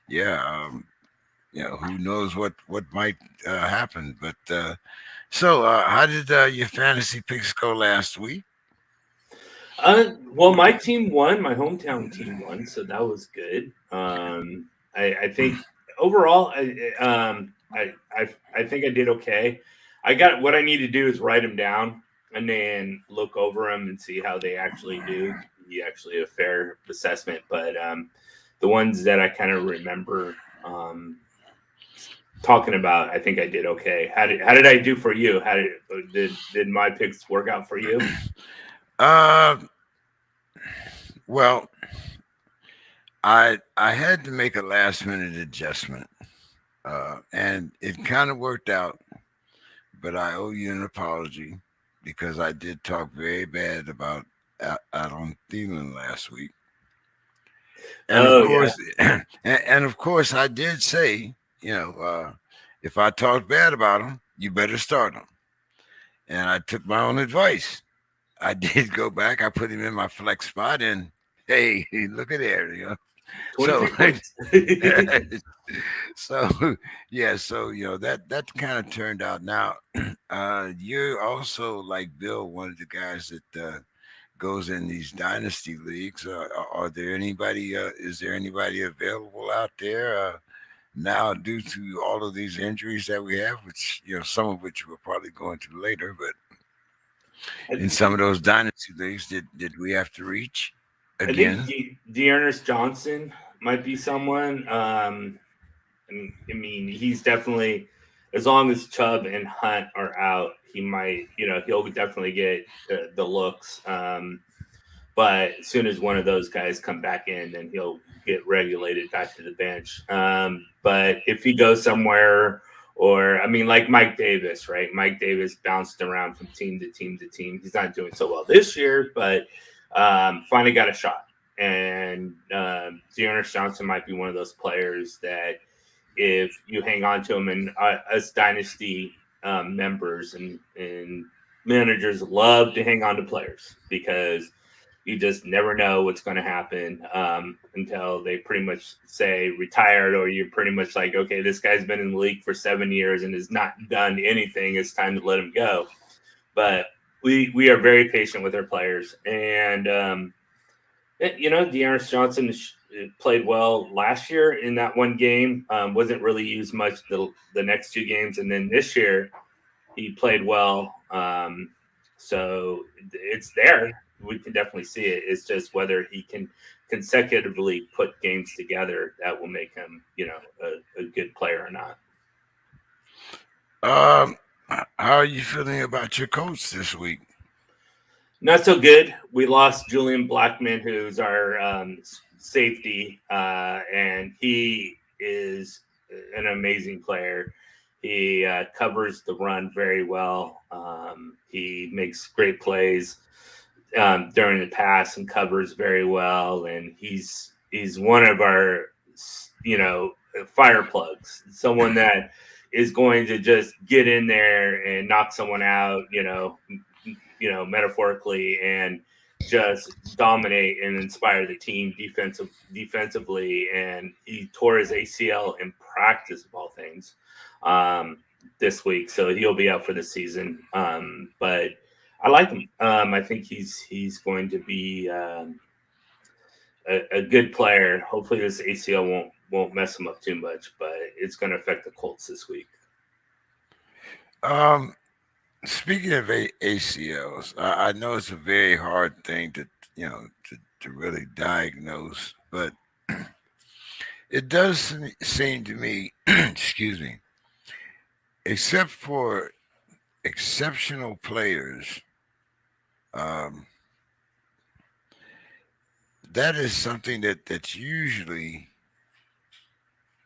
Yeah, who knows what might happen? But how did your fantasy picks go last week? Well, my team won. My hometown team won, so that was good. I think overall, I think I did okay. I got what I need to do is write them down and then look over them and see how they actually do. Be actually a fair assessment, but the ones that I kind of remember talking about, I think I did okay. How did I do for you? How did my picks work out for you? Uh, well, I had to make a last minute adjustment, and it kind of worked out. But I owe you an apology because I did talk very bad about Adam Thielen last week, and of Oh yeah. course, and of course, I did say, if I talked bad about him, you better start him. And I took my own advice. I did go back. I put him in my flex spot, and hey, look at there, So, 23 points. so yeah, so that kind of turned out. Now, you're also like Bill, one of the guys that goes in these dynasty leagues. Are there anybody? Is there anybody available out there now due to all of these injuries that we have, which some of which we'll probably go into later, but I, in some of those dynasty leagues, did we have to reach I think again? Dearness Johnson might be someone. I mean, he's definitely, as long as Chubb and Hunt are out, he might, he'll definitely get the looks. But as soon as one of those guys come back in, then he'll get regulated back to the bench. But if he goes somewhere, or I mean, like Mike Davis, right? Mike Davis bounced around from team to team to team. He's not doing so well this year, but finally got a shot. And Dearness Johnson might be one of those players that if you hang on to him, and us dynasty members and managers love to hang on to players because you just never know what's going to happen until they pretty much say retired, or you're pretty much like, okay, this guy's been in the league for 7 years and has not done anything. It's time to let him go. But we are very patient with our players, and Dearness Johnson played well last year in that one game. Wasn't really used much the next two games, and then this year he played well. So it's there. We can definitely see it. It's just whether he can consecutively put games together that will make him, a good player or not. Um, how are you feeling about your coach this week? Not so good. We lost Julian Blackman, who's our safety, and he is an amazing player. He covers the run very well. He makes great plays during the pass and covers very well. And he's one of our, you know, fire plugs. Someone that is going to just get in there and knock someone out. Metaphorically, and just dominate and inspire the team defensively. And he tore his ACL in practice of all things um, this week, so he'll be out for the season. But I like him. I think he's going to be a good player. Hopefully, this ACL won't mess him up too much, but it's going to affect the Colts this week. Um, Speaking of ACLs, I know it's a very hard thing to really diagnose, but it does seem to me, excuse me, except for exceptional players, um, that is something that's usually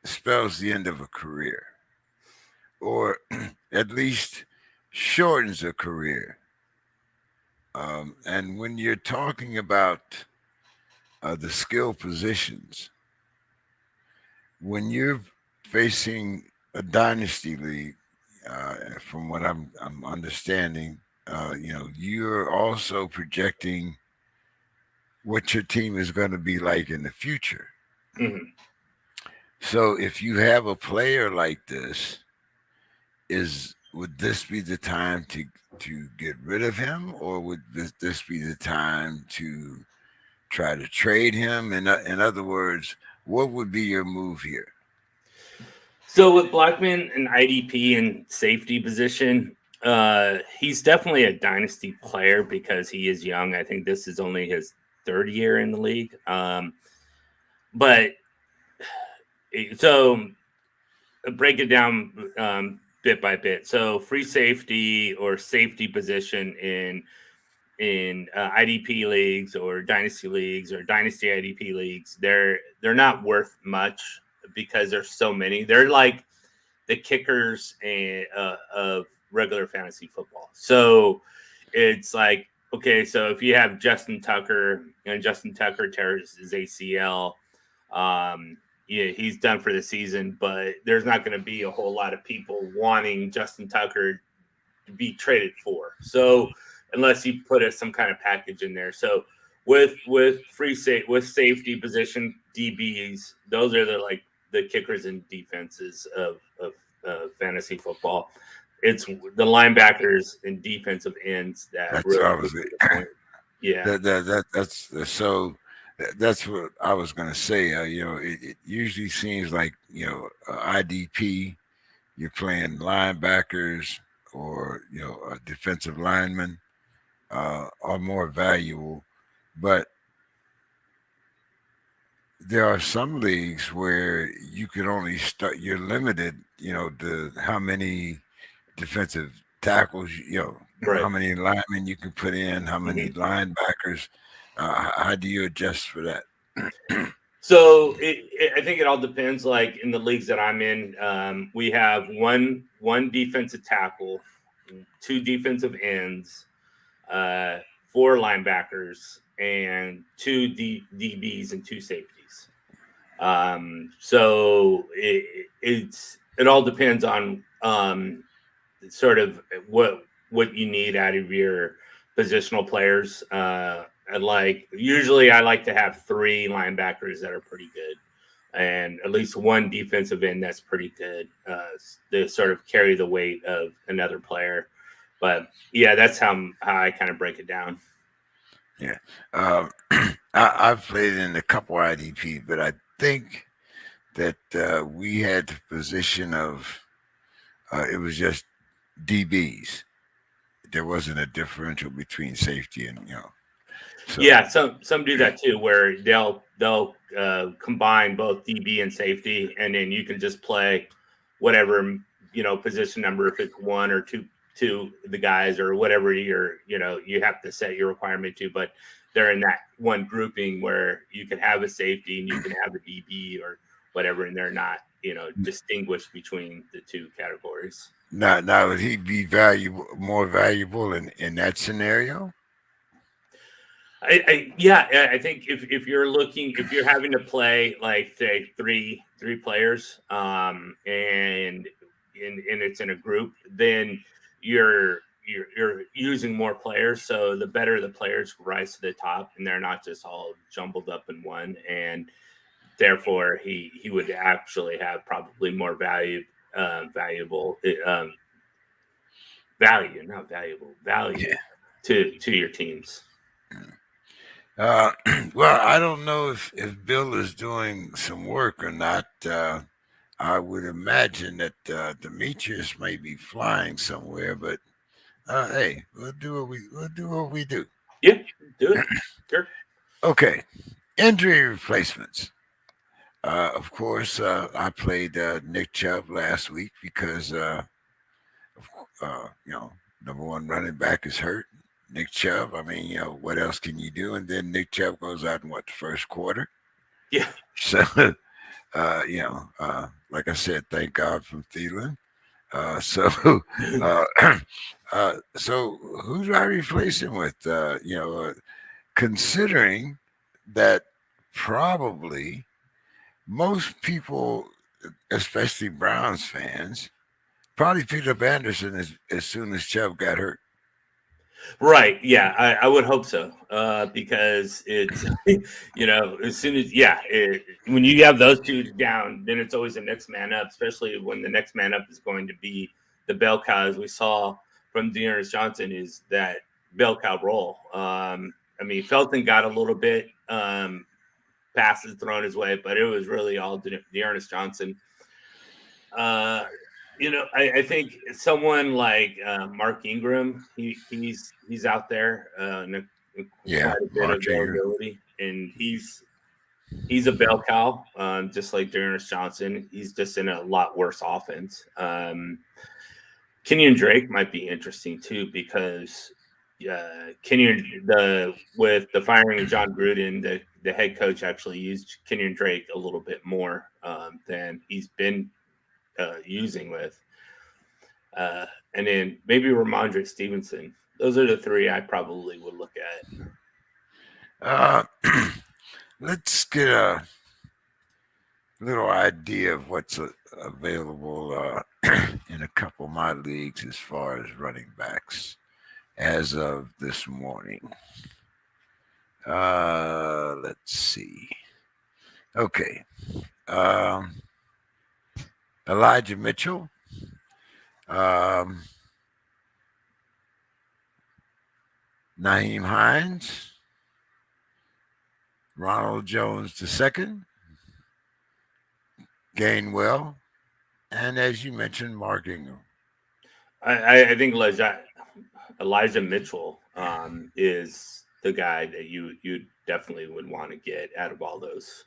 spells the end of a career, or at least shortens a career. And when you're talking about the skill positions, when you're facing a dynasty league, from what I'm understanding, you're also projecting what your team is going to be like in the future. Mhm. So if you have a player like this, is would this be the time to get rid of him, or would this be the time to try to trade him? In other words, what would be your move here? So with Blackman and IDP and safety position, he's definitely a dynasty player because he is young. I think this is only his third year in the league. But so break it down bit by bit. So free safety or safety position in IDP leagues or dynasty leagues or dynasty IDP leagues, they're not worth much because there's so many. They're like the kickers of regular fantasy football. So it's like, okay, so if you have Justin Tucker and Justin Tucker tears his ACL, yeah, he's done for the season, but there's not going to be a whole lot of people wanting Justin Tucker to be traded for. So unless you put some kind of package in there. So with with safety position DBs, those are the kickers and defenses of fantasy football. It's the linebackers and defensive ends that That's really get obviously to the point. Yeah, so that's what I was going to say. It usually seems like IDP, you're playing linebackers or defensive linemen are more valuable, but there are some leagues where you can only start. You're limited, to how many defensive tackles, how right. many linemen you can put in, how many Mhm. linebackers. How do you adjust for that? So I think it all depends. Like in the leagues that I'm in, we have one defensive tackle, two defensive ends, uh, four linebackers, and two DBs and two safeties. So it all depends on sort of what you need out of your positional players. And like usually, I like to have three linebackers that are pretty good, and at least one defensive end that's pretty good to sort of carry the weight of another player. But yeah, that's how I kind of break it down. Yeah, um, I've played in a couple IDP, but I think that we had the position of it was just DBs. There wasn't a differential between safety and so Yeah, some do that too, where they'll combine both DB and safety, and then you can just play whatever position number if it's one or two the guys or whatever you have to set your requirement to, but they're in that one grouping where you can have a safety and you can have a DB or whatever, and they're not distinguished between the two categories. now would he be valuable more valuable in that scenario? I think if you're looking if you're having to play like say three players and it's in a group, then you're using more players, so the better the players rise to the top and they're not just all jumbled up in one, and therefore he would actually have probably more valuable value, not valuable value Yeah. to your teams. Uh, well, I don't know if Bill is doing some work or not. I would imagine that Demetrius may be flying somewhere, but hey, we'll do what we do. Yeah, do it. Sure. Okay, injury replacements. Of course, I played Nick Chubb last week because number one running back is hurt. Nick Chubb. I mean, what else can you do? And then Nick Chubb goes out in what the first quarter. Yeah. So, like I said, thank God from Thielen. So, uh, so who do I replace him with? Considering that probably most people, especially Browns fans, probably picked up Anderson as soon as Chubb got hurt. Right. Yeah, I would hope so. Because it's, as soon as, when you have those two down, then it's always the next man up, especially when the next man up is going to be the bell cow, as we saw from Dearness Johnson, is that bell cow role. I mean, Felton got a little bit passes thrown his way, but it was really all Dearness Johnson. I think someone like Mark Ingram, he's out there Yeah, quite a bit of Mark Ingram. availability, and he's a bell cow, just like Dearness Johnson. He's just in a lot worse offense. Kenyon Drake might be interesting too because Kenyon with the firing of John Gruden, the head coach actually used Kenyon Drake a little bit more than he's been using with. And then maybe Ramondre Stevenson. Those are the three I probably would look Uh, let's get a little idea of what's available in a couple of my leagues as far as running backs as of this morning. Let's see. Okay. Um, Elijah Mitchell. Um, Naheem Hines. Ronald Jones II. Gainwell. And as you mentioned, Mark Ingram. at. I think Elijah Mitchell is the guy that you definitely would want to get out of all those.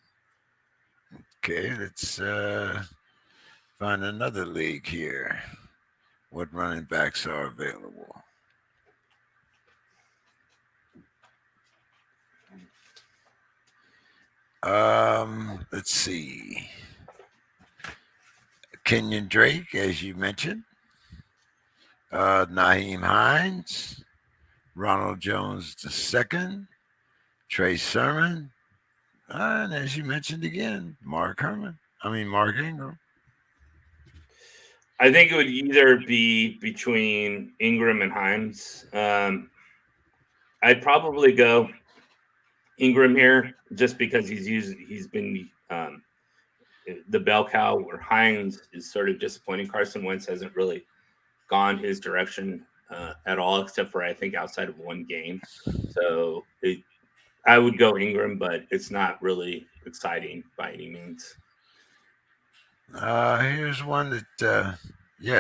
Okay, let's find another league here. What running backs are available? Let's see. Kenyon Drake, as you mentioned. Naheem Hines. Ronald Jones II. Trey Sermon. And as you mentioned again, Mark Ingram. I think it would either be between Ingram and Hines. I'd probably go Ingram here just because he's been the bell cow, where Hines is sort of disappointing. Carson Wentz hasn't really gone his direction at all, except for I think outside of one game. So I would go Ingram, but it's not really exciting by any means. Here's one that,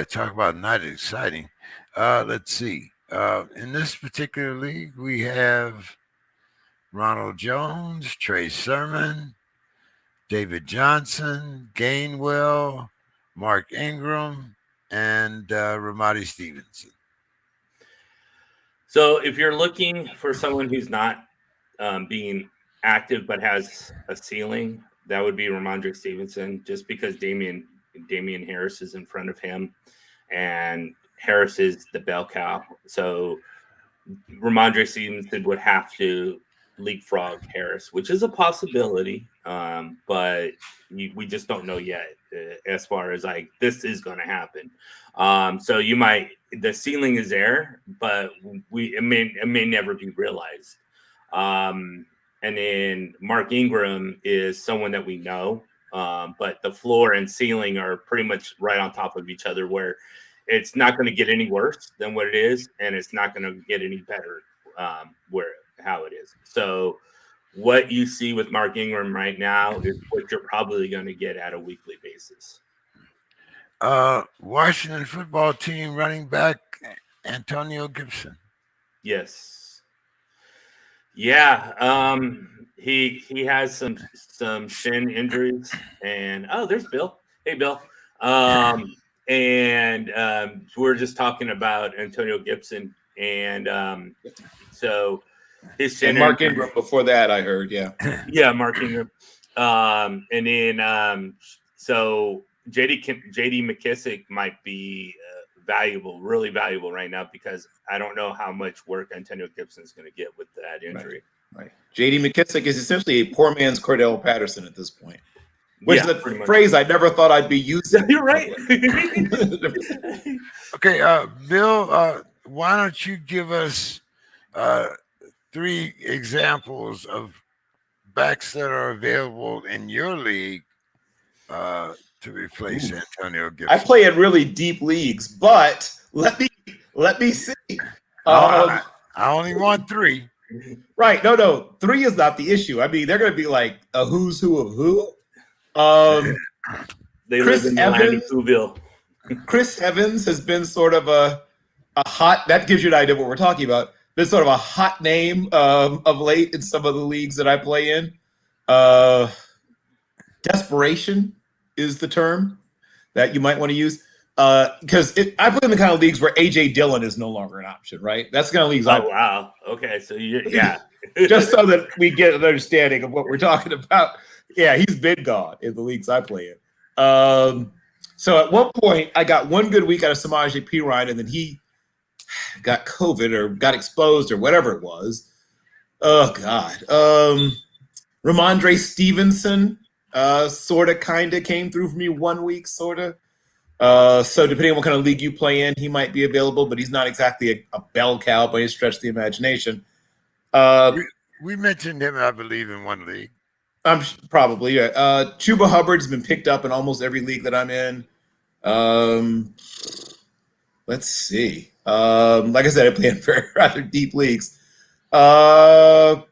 talk about not exciting. Let's see. In this particular league, we have Ronald Jones, Trey Sermon, David Johnson, Gainwell, Mark Ingram, and Ramadi Stevenson. So if you're looking for someone who's not being active but has a ceiling, that would be Ramondre Stevenson, just because Damian Harris is in front of him, and Harris is the bell cow. So Ramondre Stevenson would have to leapfrog Harris, which is a possibility, but we just don't know yet as far as like this is going to happen. So the ceiling is there, but it may never be realized. And then Mark Ingram is someone that we know, but the floor and ceiling are pretty much right on top of each other, where it's not going to get any worse than what it is, and it's not going to get any better how it is. So what you see with Mark Ingram right now is what you're probably going to get at a weekly basis. Washington football team running back Antonio Gibson. Yes. Yeah. He has some shin injuries, and there's Bill. Hey, Bill. And we're just talking about Antonio Gibson, and so his shin and Mark Ingram before that, I heard. Yeah, Mark Ingram. And then so JD McKissick might be valuable, really valuable right now, because I don't know how much work Antonio Gibson is going to get with that injury. Right. JD McKissick is essentially a poor man's Cordell Patterson at this point. Which is a phrase I never thought I'd be using. You're right. Okay, Bill, why don't you give us three examples of backs that are available in your league to replace Antonio I Gibson. play in really deep leagues, but let me see. I only want three. Right. No. 3 is not the issue. I mean, they're going to be like a who's who of who. They live Chris in the land of Evans. Whoville. Chris Evans has been sort of a hot. That gives you an idea of what we're talking about. Been sort of a hot name of late in some of the leagues that I play in. Desperation is the term that you might want to use. Because I play in the kind of leagues where AJ Dillon is no longer an option, right? That's the kind of leagues I play. Wow. Okay, so yeah. Just so that we get an understanding of what we're talking about. Yeah, he's been gone in the leagues I play in. So at one point, I got one good week out of Samaje Perine, and then he got COVID or got exposed or whatever it was. Oh, God. Ramondre Stevenson sort of kind of came through for me one week, sort of. So depending on what kind of league you play in, he might be available, but he's not exactly a bell cow by any stretch of the imagination. We mentioned him, I believe, in one league. I'm probably. Chuba Hubbard's been picked up in almost every league that I'm in. Let's see. Like I said, I play in very rather deep leagues. I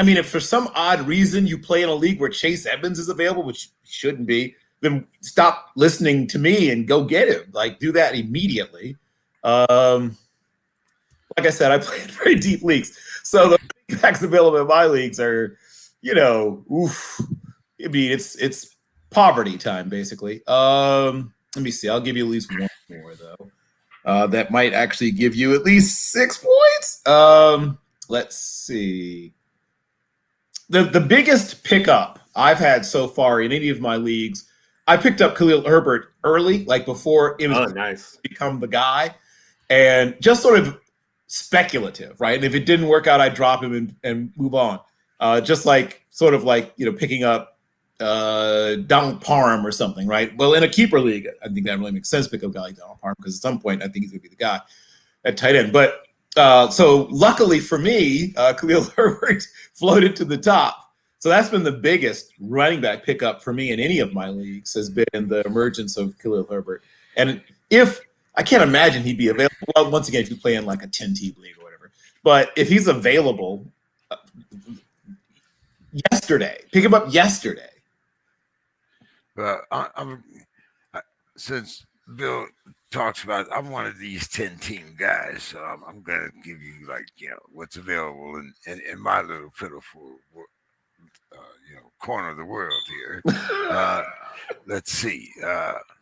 mean, if for some odd reason you play in a league where Chase Edmonds is available, which shouldn't be, then stop listening to me and go get him. Like, do that immediately. Like I said, I play in very deep leagues. So the backs available in my leagues are, oof. I mean, it's poverty time, basically. Let me see. I'll give you at least one more, though. That might actually give you at least 6 points. Let's see. The biggest pickup I've had so far in any of my leagues, I picked up Khalil Herbert early, like before it was nice. become the guy, and just sort of speculative, right? And if it didn't work out, I'd drop him and move on. Just like sort of like picking up Donald Parham or something, right? Well, in a keeper league, I think that really makes sense to pick up a guy like Donald Parham because at some point I think he's going to be the guy at tight end. But so luckily for me, Khalil Herbert floated to the top. So that's been the biggest running back pickup for me in any of my leagues has been the emergence of Khalil Herbert. And if I can't imagine he'd be available, well, once again, if you play in like a 10-team league or whatever, but if he's available yesterday, pick him up yesterday. Since Bill talks about, I'm one of these 10-team guys, so I'm gonna give you what's available in my little pitiful corner of the world here. Let's see.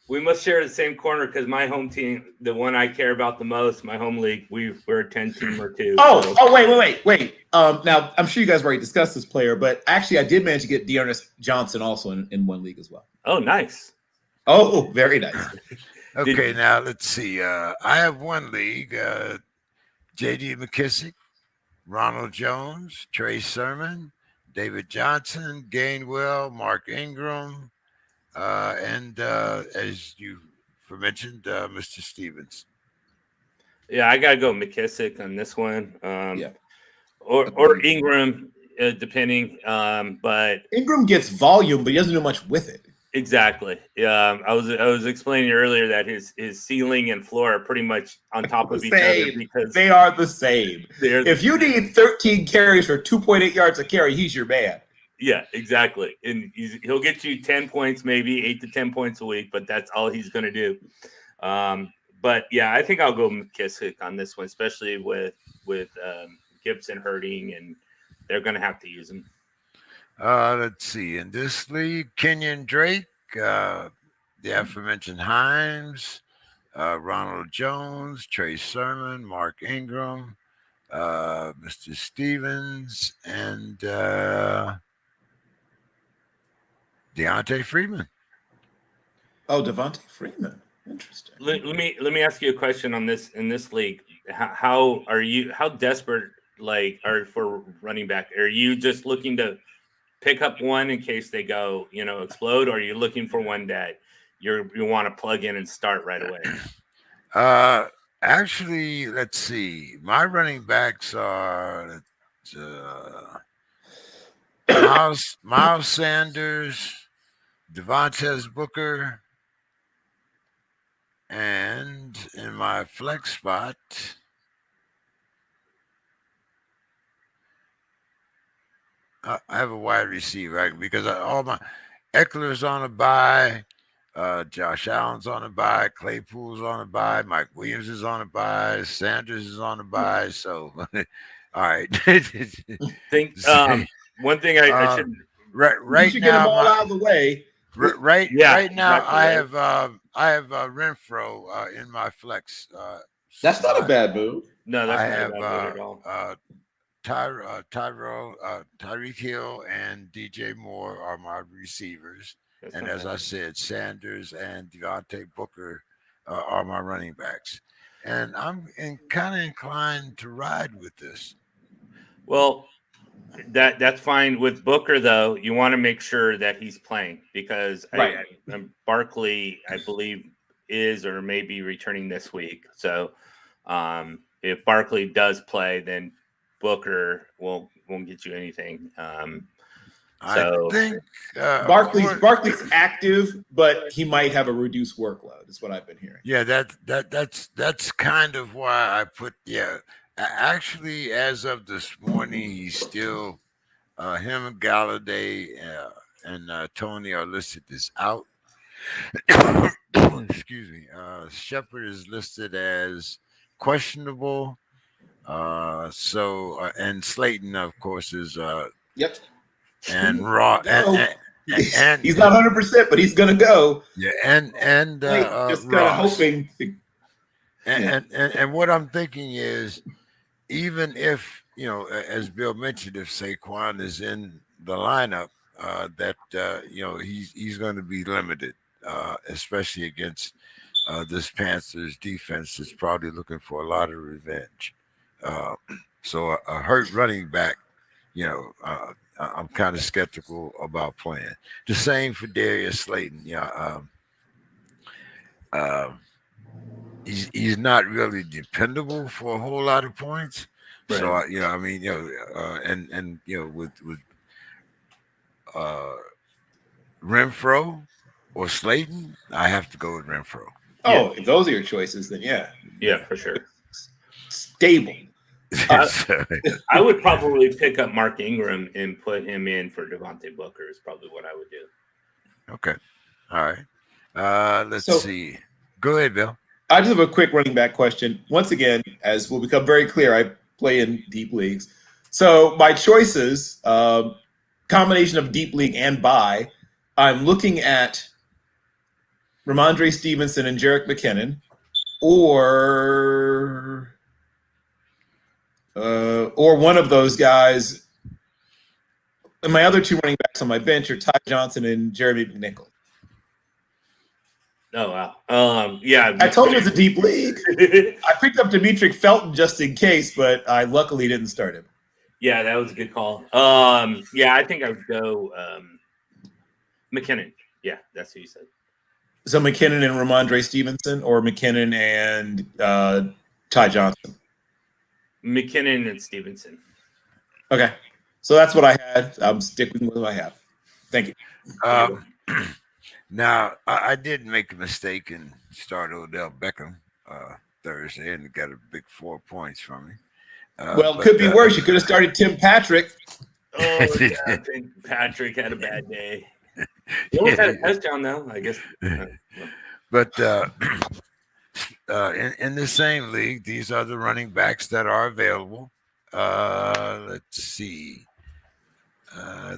We must share the same corner because my home team, the one I care about the most, my home league, we're a 10-teamer too. Wait. Now, I'm sure you guys already discussed this player, but actually I did manage to get Dearness Johnson also in one league as well. Oh, nice. Oh, very nice. Okay, now let's see. I have one league, J.D. McKissick, Ronald Jones, Trey Sermon, David Johnson, Gainwell, Mark Ingram, and as you mentioned, Mr. Stevens. Yeah, I gotta go McKissick on this one. Or Ingram, depending. But Ingram gets volume, but he doesn't do much with it. Exactly. I was explaining earlier that his ceiling and floor are pretty much on top of each other because they are the same. If you need 13 carries for 2.8 yards a carry, he's your man. Yeah, exactly. And he'll get you 10 points, maybe 8 to 10 points a week, but that's all he's going to do. But yeah, I think I'll go McKissick on this one, especially with Gibson hurting, and they're going to have to use him. Let's see. In this league, Kenyon Drake, the aforementioned Himes, Ronald Jones, Trey Sermon, Mark Ingram, Mr. Stevens, and Deontay Freeman. Oh, Devontae Freeman. Interesting. Let me ask you a question on this in this league. How desperate are for running back? Are you just looking to pick up one in case they go, explode, or are you looking for one that you want to plug in and start right away? Actually, let's see. My running backs are Miles Sanders, Devontae Booker, and in my flex spot, I have a wide receiver, right? Because all my Eckler's on a bye, Josh Allen's on a bye, Claypool's on a bye, Mike Williams is on a bye, Sanders is on a bye. So, all right. Think Say, one thing I uh, should You right should get them now, all out of the way. yeah, right now, exactly right. I have Renfro in my flex That's not a spot. bad move. No, that's I not a have bad move at all. Tyreek Hill and DJ Moore are my receivers, That's and not as bad. I said, Sanders and Devontae Booker are my running backs. And I'm kind of inclined to ride with this. Well, that's fine with Booker though. You want to make sure that he's playing because Right. Barkley, I believe, is or may be returning this week. So if Barkley does play, then Booker won't get you anything. I So think, Barkley's active, but he might have a reduced workload, is what I've been hearing. yeah, that's kind of why I put Actually, as of this morning, he's still him and Galladay and Tony are listed as out. Excuse me. Shepard is listed as questionable. And Slayton, of course, is Yep. and Raw and He's not 100%, but he's gonna go. yeah and Just kind of Ross. hoping. And what I'm thinking is, even if as Bill mentioned, if Saquon is in the lineup, that he's going to be limited, especially against this Panthers defense that's probably looking for a lot of revenge. Uh, so a hurt running back, I'm kind of skeptical about playing. The same for Darius Slayton. Um, he's not really dependable for a whole lot of points. So right. I mean, and with uh, Renfro or Slayton, I have to go with Renfro. Oh, if those are your choices, then Yeah, for sure. Stable. I would probably pick up Mark Ingram and put him in for Devontae Booker is probably what I would do. Okay, all right. Let's So- see. Go ahead, Bill. I just have a quick running back question. Once again, as will become very clear, I play in deep leagues. So my choices, combination of deep league and bye, I'm looking at Ramondre Stevenson and Jerick McKinnon, or one of those guys. And my other two running backs on my bench are Ty Johnson and Jeremy McNichol. Oh wow. Yeah. I told you it's a deep league. I picked up Demetric Felton just in case, but I luckily didn't start him. Yeah, that was a good call. Yeah, I think I would go McKinnon. Yeah, that's who you said. So McKinnon and Ramondre Stevenson, or McKinnon and Ty Johnson? McKinnon and Stevenson. Okay. So that's what I had. I'm sticking with what I have. Thank you. Now, I did make a mistake and start Odell Beckham Thursday and got a big 4 points from me. Well, it could be worse. You could have started Tim Patrick. Oh, yeah, I think Patrick had a bad day. He almost had a touchdown, though, I guess. But in the same league, these are the running backs that are available. Let's see.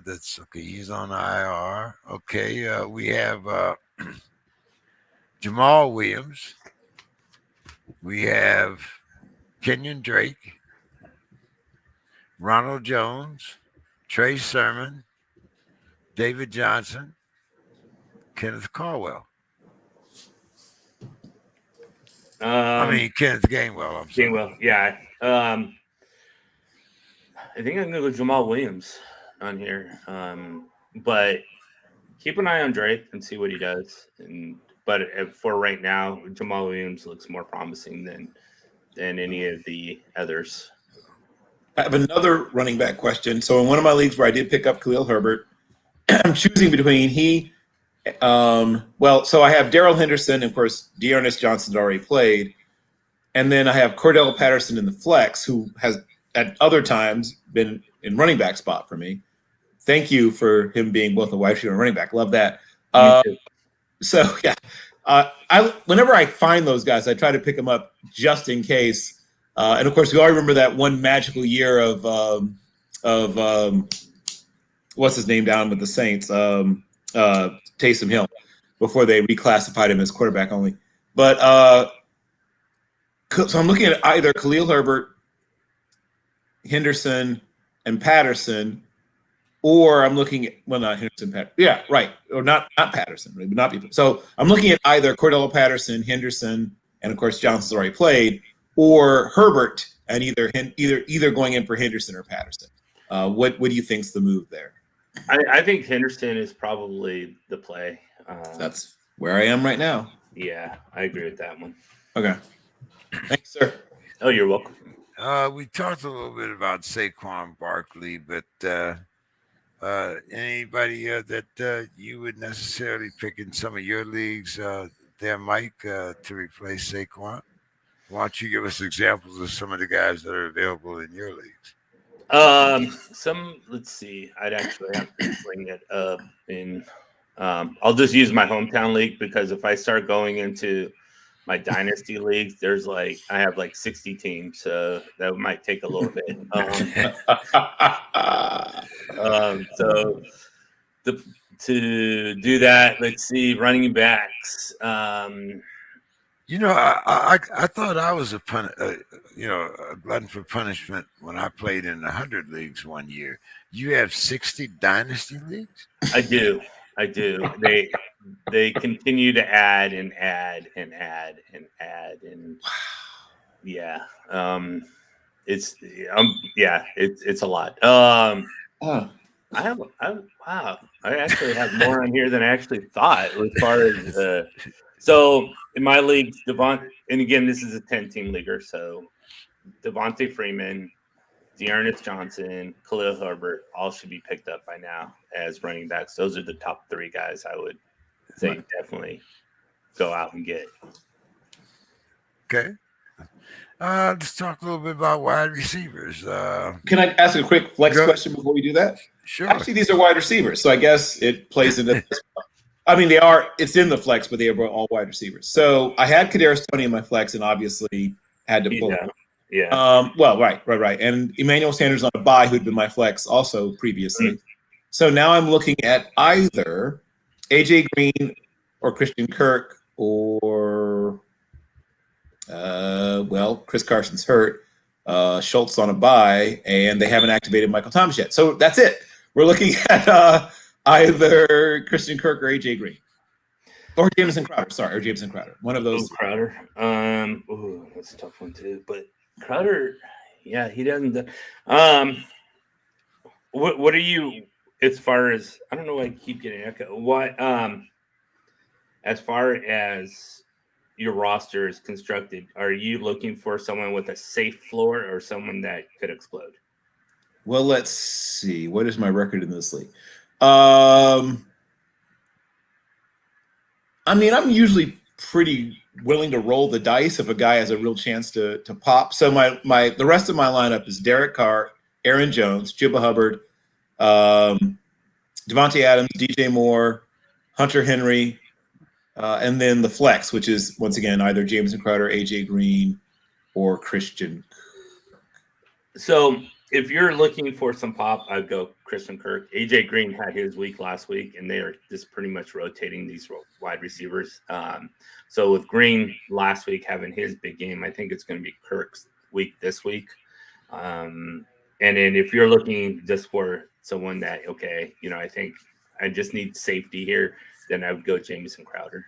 That's okay. He's on IR. Okay. We have Jamal Williams. We have Kenyon Drake, Ronald Jones, Trey Sermon, David Johnson, Kenneth Caldwell. Kenneth Gainwell. I'm sorry. Gainwell, yeah. I think I'm going to go Jamal Williams on here. But keep an eye on Drake and see what he does. But for right now, Jamal Williams looks more promising than than any of the others. I have another running back question. So in one of my leagues where I did pick up Khalil Herbert, I'm choosing between so I have Darrell Henderson, of course, Dearness Johnson's already played. And then I have Cordell Patterson in the flex, who has at other times been in running back spot for me. Thank you for him being both a wide receiver and running back. Love that. So yeah, whenever I find those guys, I try to pick them up just in case. And of course, we all remember that one magical year of what's his name down with the Saints, Taysom Hill, before they reclassified him as quarterback only. But so I'm looking at either Khalil Herbert, Henderson, and Patterson, or I'm looking at not Henderson, or not Patterson, right? But not people. So I'm looking at either Cordell Patterson, Henderson, and of course Johnson's already played, or Herbert, and either going in for Henderson or Patterson. What do you think's the move there? I think Henderson is probably the play. That's where I am right now. Yeah, I agree with that one. Okay. Thanks, sir. Oh, you're welcome. We talked a little bit about Saquon Barkley, but anybody that you would necessarily pick in some of your leagues there, Mike, to replace Saquon? Why don't you give us examples of some of the guys that are available in your leagues? Let's see. I'd actually have to bring it up in. I'll just use my hometown league, because if I start going into my dynasty leagues, I have 60 teams, so that might take a little bit. So to do that, let's see, running backs. I thought I was a glutton for punishment when I played in 100 leagues one year. You have 60 dynasty leagues? I do. They continue to add and add and add and add, and yeah, it's a lot. Wow, I actually have more on here than I actually thought as far as so in my league, and again, this is a 10-team leaguer, so Devontae Freeman, Dearness Johnson, Khalil Herbert, all should be picked up by now as running backs. Those are the top 3 guys I would say definitely go out and get. Okay. Let's talk a little bit about wide receivers. Can I ask a quick flex question before we do that? Sure. Actually, these are wide receivers, so I guess it plays into this. I mean, it's in the flex, but they are all wide receivers. So I had Kadarius Toney in my flex and obviously had to pull him. Yeah. Right. And Emmanuel Sanders on a bye, who'd been my flex also previously. Mm-hmm. So now I'm looking at either AJ Green or Christian Kirk or, Chris Carson's hurt, Schultz on a bye, and they haven't activated Michael Thomas yet. So that's it. We're looking at either Christian Kirk or AJ Green. Or Jameson Crowder. One of those. Crowder. That's a tough one too. But Crowder, yeah, he doesn't. What are you, as far as, I don't know why I keep getting echo. What as far as your roster is constructed, are you looking for someone with a safe floor or someone that could explode? Well, let's see. What is my record in this league? I mean, I'm usually pretty willing to roll the dice if a guy has a real chance to pop. So the rest of my lineup is Derek Carr, Aaron Jones, Jibba Hubbard, Devontae Adams, DJ Moore, Hunter Henry, and then the flex, which is once again either Jameson Crowder, AJ Green, or Christian. So if you're looking for some pop, I'd go Christian Kirk. AJ Green had his week last week, and they are just pretty much rotating these wide receivers. So with Green last week having his big game, I think it's going to be Kirk's week this week. And then if you're looking just for someone that, I think I just need safety here, then I would go Jameson Crowder.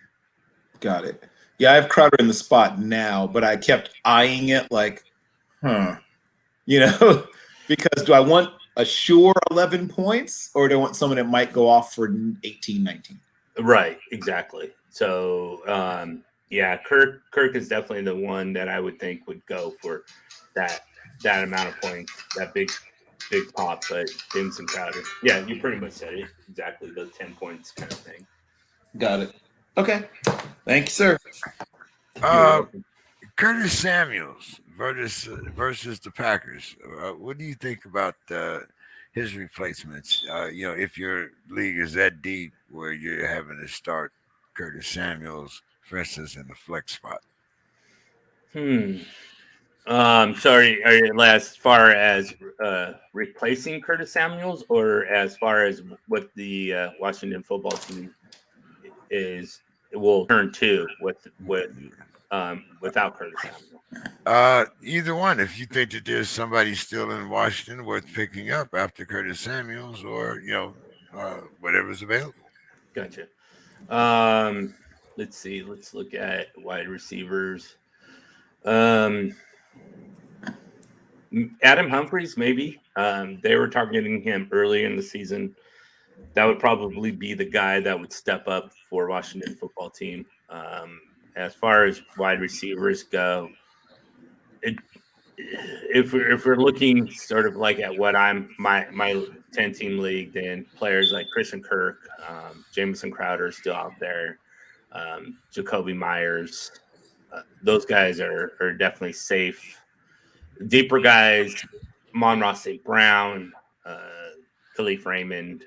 Got it. Yeah, I have Crowder in the spot now, but I kept eyeing it because do I want a sure 11 points or do I want someone that might go off for 18, 19? Right, exactly. So, Yeah, Kirk is definitely the one that I would think would go for that amount of points, that big pop. But Jameson Crowder, yeah, you pretty much said it exactly. The 10 points kind of thing. Got it. Okay. Thank you, sir. You're Uh, welcome. Curtis Samuels versus the Packers. What do you think about his replacements? If your league is that deep where you're having to start Curtis Samuels, for instance, in the flex spot. Hmm. Sorry, are you as far as replacing Curtis Samuels, or as far as what the Washington football team is will turn to without Curtis Samuel? Either one. If you think that there's somebody still in Washington worth picking up after Curtis Samuels, or whatever's available. Gotcha. Let's see. Let's look at wide receivers. Um, Adam Humphries, maybe. They were targeting him early in the season. That would probably be the guy that would step up for Washington football team. As far as wide receivers go, if we're looking sort of like at what I'm my 10-team league, then players like Christian Kirk, Jamison Crowder is still out there, Jacoby Myers, those guys are definitely safe. Deeper guys, Monroe St. Brown, Khalif Raymond,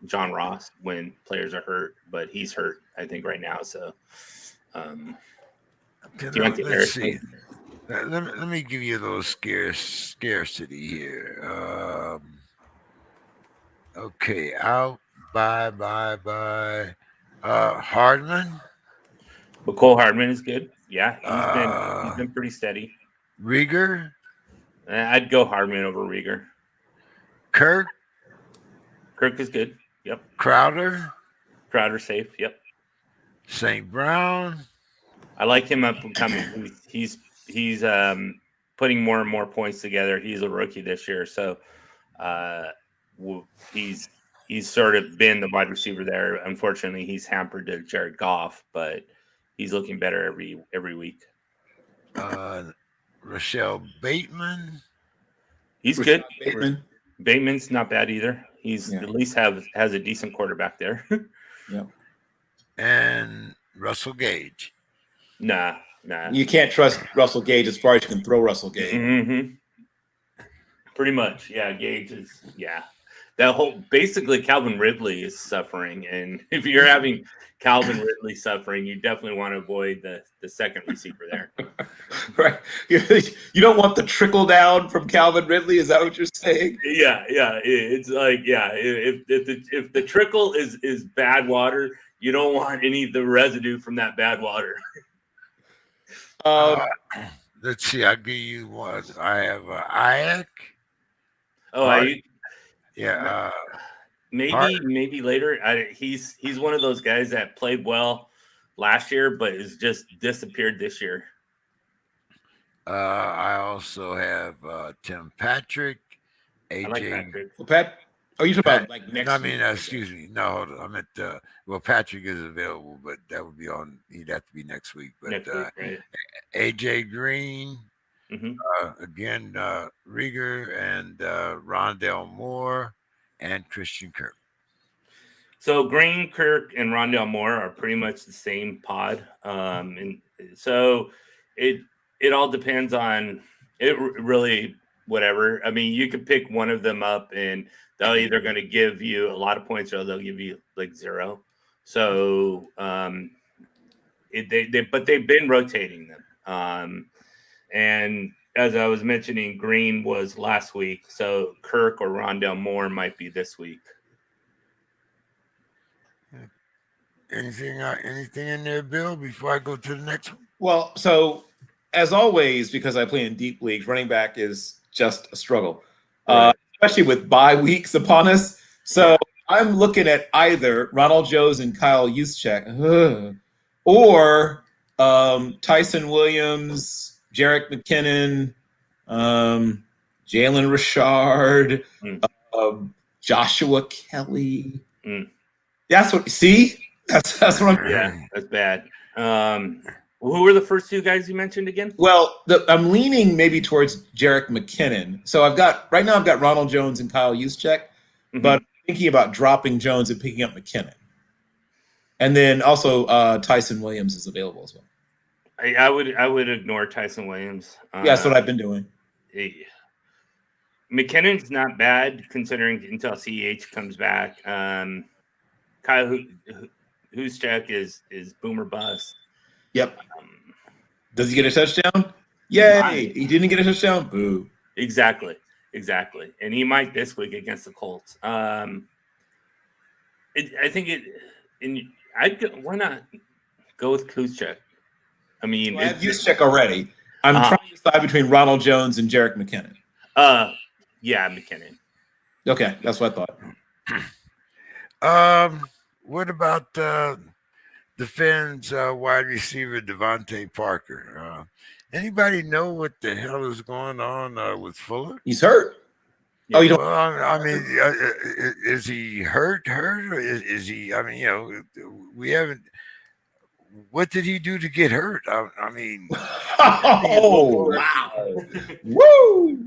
John Ross when players are hurt, but he's hurt, I think, right now. So, Okay, Deontay let's see. Harrison. Let me give you a little scarcity here. Okay, out. Bye. Hardman. But Cole Hardman is good. Yeah, he's Uh, been pretty steady. Rieger. I'd go Hardman over Rieger. Kirk. Kirk is good. Yep. Crowder. Crowder safe. Yep. St. Brown. I like him up and coming. He's putting more and more points together. He's a rookie this year, so uh, he's sort of been the wide receiver there. Unfortunately, he's hampered to Jared Goff, but he's looking better every week. Rochelle Bateman. He's good. Bateman. Bateman's not bad either. He's Yeah. at least has a decent quarterback there. Yeah. And Russell Gage. Nah. You can't trust Russell Gage as far as you can throw Russell Gage. Mm-hmm. Pretty much, yeah. Gage is, yeah. That whole basically Calvin Ridley is suffering, and if you're having Calvin Ridley suffering, you definitely want to avoid the second receiver there. Right. You don't want the trickle down from Calvin Ridley. Is that what you're saying? Yeah. It's like, yeah, if the trickle is bad water, you don't want any of the residue from that bad water. Let's see. I'll give you one. I have Ayak. Oh, Yeah. maybe later. He's one of those guys that played well last year, but has just disappeared this year. I also have Tim Patrick, AJ. I like Patrick. Well, Pat, you talking about like next? I mean, excuse me. No, hold on. I meant Patrick is available, but that would be on. He'd have to be next week. But Next week, right? AJ Green, again, Rieger and Rondell Moore and Christian Kirk. So Green, Kirk, and Rondell Moore are pretty much the same pod, and so it all depends on it. Really, whatever. I mean, you could pick one of them up, and they're either going to give you a lot of points or they'll give you like 0. So, but they've been rotating them, and as I was mentioning, Green was last week, so Kirk or Rondell Moore might be this week. Anything in there, Bill? Before I go to the next one. Well, so as always, because I play in deep leagues, running back is just a struggle, Right. Especially with bye weeks upon us. So I'm looking at either Ronald Jones and Kyle Juszczyk, or Tyson Williams, Jerick McKinnon, Jalen Richard, Joshua Kelly. That's what. See, that's what I'm. Yeah, that's bad. Who were the first two guys you mentioned again? Well, I'm leaning maybe towards Jerick McKinnon. So I've got Ronald Jones and Kyle Juszczyk, but I'm thinking about dropping Jones and picking up McKinnon. And then also Tyson Williams is available as well. I would ignore Tyson Williams. Yeah, that's what I've been doing. McKinnon's not bad considering until CEH comes back. Kyle Juszczyk is boomer bust. Yep. Does he get a touchdown? Yay! He didn't get a touchdown. Boo. Exactly, and he might this week against the Colts. I think it. Why not go with Juszczyk? I mean, I have Juszczyk already. I'm trying to decide between Ronald Jones and Jerick McKinnon. Yeah, McKinnon. Okay, that's what I thought. What about the Fins wide receiver Devontae Parker? Anybody know what the hell is going on with Fuller? He's hurt. Yeah. Oh, you don't. Well, I mean, is he hurt? Or is he? I mean, we haven't. What did he do to get hurt? I mean, oh wow! Woo!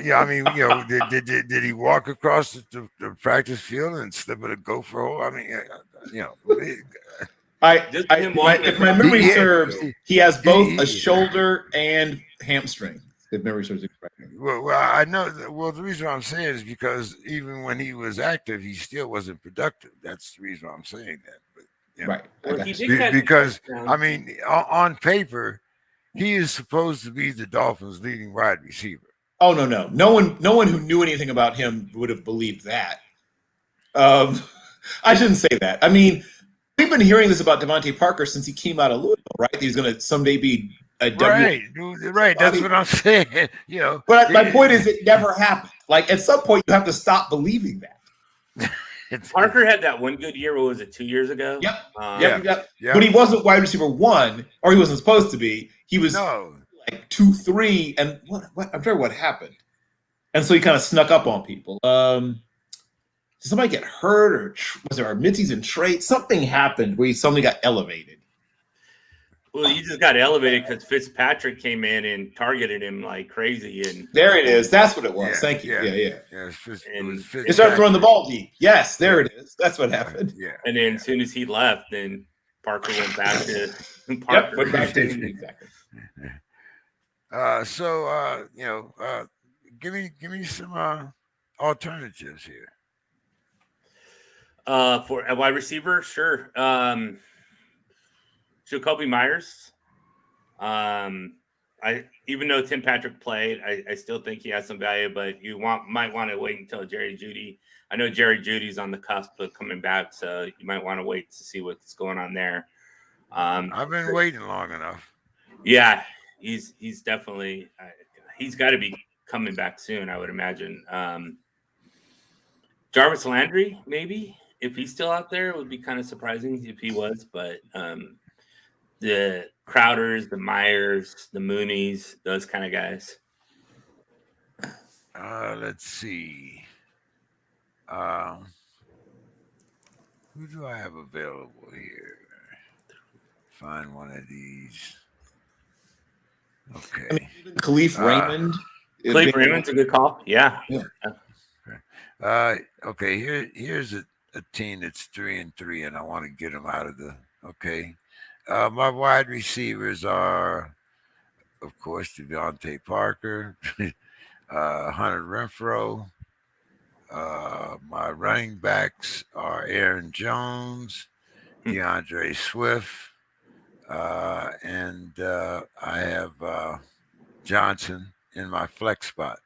Yeah, I mean, did he walk across the practice field and slip at a gopher hole? I mean, if my memory serves, he has both a shoulder and hamstring. If memory serves correctly. Well, I know. Well, the reason I'm saying is because even when he was active, he still wasn't productive. That's the reason I'm saying that. But, right. Because I mean, on paper, he is supposed to be the Dolphins' leading wide receiver. Oh no! No one who knew anything about him would have believed that. I shouldn't say that. I mean, we've been hearing this about Devontae Parker since he came out of Louisville, right? He's going to someday be a right. That's what I'm saying. But my point is, it never happened. Like at some point, you have to stop believing that. Parker had that one good year. What was it? 2 years ago. Yep. Yeah. But he wasn't wide receiver 1, or he wasn't supposed to be. He was like 2, 3, and what? I'm sure what happened. And so he kind of snuck up on people. Did somebody get hurt, or was there a midseason trade? Something happened where he suddenly got elevated. Well, he just got elevated because Fitzpatrick came in and targeted him like crazy. And there it is. That's what it was. Yeah, Thank you. Yeah. He started throwing the ball deep. Yes, there it is. That's what happened. Yeah. And then as soon as he left, then Parker went back to Parker. Went back to exactly. Give me some alternatives here. For a wide receiver, sure. Jacoby Myers. Even though Tim Patrick played, I still think he has some value, but you might want to wait until Jerry Jeudy. I know Jerry Judy's on the cusp of coming back, so you might want to wait to see what's going on there. I've been waiting long enough. Yeah, he's definitely he's got to be coming back soon, I would imagine. Jarvis Landry, maybe if he's still out there, it would be kind of surprising if he was, but the Crowders, the Myers, the Moonies, those kind of guys. Let's see. Who do I have available here? Find one of these. Okay. I mean, even Khalif Raymond. Khalif Raymond's a good call. Yeah. Okay. Here's a team that's 3-3, and I want to get them out of the. Okay. My wide receivers are, of course, Devontae Parker, Hunter Renfrow. My running backs are Aaron Jones, DeAndre Swift, and I have Johnson in my flex spot.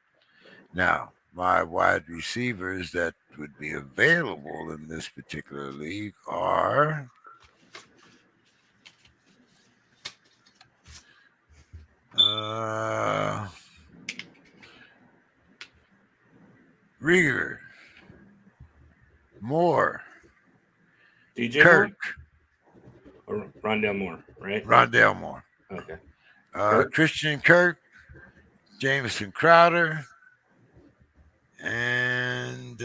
Now, my wide receivers that would be available in this particular league are Rieger, Moore, DJ Kirk, Moore? Or Rondell Moore, right? Rondell Moore. Okay. Christian Kirk, Jamison Crowder, and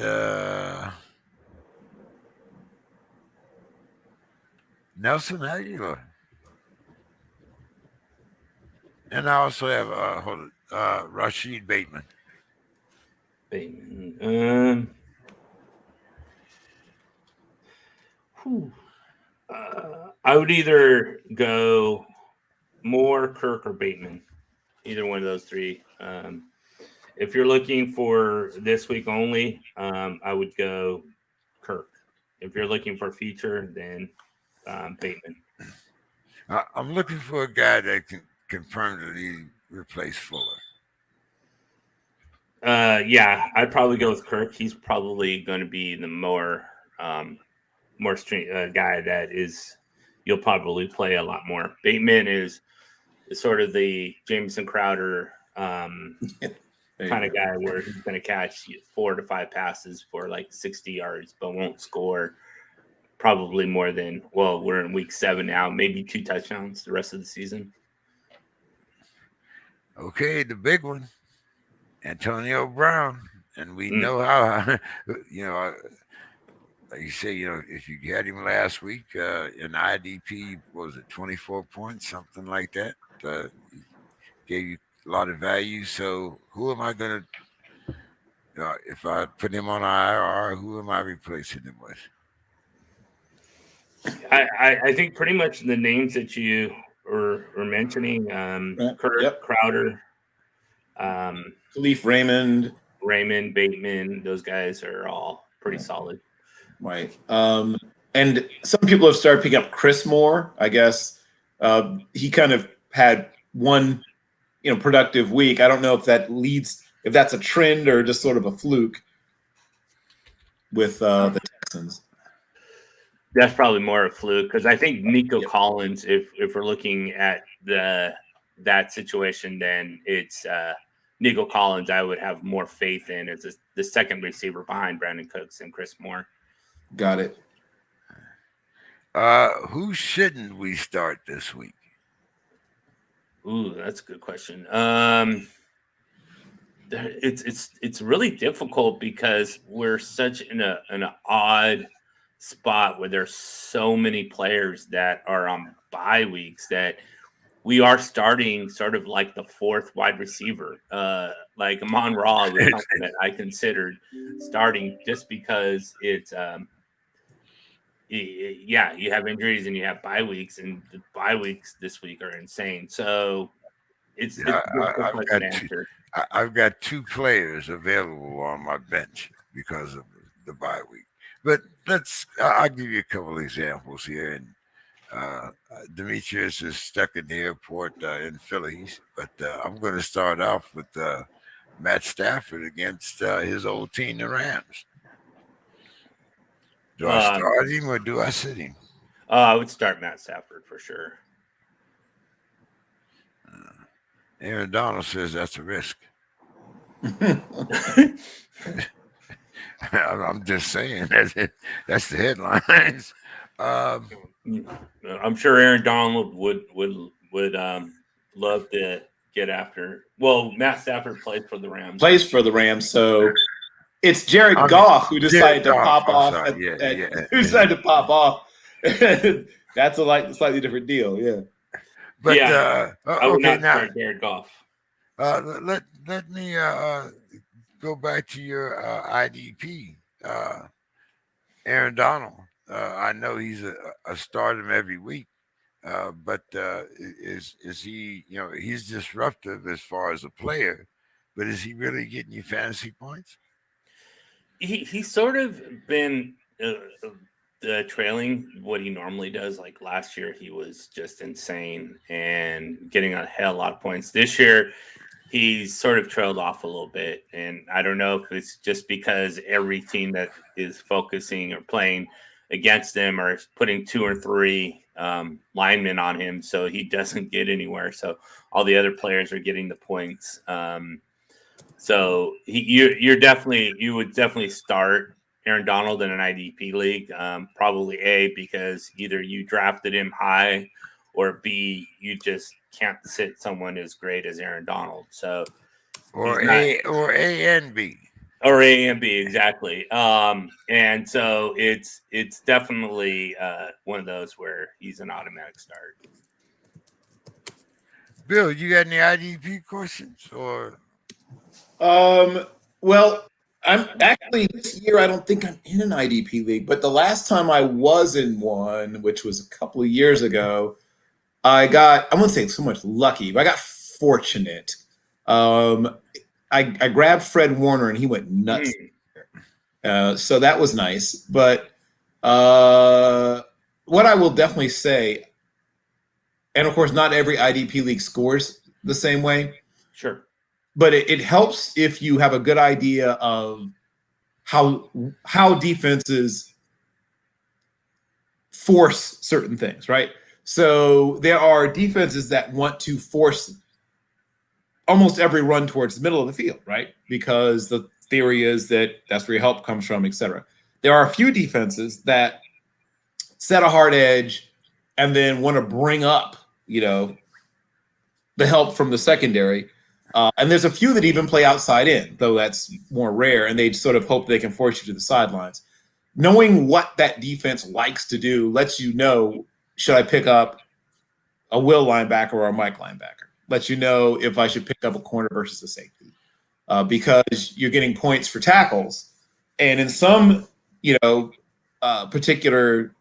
Nelson Aguilar. And I also have Rashid Bateman. Bateman. I would either go Moore, Kirk, or Bateman. Either one of those three. If you're looking for this week only, I would go Kirk. If you're looking for feature, then Bateman. I'm looking for a guy that can confirm that he replaced Fuller. Yeah, I'd probably go with Kirk. He's probably going to be the more guy that is you'll probably play a lot more. Bateman is sort of the Jameson Crowder kind of guy where he's going to catch 4 to 5 passes for like 60 yards, but won't score probably more than, well, we're in week 7 now, maybe 2 touchdowns the rest of the season. Okay, the big one, Antonio Brown. And we know how, like you say, if you had him last week in IDP, what was it 24 points, something like that? Gave you a lot of value. So who am I going to, if I put him on IR, who am I replacing him with? I think pretty much the names that you were mentioning, Kurt, Crowder, Khalif Raymond, Bateman, those guys are all pretty solid. Right. And some people have started picking up Chris Moore. I guess he kind of had one, productive week. I don't know if if that's a trend or just sort of a fluke with the Texans. That's probably more a fluke because I think Nico Collins, if we're looking at that situation, then it's Nico Collins I would have more faith in as the second receiver behind Brandon Cooks and Chris Moore. Got it. Who shouldn't we start this week? Ooh, that's a good question. It's really difficult because we're such in an odd spot where there's so many players that are on bye weeks that we are starting sort of like the fourth wide receiver. Like Amon Ra was something that I considered starting just because it's you have injuries and you have bye weeks, and the bye weeks this week are insane. So it's I've got 2 players available on my bench because of the bye week. But I'll give you a couple examples here. And Demetrius is stuck in the airport in Phillies, but I'm going to start off with Matt Stafford against his old team, the Rams. Do I start him or do I sit him? I would start Matt Stafford for sure. Aaron Donald says that's a risk. I'm just saying that's the headlines. I'm sure Aaron Donald would love to get after. Well, Matt Stafford plays for the Rams. So it's Jared Goff who decided to pop off. Who decided to pop off? That's a slightly different deal. Yeah. But I would not start Jared Goff. Let me go back to your IDP, Aaron Donald. I know he's a stardom every week, but is he? He's disruptive as far as a player, but is he really getting you fantasy points? He's sort of been trailing what he normally does. Like last year, he was just insane and getting a hell lot of points. This year, he's sort of trailed off a little bit, and I don't know if it's just because every team that is focusing or playing against him are putting 2 or 3 linemen on him, so he doesn't get anywhere. So all the other players are getting the points. So you would definitely start Aaron Donald in an IDP league, probably A, because either you drafted him high, or B, you just can't sit someone as great as Aaron Donald. So or A and B. Or A and B, exactly. And so it's definitely one of those where he's an automatic start. Bill, you got any IDP questions or? Well, I'm actually this year. I don't think I'm in an IDP league, but the last time I was in one, which was a couple of years ago, I wouldn't say so much lucky, but I got fortunate. Um, I grabbed Fred Warner and he went nuts. So that was nice. But what I will definitely say, and of course, not every IDP league scores the same way, Sure. but it helps if you have a good idea of how defenses force certain things, right? So there are defenses that want to force almost every run towards the middle of the field, right? Because the theory is that that's where your help comes from, et cetera. There are a few defenses that set a hard edge and then want to bring up, the help from the secondary. And there's a few that even play outside in, though that's more rare, and they sort of hope they can force you to the sidelines. Knowing what that defense likes to do lets you know, should I pick up a Will linebacker or a Mike linebacker? Lets you know if I should pick up a corner versus a safety. Because you're getting points for tackles. And in some, particular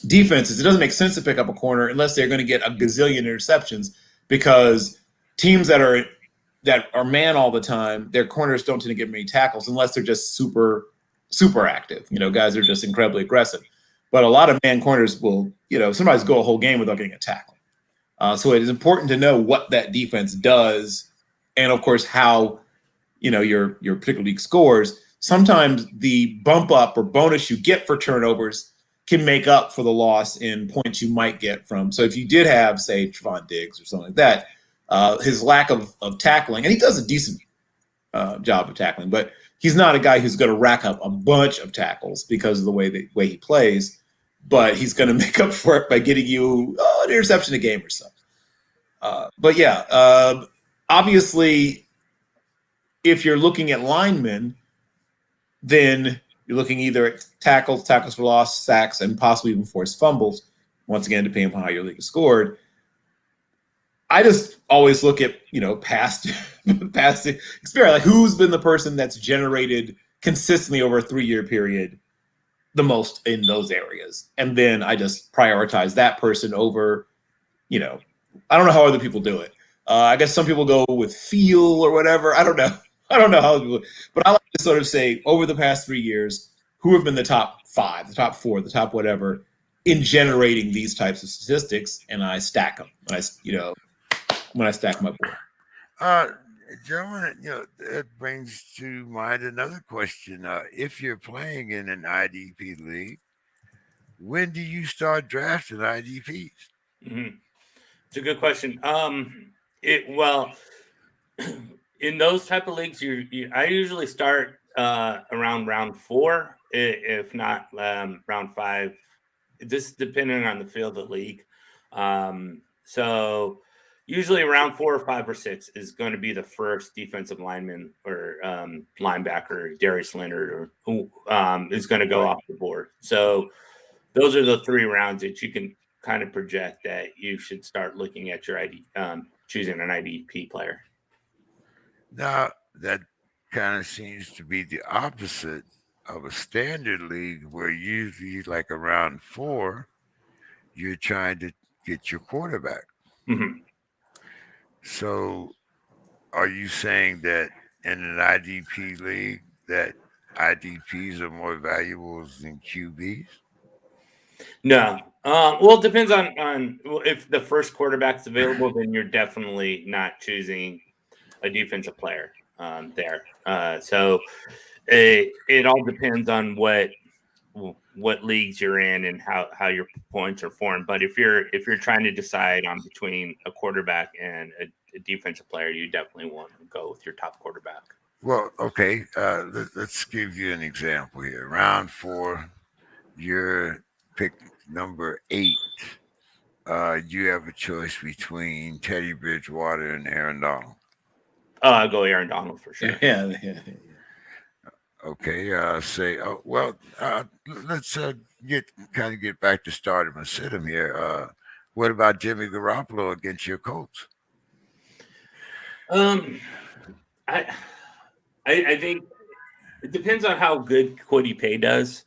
defenses, it doesn't make sense to pick up a corner unless they're going to get a gazillion interceptions, because teams that are man all the time, their corners don't tend to get many tackles unless they're just super active. Guys are just incredibly aggressive. But a lot of man corners will, sometimes go a whole game without getting a tackle. So it is important to know what that defense does, and of course how your particular league scores. Sometimes the bump up or bonus you get for turnovers can make up for the loss in points you might get from. So if you did have, say, Trevon Diggs or something like that, his lack of tackling, and he does a decent job of tackling, but he's not a guy who's going to rack up a bunch of tackles because of the way he plays. But he's going to make up for it by getting you an interception a game or so. But yeah, obviously, if you're looking at linemen, then you're looking either at tackles for loss, sacks, and possibly even forced fumbles. Once again, depending upon how your league is scored. I just always look at past experience, like who's been the person that's generated consistently over a 3-year period the most in those areas, and then I just prioritize that person over. I don't know how other people do it. I guess some people go with feel or whatever. I don't know. I don't know how people, but I like to sort of say over the past 3 years, who have been the top 5, the top 4, the top whatever in generating these types of statistics, and I stack them. When I stack my board. Gentlemen, that brings to mind another question. If you're playing in an IDP league, when do you start drafting IDPs? Mm-hmm. It's a good question. Well, in those type of leagues, I usually start around round 4, if not round 5. Just depending on the field of the league. So usually around 4 or 5 or 6 is going to be the first defensive lineman or linebacker, Darius Leonard, or who is going to go off the board. So those are the 3 rounds that you can kind of project that you should start looking at your choosing an IDP player. Now, that kind of seems to be the opposite of a standard league where usually, like around 4, you're trying to get your quarterback. Mm-hmm. So, are you saying that in an IDP league that IDPs are more valuable than QBs? No. Well, it depends on if the first quarterback's available, then you're definitely not choosing a defensive player there. So it all depends on what leagues you're in and how your points are formed. But if you're trying to decide on between a quarterback and a defensive player, you definitely want to go with your top quarterback. Well, okay. Let's give you an example here. Round 4, you're pick number 8. You have a choice between Teddy Bridgewater and Aaron Donald. I'll go Aaron Donald for sure. Yeah. Okay. Let's get back to stardom and sit him here. What about Jimmy Garoppolo against your Colts? Um, I I think it depends on how good Kwity Paye does.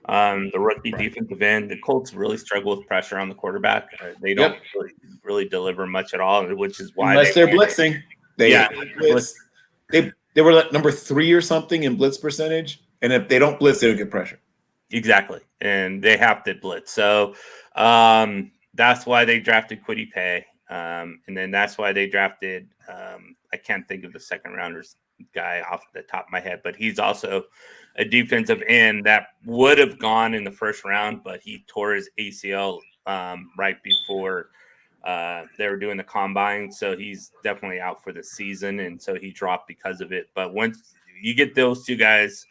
The rookie Right. defensive end, the Colts really struggle with pressure on the quarterback. They don't Yep. really deliver much at all, which is why Unless they're blitzing, yeah, they blitz. They were like number 3 or something in blitz percentage, and if they don't blitz, they don't get pressure. exactly, and they have to blitz. So that's why they drafted Kwity Paye, and then that's why they drafted. I can't think of the second rounders guy off the top of my head, but he's also a defensive end that would have gone in the first round, but he tore his ACL right before they were doing the combine, so he's definitely out for the season, and so he dropped because of it. But once you get those two guys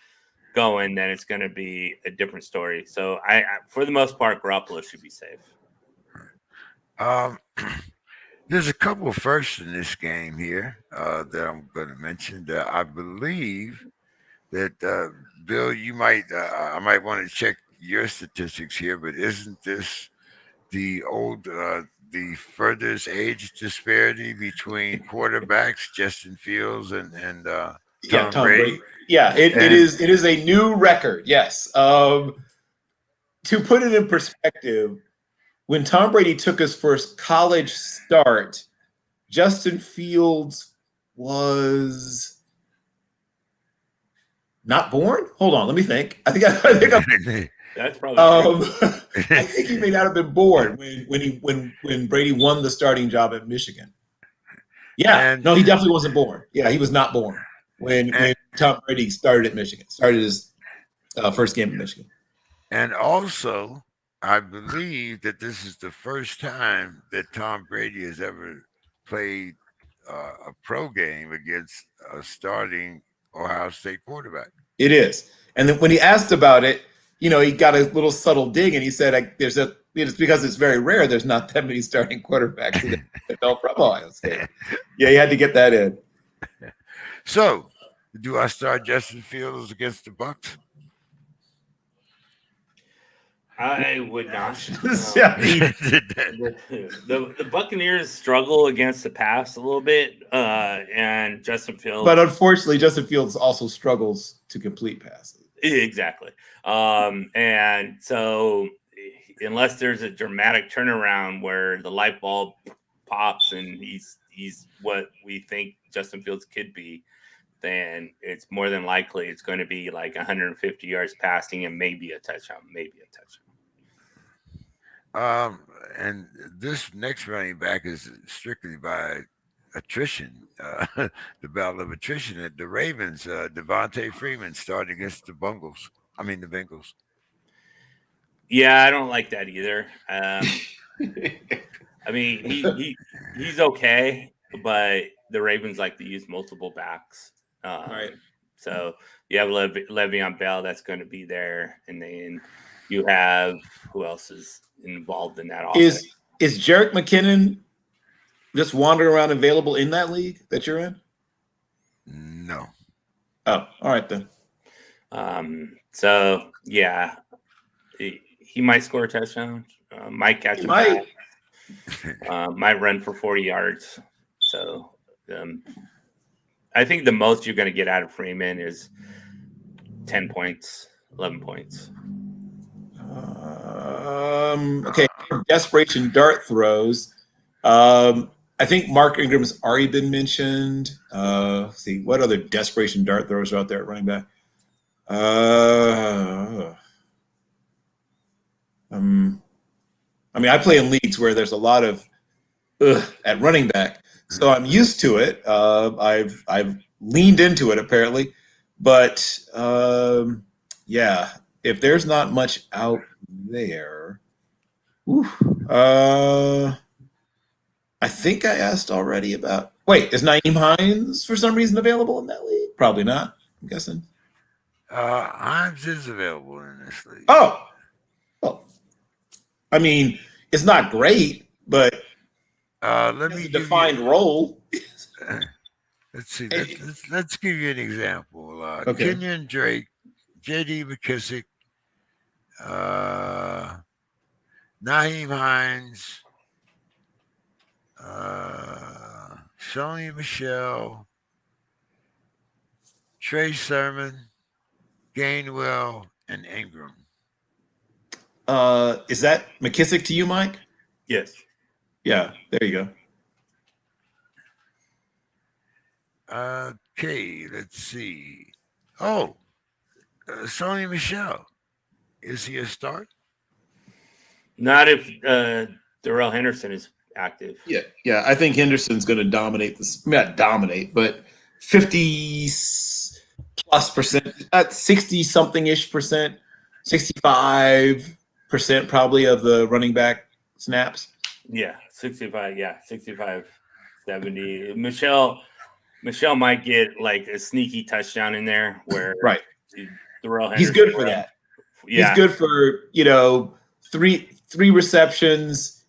going, then it's going to be a different story. So for the most part, Garoppolo should be safe. Um, there's a couple of firsts in this game here that I'm going to mention. That I believe that Bill, you might I might want to check your statistics here, but isn't this the furthest age disparity between quarterbacks, Justin Fields and Yeah, Tom Tom Brady? Brady. Yeah, it And is a new record. Yes. To put it in perspective, when Tom Brady took his first college start, Justin Fields was not born. Hold on, let me think. I think I'm That's probably true. I think he may not have been born when Brady won the starting job at Michigan. Yeah, and no, he definitely wasn't born. Yeah, he was not born when Tom Brady started at Michigan. Started his first game at Michigan. and also, I believe that this is the first time that Tom Brady has ever played a pro game against a starting Ohio State quarterback. It is. And then when he asked about it, he got a little subtle dig, and he said, it's because it's very rare. There's not that many starting quarterbacks in the NFL from Ohio State. Yeah, he had to get that in. So, do I start Justin Fields against the Bucks? I would not. Yeah. The Buccaneers struggle against the pass a little bit, and Justin Fields. But unfortunately, Justin Fields also struggles to complete passes. Exactly. And so, unless there's a dramatic turnaround where the light bulb pops and he's what we think Justin Fields could be, then it's more than likely it's going to be like 150 yards passing and maybe a touchdown. And this next running back is strictly by attrition, the battle of attrition at the Ravens. Devontae Freeman started against the Bungles. I mean the Bengals. Yeah, I don't like that either. I mean, he's okay, but the Ravens like to use multiple backs. Right. So you have Le'Veon Bell that's going to be there, and then you have who else is involved in that offense? Is Jerick McKinnon just wandering around available in that league that you're in? No. Oh, all right then. So yeah, he might score a touchdown. Might catch a pass. Might run for 40 yards. So I think the most you're going to get out of Freeman is 10 points, 11 points. Okay, desperation dart throws. I think Mark Ingram's already been mentioned. Let's see, what other desperation dart throws are out there at running back? I mean, I play in leagues where there's a lot of at running back, so I'm used to it. I've leaned into it apparently, but yeah, if there's not much out there, I think I asked already about. Wait, is Naeem Hines for some reason available in that league? Probably not. I'm guessing. Hines is available in this league. Oh, well, I mean, it's not great, but let me a defined role. Let's see. Let's give you an example. Okay. Kenyon Drake, J.D. McKissick, Naeem Hines, Sony Michelle, Trey Sermon, Gainwell, and Ingram. Is that McKissick to you, Mike? Yes. Yeah, there you go. Okay, let's see. Oh, Sony Michelle. Is he a start? Not if Darrell Henderson is active. Yeah. I think Henderson's going to dominate this. Not dominate, but 50+%, 60 something ish percent, 65% probably of the running back snaps. Yeah, 65. Yeah, 65, 70. Michelle might get like a sneaky touchdown in there where Right. Darrell He's Henderson. good for that. Yeah. He's good for, three receptions,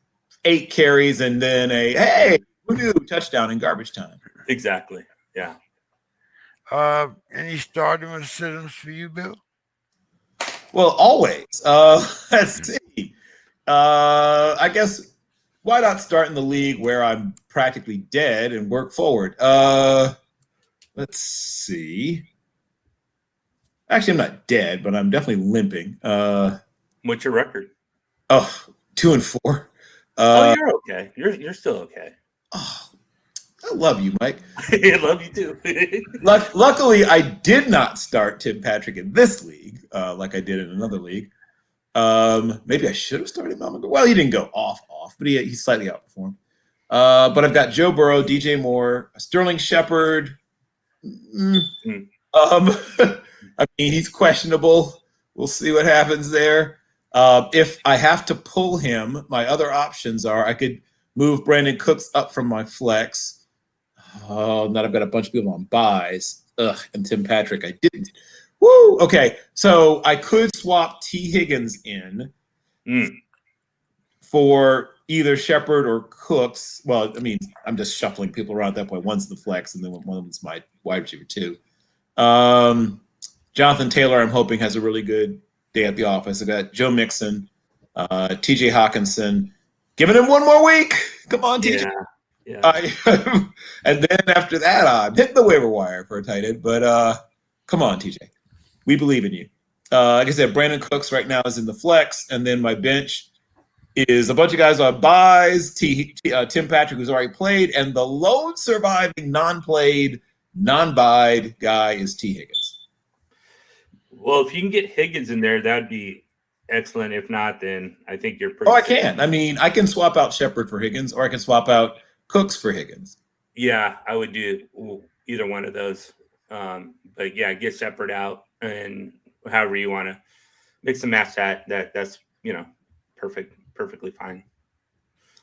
8 carries, and then hey, who knew, touchdown in garbage time. Exactly. Yeah. Any starting with systems for you, Bill? Well, always. Let's see. I guess why not start in the league where I'm practically dead and work forward? Let's see. Actually, I'm not dead, but I'm definitely limping. What's your record? 2-4. You're okay. You're still okay. Oh, I love you, Mike. I love you too. Luckily, I did not start Tim Patrick in this league like I did in another league. Maybe I should have started Melvin. Well, he didn't go off, but he slightly outperformed. But I've got Joe Burrow, DJ Moore, Sterling Shepard. I mean, he's questionable. We'll see what happens there. If I have to pull him, my other options are I could move Brandon Cooks up from my flex. Oh, now I've got a bunch of people on buys. And Tim Patrick, I didn't. Woo! Okay, so I could swap T. Higgins in for either Shepard or Cooks. Well, I mean, I'm just shuffling people around at that point. One's the flex, and then one of them's my wide receiver too. Jonathan Taylor, I'm hoping, has a really good day at the office. I got Joe Mixon, T.J. Hawkinson, giving him one more week. Come on, T.J. Yeah. And then after that, I'm hitting the waiver wire for a tight end. But come on, T.J. We believe in you. Like I said, Brandon Cooks right now is in the flex, and then my bench is a bunch of guys on buys, Tim Patrick, who's already played, and the lone surviving non-played, non-buyed guy is T. Higgins. Well, if you can get Higgins in there, that'd be excellent. If not, then I think you're pretty. Oh, I can. I mean, I can swap out Shepard for Higgins, or I can swap out Cooks for Higgins. Yeah, I would do either one of those. But yeah, get Shepard out, and however you want to mix and match that's perfectly fine.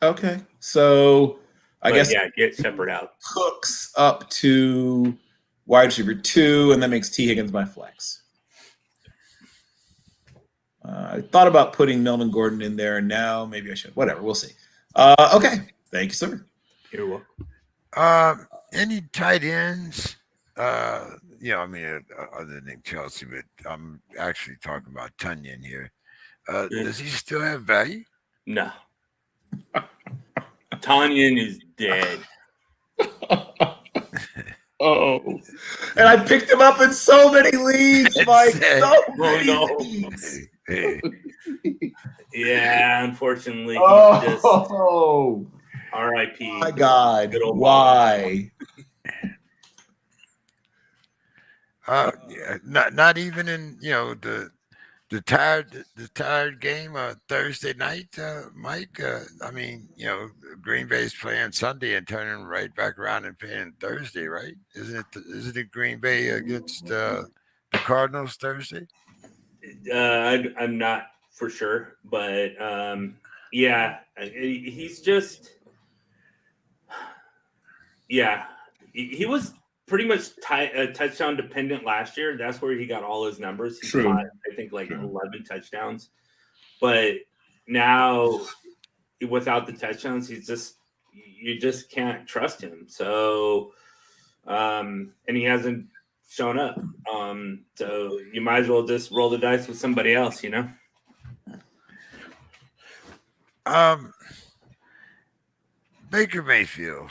Okay, so I guess get Shepard out. Cooks up to wide receiver 2, and that makes T. Higgins my flex. I thought about putting Melvin Gordon in there, and now maybe I should. Whatever, we'll see. Okay, thank you, sir. You're welcome. Any tight ends? Other than Chelsea, but I'm actually talking about Tunyon here. Does he still have value? No. Tunyon is dead. Oh, and I picked him up in so many leagues, Mike. So many leagues. Yeah, unfortunately. Oh, R.I.P. My God, why? Not even in the tired game Thursday night, Mike. I mean, Green Bay's playing Sunday and turning right back around and playing Thursday, right? Isn't it Green Bay against the Cardinals Thursday? I'm not for sure, but yeah, he's just he was pretty much touchdown dependent last year. That's where he got all his numbers. He caught, I think, 11 touchdowns. But now, without the touchdowns, you just can't trust him. So, and he hasn't shown up. So you might as well just roll the dice with somebody else, Baker Mayfield.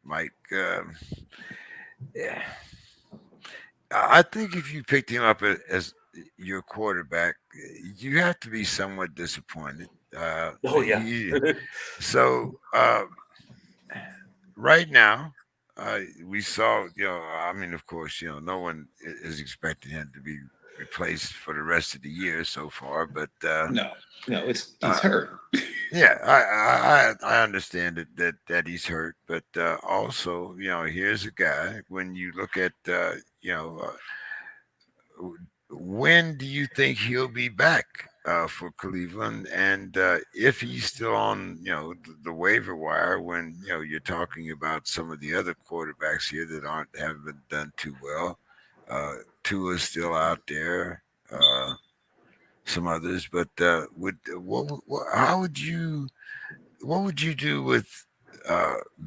Mike. Yeah, I think if you picked him up as your quarterback, you have to be somewhat disappointed. Oh yeah. So right now, we saw. I mean, of course, no one is expecting him to be replaced for the rest of the year so far. But No, he's uh, hurt. yeah, I understand that he's hurt, but also, here's a guy. When you look at when do you think he'll be back for Cleveland? And if he's still on, the waiver wire, when you're talking about some of the other quarterbacks here that haven't done too well. Tua's still out there. Some others, but how would you? What would you do with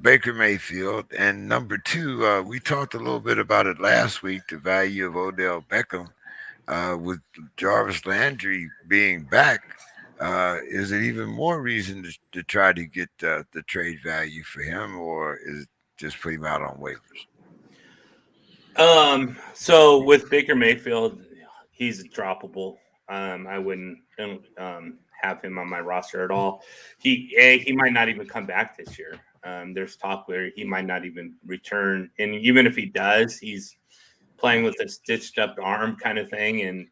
Baker Mayfield? And number two, we talked a little bit about it last week. The value of Odell Beckham with Jarvis Landry being back, is it even more reason to try to get the trade value for him, or is it just put him out on waivers? So with Baker Mayfield, he's droppable. I wouldn't have him on my roster at all. He might not even come back this year. There's talk where he might not even return, and even if he does, he's playing with a stitched up arm kind of thing, and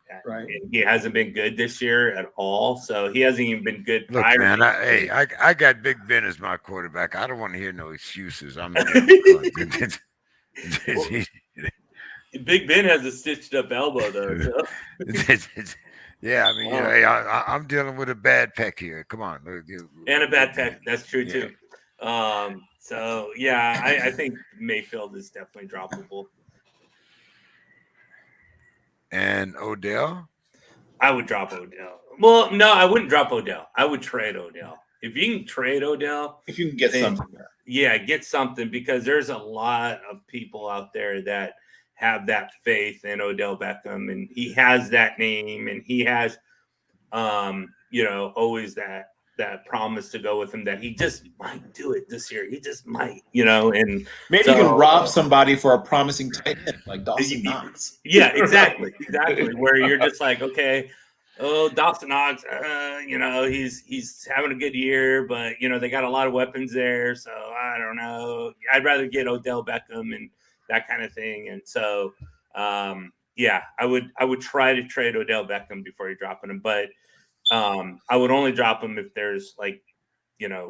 he hasn't been good this year at all. So he hasn't even been good Look, prior. man, I got Big Ben as my quarterback. I don't want to hear no excuses. I'm Big Ben has a stitched up elbow though. So. Yeah, I mean, hey, I'm dealing with a bad pec here. Come on, and a bad pec. That's true too. So yeah, I think Mayfield is definitely droppable. And Odell, I would drop Odell. Well, no, I wouldn't drop Odell. I would trade Odell. If you can trade Odell, if you can get something, yeah, get something, because there's a lot of people out there that have that faith in Odell Beckham, and he has that name, and he has, always that promise to go with him, that he just might do it this year. He just might, and maybe you can rob somebody for a promising tight end like Dawson Knox. Yeah, exactly. Where you're just like, okay, Dawson Knox, he's having a good year, but they got a lot of weapons there, so I don't know. I'd rather get Odell Beckham and that kind of thing, and so yeah, I would try to trade Odell Beckham before you're dropping him, but I would only drop him if there's like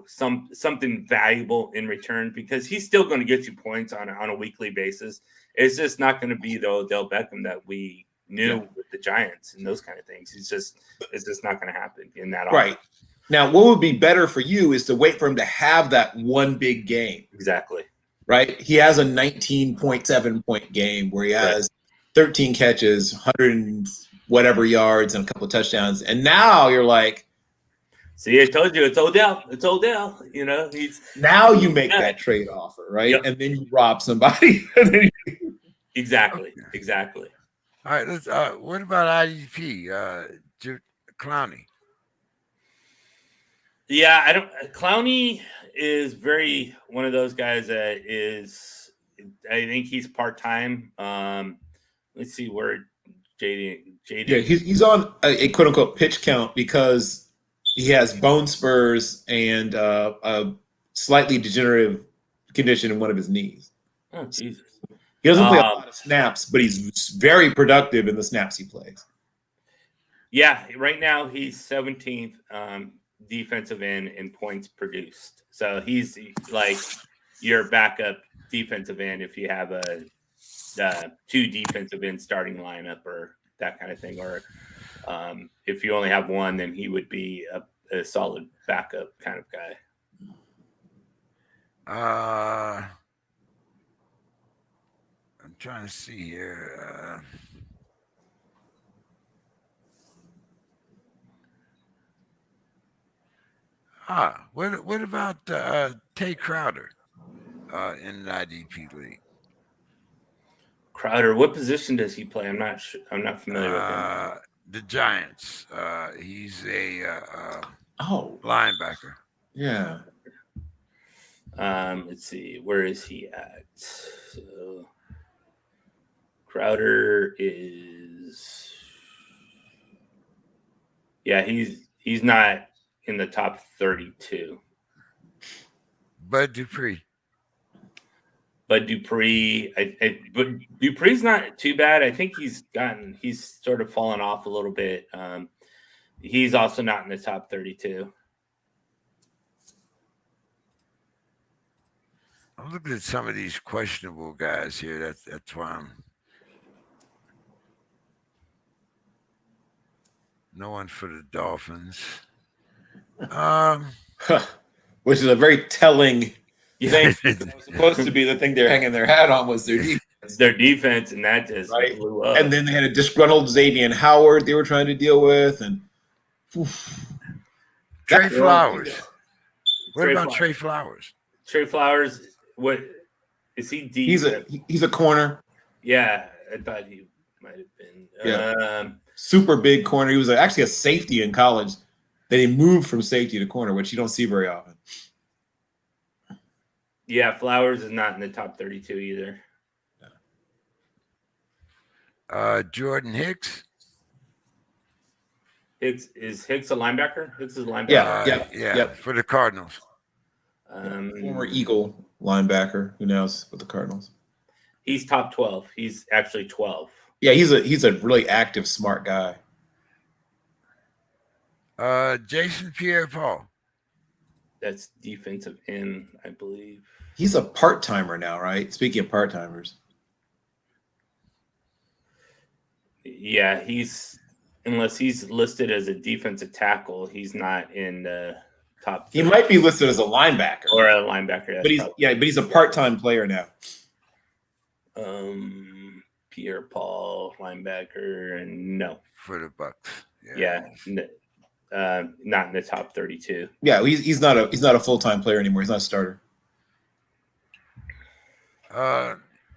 something valuable in return, because he's still going to get you points on a weekly basis. It's just not going to be the Odell Beckham that we knew with the Giants and those kind of things. It's just not going to happen in that. Right. Offense. Now, what would be better for you is to wait for him to have that one big game. Exactly. Right. He has a 19.7 point game where he has 13 catches, 100 and whatever yards, and a couple of touchdowns. And now you're like, see, I told you it's Odell. It's Odell. Now you make that trade offer, right? Yep. And then you rob somebody. Exactly. All right. Let's. What about IDP? Clowney. Yeah, I don't. Clowney is very one of those guys that is. I think he's part time. Let's see where JD. Yeah, he's on a quote unquote pitch count because he has bone spurs and a slightly degenerative condition in one of his knees. Oh, Jesus. He doesn't play a lot of snaps, but he's very productive in the snaps he plays. Yeah, right now he's 17th defensive end in points produced. So he's like your backup defensive end if you have a two defensive end starting lineup or that kind of thing. Or if you only have one, then he would be a solid backup kind of guy. I'm trying to see here. What about Tay Crowder in the IDP league? Crowder, what position does he play? I'm not familiar with him. The Giants. He's a Oh, linebacker. Yeah. Let's see, where is he at? So Crowder is, yeah, he's not in the top 32. Bud Dupree. But Dupree, but Dupree's not too bad. I think he's sort of fallen off a little bit. He's also not in the top 32. I'm looking at some of these questionable guys here. That's why I'm. No one for the Dolphins. Which is a very telling thing. That was supposed to be the thing they're hanging their hat on was their defense. Their defense, and that just blew up. And then they had a disgruntled Xavier Howard they were trying to deal with, and Trey Flowers. What about Trey Flowers? Trey Flowers, what is he? Deep? He's a corner. Yeah, I thought he might have been. Yeah. Super big corner. He was actually a safety in college. Then he moved from safety to corner, which you don't see very often. Yeah, Flowers is not in the top 32 either. Jordan Hicks. Is Hicks a linebacker? Hicks is a linebacker. Yeah. For the Cardinals. Former Eagle linebacker who now is with the Cardinals. He's top 12. He's actually 12. Yeah, he's a really active, smart guy. Jason Pierre-Paul. That's defensive end, I believe. He's a part-timer now, right? Speaking of part-timers. Yeah, unless he's listed as a defensive tackle, he's not in the top 30. He might be listed as a linebacker. Or a linebacker. But he's a part-time player now. Pierre-Paul, linebacker, and no. For the Bucks. Yeah. Not in the top 32. Yeah, he's not a full-time player anymore. He's not a starter.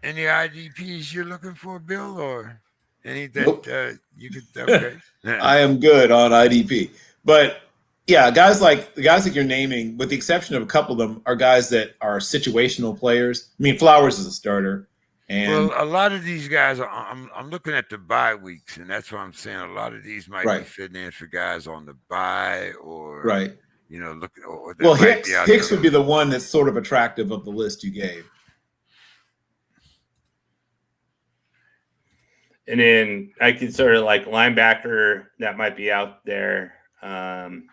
Any IDPs you're looking for, Bill, or any that Nope. you could? Okay. I am good on IDP, but yeah, guys like the guys that you're naming, with the exception of a couple of them, are guys that are situational players. I mean, Flowers is a starter, and well, a lot of these guys I'm looking at the bye weeks, and that's what I'm saying. A lot of these might be fitting in for guys on the bye, or look. Or well, Hicks would be the one that's sort of attractive of the list you gave. And then I could sort of like linebacker that might be out there. TJ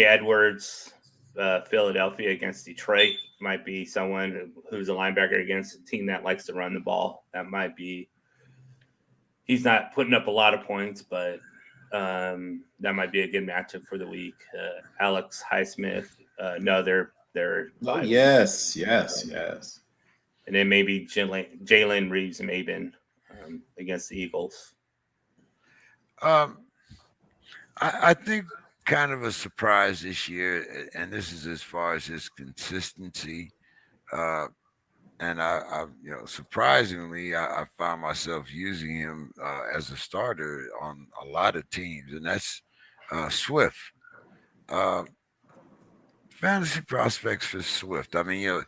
Edwards, Philadelphia against Detroit might be someone who's a linebacker against a team that likes to run the ball. That might be. He's not putting up a lot of points, but that might be a good matchup for the week. Alex Highsmith. No, they're. Oh, yes. And then maybe Jalen Reeves-Maybin against the Eagles. I think kind of a surprise this year, and this is as far as his consistency. And I surprisingly, I found myself using him as a starter on a lot of teams, and that's Swift. Fantasy prospects for Swift. I mean,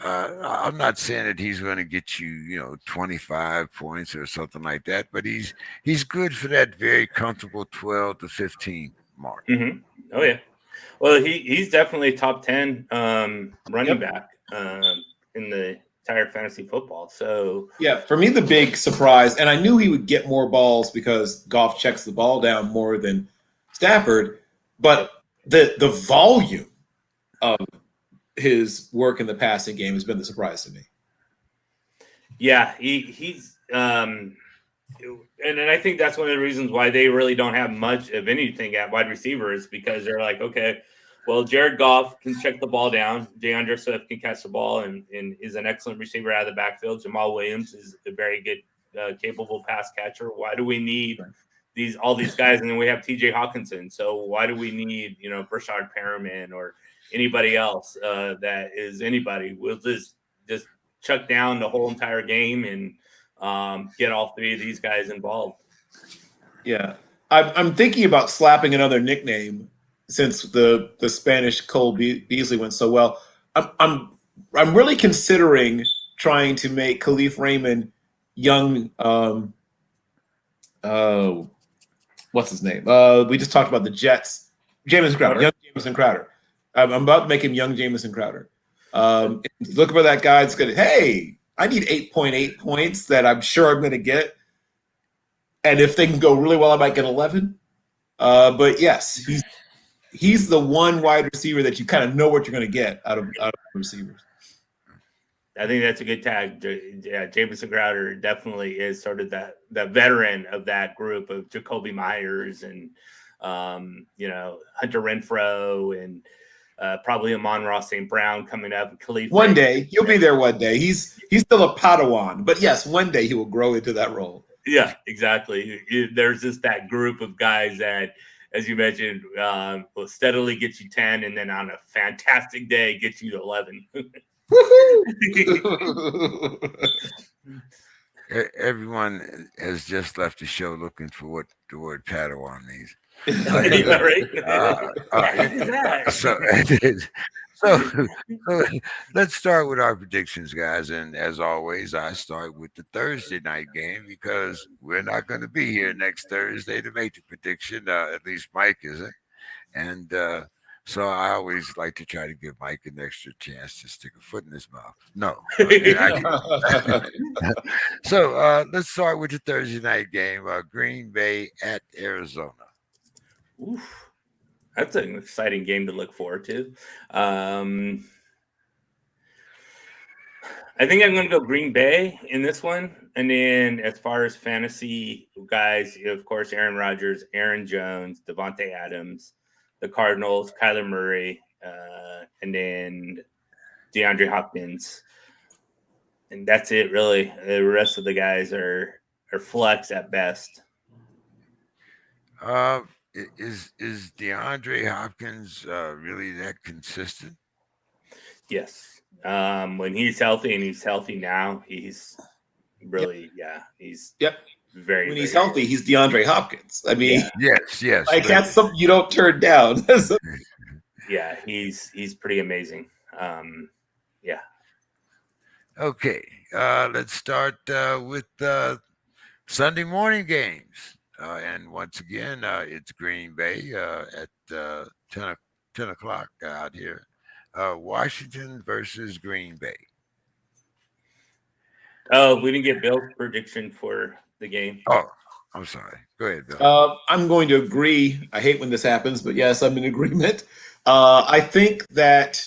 I'm not saying that he's going to get you, 25 points or something like that, but he's good for that very comfortable 12 to 15 mark. Mm-hmm. Oh yeah. Well, he's definitely top 10 running back in the entire fantasy football. So yeah, for me the big surprise, and I knew he would get more balls because Goff checks the ball down more than Stafford, but the volume of his work in the passing game has been the surprise to me. Yeah, he's and then I think that's one of the reasons why they really don't have much of anything at wide receiver is because they're like, okay, well, Jared Goff can check the ball down. DeAndre Swift can catch the ball and is an excellent receiver out of the backfield. Jamal Williams is a very good, capable pass catcher. Why do we need all these guys? And then we have TJ Hawkinson. So why do we need, Brashard Perriman or anybody else that is anybody? We'll just chuck down the whole entire game and get all three of these guys involved. Yeah. I'm thinking about slapping another nickname since the Spanish Cole Beasley went so well. I'm really considering trying to make Khalif Raymond young. What's his name? We just talked about the Jets. Jamison Crowder, young Jamison Crowder. I'm about to make him young Jamison Crowder. Look for that guy that's going to, hey, I need 8.8 points that I'm sure I'm going to get. And if they can go really well, I might get 11. But yes, he's the one wide receiver that you kind of know what you're going to get out of receivers. I think that's a good tag. Yeah, Jamison Crowder definitely is sort of that veteran of that group of Jacoby Myers and Hunter Renfrow and probably Amon-Ra St. Brown coming up. Khalif one day he'll be there. One day he's still a Padawan, but yes, one day he will grow into that role. Yeah, exactly. There's just that group of guys that, as you mentioned, will steadily get you 10, and then on a fantastic day, get you 11. Everyone has just left the show looking for what the word Padawan means. So let's start with our predictions, guys. And as always, I start with the Thursday night game because we're not going to be here next Thursday to make the prediction. At least Mike isn't. And so I always like to try to give Mike an extra chance to stick a foot in his mouth. No. So let's start with the Thursday night game. Green Bay at Arizona. Oof. That's an exciting game to look forward to. I think I'm going to go Green Bay in this one. And then as far as fantasy guys, of course, Aaron Rodgers, Aaron Jones, Devontae Adams, the Cardinals, Kyler Murray, and then DeAndre Hopkins. And that's it, really. The rest of the guys are flex at best. Is DeAndre Hopkins really that consistent? Yes. When he's healthy, and he's healthy now, he's really, he's very. When he's healthy, he's DeAndre Hopkins. I mean, yes. Like that's something you don't turn down. Yeah, he's pretty amazing. Yeah. Okay, let's start with Sunday morning games. And once again, it's Green Bay at 10 o'clock out here. Washington versus Green Bay. Oh, we didn't get Bill's prediction for the game. Oh, I'm sorry. Go ahead, Bill. I'm going to agree. I hate when this happens, but yes, I'm in agreement. I think that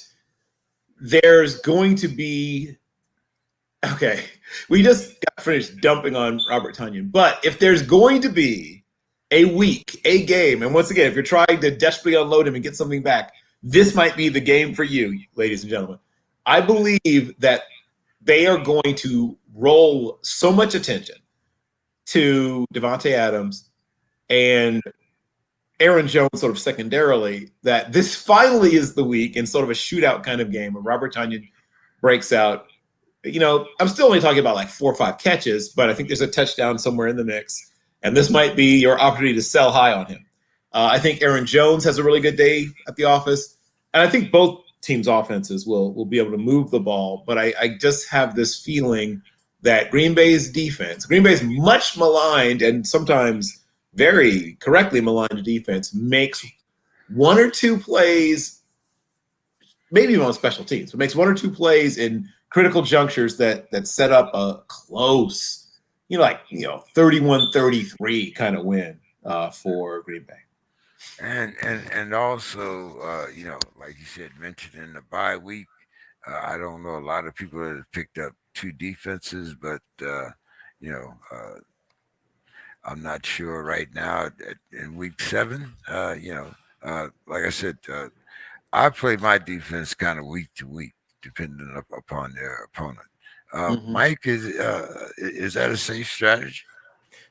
there's going to be. Okay, we just got finished dumping on Robert Tonyan, but if there's going to be a week, a game, and once again, if you're trying to desperately unload him and get something back, this might be the game for you, ladies and gentlemen. I believe that they are going to roll so much attention to Devontae Adams and Aaron Jones sort of secondarily that this finally is the week in sort of a shootout kind of game where Robert Tonyan breaks out. I'm still only talking about like 4 or 5 catches, but I think there's a touchdown somewhere in the mix. And this might be your opportunity to sell high on him. I think Aaron Jones has a really good day at the office. And I think both teams' offenses will be able to move the ball. But I just have this feeling that Green Bay's defense, Green Bay's much maligned and sometimes very correctly maligned defense, makes 1 or 2 plays, maybe even on special teams, but makes 1 or 2 plays in critical junctures that set up a close, 31-33 kind of win for Green Bay. And also, like you said, mentioned in the bye week, I don't know a lot of people that have picked up 2 defenses, but I'm not sure right now in week 7. Like I said, I play my defense kind of week to week, depending upon their opponent. Mike, is that a safe strategy?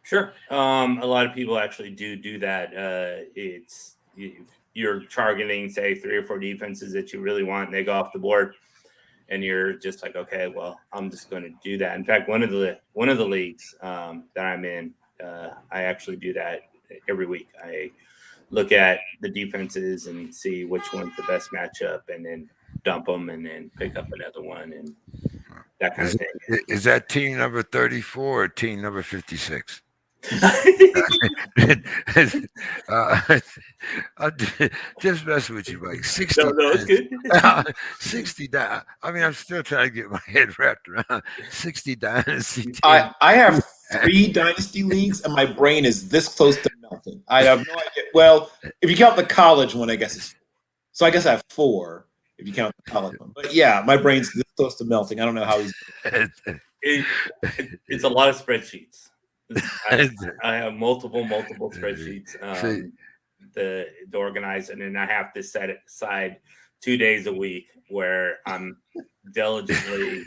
Sure. A lot of people actually do that. It's you're targeting, say, 3 or 4 defenses that you really want, and they go off the board, and you're just like, okay, well, I'm just going to do that. In fact, one of the leagues that I'm in, I actually do that every week. I look at the defenses and see which one's the best matchup, and then dump them and then pick up another one and that kind Is, of thing. is that team number 34 or team number 56? uh, just messing with you, Mike. 60. No, it's good. 60. I mean, I'm still trying to get my head wrapped around 60 dynasty teams. I have 3 dynasty leagues, and my brain is this close to melting. I have no idea. Well, if you count the college one, I guess it's 4. So I guess I have 4 if you count the college one. But yeah, my brain's this close to melting. I don't know how he's. It's a lot of spreadsheets. I have multiple spreadsheets to organize, and then I have to set aside 2 days a week where I'm diligently,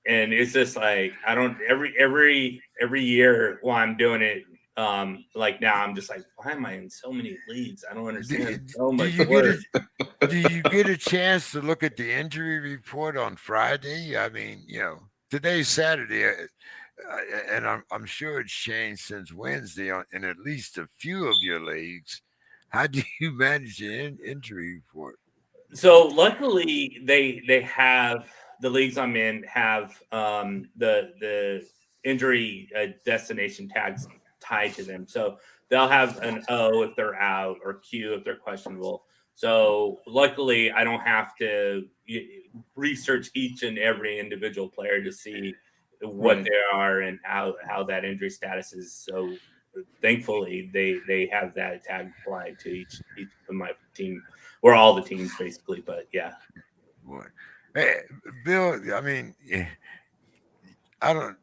and it's just like I don't every year while I'm doing it. Like now, I'm just like, why am I in so many leagues? I don't understand so much work. Do you get a chance to look at the injury report on Friday? I mean, today's Saturday. And I'm sure it's changed since Wednesday in at least a few of your leagues. How do you manage the injury report? So luckily, they have the leagues I'm in have the injury destination tags tied to them. So they'll have an O if they're out or Q if they're questionable. So luckily, I don't have to research each and every individual player to see what they are and how that injury status is. So thankfully they have that tag applied to each of my team or all the teams basically. But yeah. Hey, Bill, I mean, I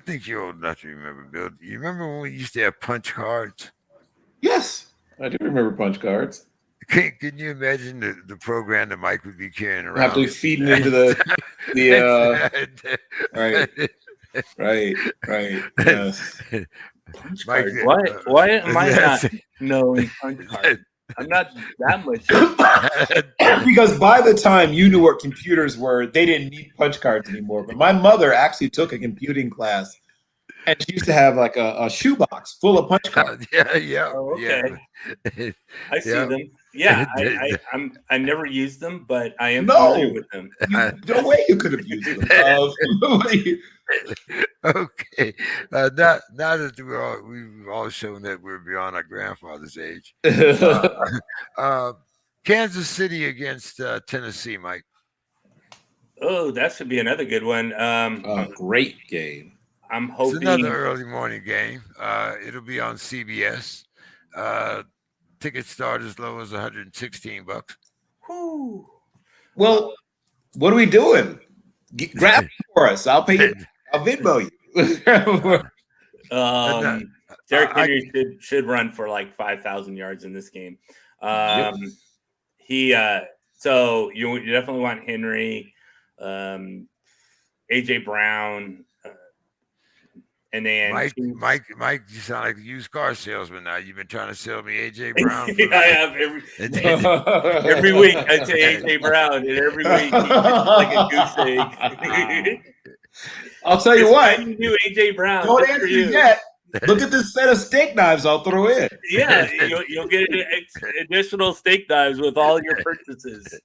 think you're old enough to remember, Bill. You remember when we used to have punch cards? Yes, I do remember punch cards. Can you imagine the program that Mike would be carrying around? Have to be feeding into the right. Yes. Punch card. Why am I not knowing punch card? I'm not that much. Because by the time you knew what computers were, they didn't need punch cards anymore. But my mother actually took a computing class, and she used to have like a shoebox full of punch cards. Yeah. Oh, okay. Yeah. I see them. Yeah, I never used them, but I am familiar with them. No way you could have used them. Okay. Now that we've all shown that we're beyond our grandfather's age. Kansas City against Tennessee, Mike. Oh, that should be another good one. A great game. I'm hoping it's another early morning game. It'll be on CBS. Tickets start as low as $116. Whew. Well, what are we doing? Grab it for us. I'll pay you. I'll Venmo you. Derrick Henry should run for like 5,000 yards in this game. So you definitely want Henry, AJ Brown. And then Mike, you sound like a used car salesman now. You've been trying to sell me AJ Brown. I have every week. I say AJ Brown, and every week he's like a goose egg. I'll tell you what. You AJ Brown. Don't answer yet. Look at this set of steak knives I'll throw in. Yeah, you'll get additional steak knives with all your purchases.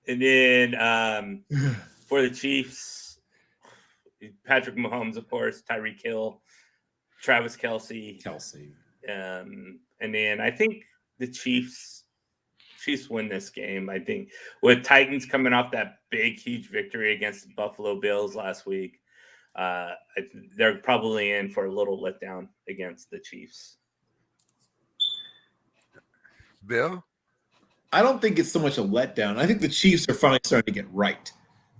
And then for the Chiefs, Patrick Mahomes, of course, Tyreek Hill, Travis Kelce. And then I think the Chiefs win this game. I think with Titans coming off that big, huge victory against the Buffalo Bills last week, they're probably in for a little letdown against the Chiefs. Bill? I don't think it's so much a letdown. I think the Chiefs are finally starting to get right.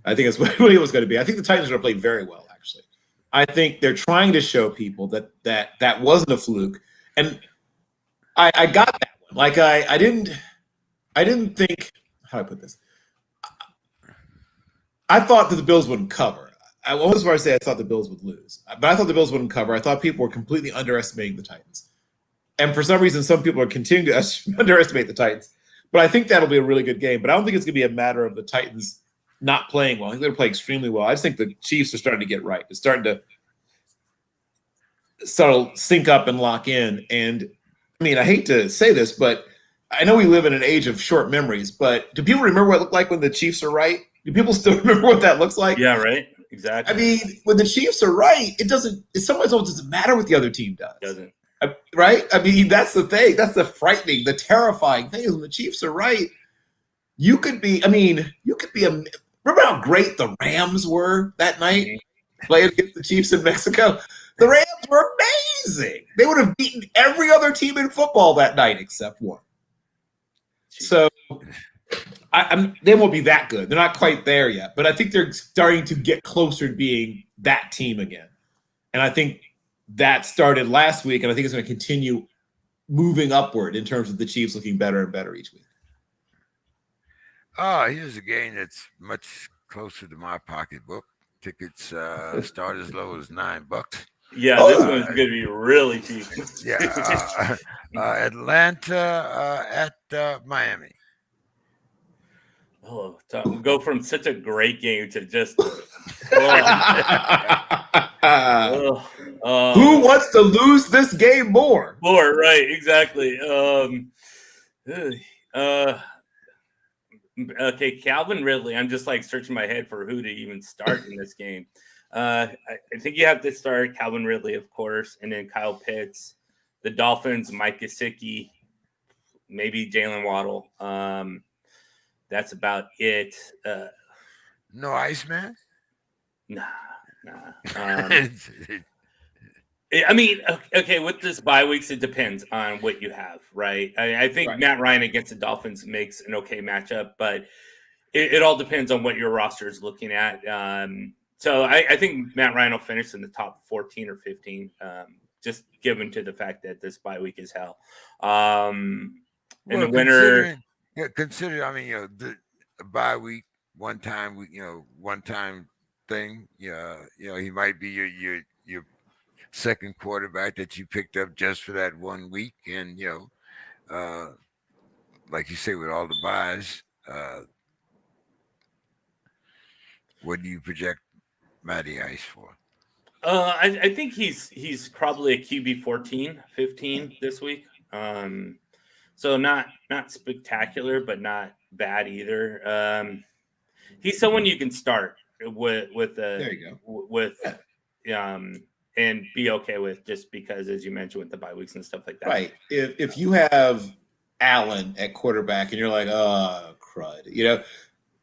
I think that's what it was going to be. I think the Titans are going to play very well, actually. I think they're trying to show people that wasn't a fluke. And I got that one. Like I didn't think, how do I put this? I thought that the Bills wouldn't cover. I was far to say I thought the Bills would lose. But I thought the Bills wouldn't cover. I thought people were completely underestimating the Titans. And for some reason, some people are continuing to underestimate the Titans. But I think that'll be a really good game. But I don't think it's going to be a matter of the Titans not playing well. I think they're playing extremely well. I just think the Chiefs are starting to get right. It's starting to sync up and lock in. And, I mean, I hate to say this, but I know we live in an age of short memories, but do people remember what it looked like when the Chiefs are right? Do people still remember what that looks like? Yeah, right. I Exactly. mean, when the Chiefs are right, it sometimes it doesn't matter what the other team does. Doesn't. Right? I mean, that's the thing. That's the frightening, the terrifying thing is when the Chiefs are right, you could be remember how great the Rams were that night playing against the Chiefs in Mexico? The Rams were amazing. They would have beaten every other team in football that night except one. So they won't be that good. They're not quite there yet, but I think they're starting to get closer to being that team again. And I think that started last week, and I think it's going to continue moving upward in terms of the Chiefs looking better and better each week. Here's a game that's much closer to my pocketbook. Tickets start as low as $9. Yeah, this one's going to be really cheap. Yeah, Atlanta at Miami. Oh, we go from such a great game to just. Who wants to lose this game more? More, right? Exactly. Okay, Calvin Ridley. I'm just like searching my head for who to even start in this game. I think you have to start Calvin Ridley, of course, and then Kyle Pitts. The Dolphins, Mike Gesicki, maybe Jalen Waddle. That's about it. No Iceman? Nah. I mean, okay, with this bye weeks, it depends on what you have, right? I think Right. Matt Ryan against the Dolphins makes an okay matchup, but it all depends on what your roster is looking at. So I think Matt Ryan will finish in the top 14 or 15, just given to the fact that this bye week is hell. And the winner... Consider, I mean, the bye week, one time thing. He might be your second quarterback that you picked up just for that 1 week, and like you say, with all the buys, what do you project Matty Ice for? I think he's probably a QB 14, 15 this week. So not spectacular, but not bad either. He's someone you can start with There you go. And be okay with, just because, as you mentioned, with the bye weeks and stuff like that. Right. If you have Allen at quarterback and you're like, oh, crud,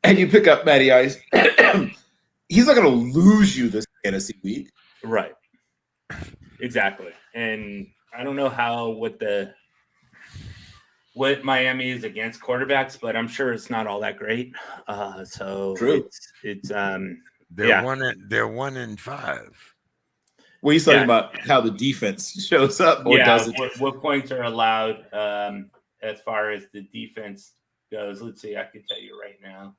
and you pick up Matty Ice, he's not going to lose you this fantasy week. Right. Exactly. And I don't know what Miami is against quarterbacks, but I'm sure it's not all that great. So True. It's they're 1-5. Well, he's talking about how the defense shows up or doesn't. What points are allowed as far as the defense goes. Let's see, I can tell you right now.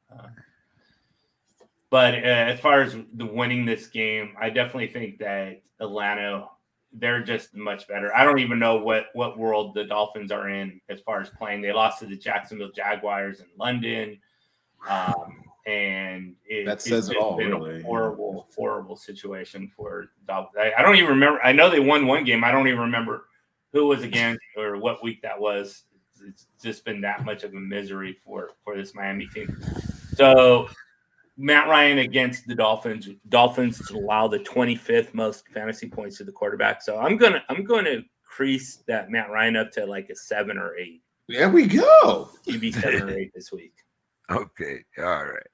But as far as the winning this game, I definitely think that Atlanta, they're just much better. I don't even know what world the Dolphins are in as far as playing. They lost to the Jacksonville Jaguars in London. And that says it all, really. A horrible situation for Dolphins. I don't even remember. I know they won one game. I don't even remember who was against or what week that was. It's just been that much of a misery for this Miami team. So Matt Ryan against the Dolphins. Dolphins allow the 25th most fantasy points to the quarterback. So I'm gonna increase that Matt Ryan up to like a 7 or 8. There we go. QB 7 or 8 this week. Okay, all right.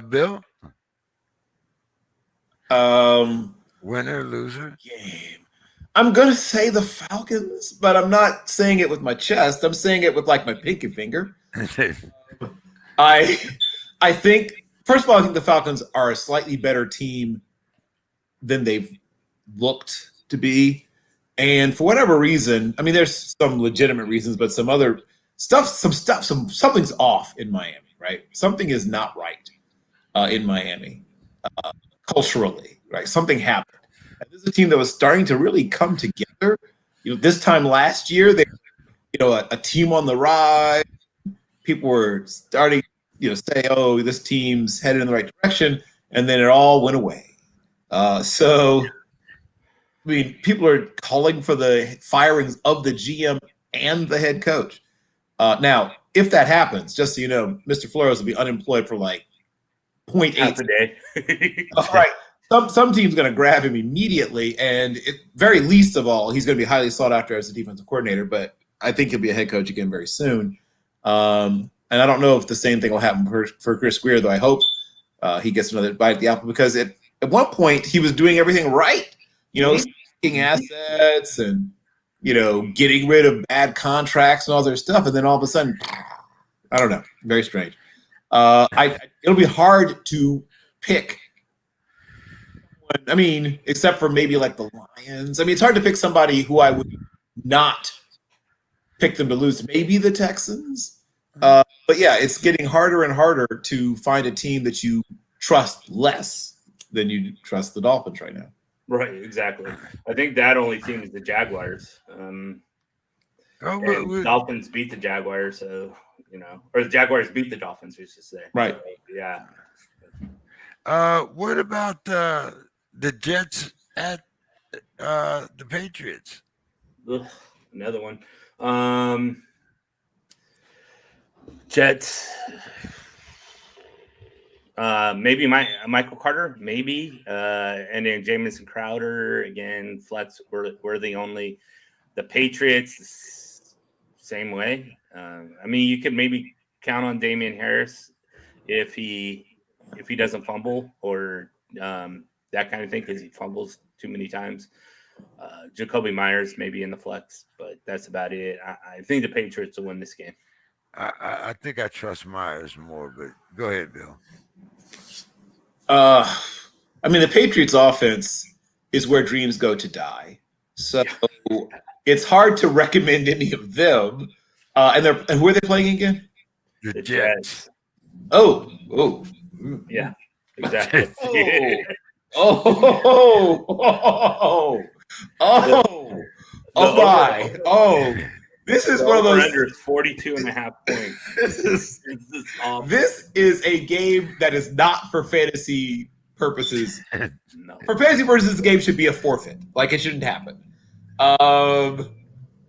Bill? Winner, loser? Game. I'm going to say the Falcons, but I'm not saying it with my chest. I'm saying it with like my pinky finger. I think, first of all, I think the Falcons are a slightly better team than they've looked to be. And for whatever reason, I mean, there's some legitimate reasons, but some other something's off in Miami, right? Something is not right in Miami culturally, right? Something happened. And this is a team that was starting to really come together. This time last year, they, a team on the rise. People were starting, say, "Oh, this team's headed in the right direction," and then it all went away. So, I mean, people are calling for the firings of the GM and the head coach. Now, if that happens, just so you know, Mr. Flores will be unemployed for like 0.8 half a day. All right. Some team's going to grab him immediately, and very least of all, he's going to be highly sought after as a defensive coordinator. But I think he'll be a head coach again very soon. And I don't know if the same thing will happen for Chris Greer, though. I hope he gets another bite at the apple, because at one point he was doing everything right. Taking assets and getting rid of bad contracts and all their stuff, and then all of a sudden, I don't know, very strange. It'll be hard to pick. I mean, except for maybe like the Lions. I mean, it's hard to pick somebody who I would not pick them to lose. Maybe the Texans. But yeah, it's getting harder and harder to find a team that you trust less than you trust the Dolphins right now. Right, exactly. I think that only team is the Jaguars. Dolphins beat the Jaguars, so or the Jaguars beat the Dolphins, we should say. Right. So, yeah. What about the Jets at the Patriots? Ugh, another one. Jets. Maybe Michael Carter, maybe, and then Jamison Crowder again. Flex were the only. The Patriots, same way. I mean, you could maybe count on Damian Harris if he doesn't fumble or that kind of thing, because he fumbles too many times. Jacoby Myers maybe in the flex, but that's about it. I think the Patriots will win this game. I think I trust Myers more, but go ahead, Bill. I mean, the Patriots offense is where dreams go to die. So it's hard to recommend any of them. And who are they playing again? The Jets. Oh. Yeah, exactly. This is one of those. Under 42.5 points. This is a game that is not for fantasy purposes. No. For fantasy purposes, the game should be a forfeit. Like, it shouldn't happen.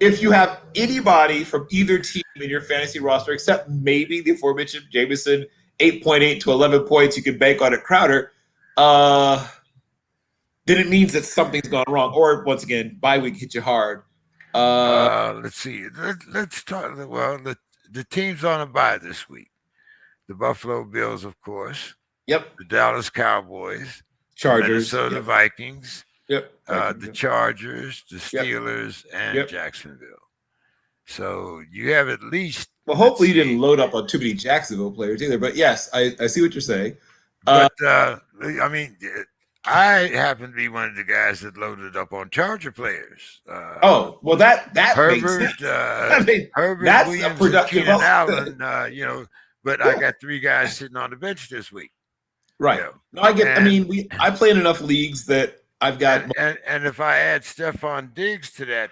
If you have anybody from either team in your fantasy roster, except maybe the aforementioned Jameson, 8.8 to 11 points, you can bank on it, Crowder, then it means that something's gone wrong. Or, once again, bye week hit you hard. Let's see. Let's talk. Well, the teams on a bye this week: the Buffalo Bills, of course. Yep. The Dallas Cowboys. Chargers. Minnesota Vikings. Yep. The Chargers, the Steelers, and Jacksonville. So you have at least. Well, hopefully you didn't load up on too many Jacksonville players either. But yes, I see what you're saying. But I mean, I happen to be one of the guys that loaded up on Charger players. Well, that Herbert, makes sense. Herbert, that's Williams, a productive Keenan Allen. But I got 3 guys sitting on the bench this week. Right. No, I get. I play in enough leagues that I've got. And if I add Stephon Diggs to that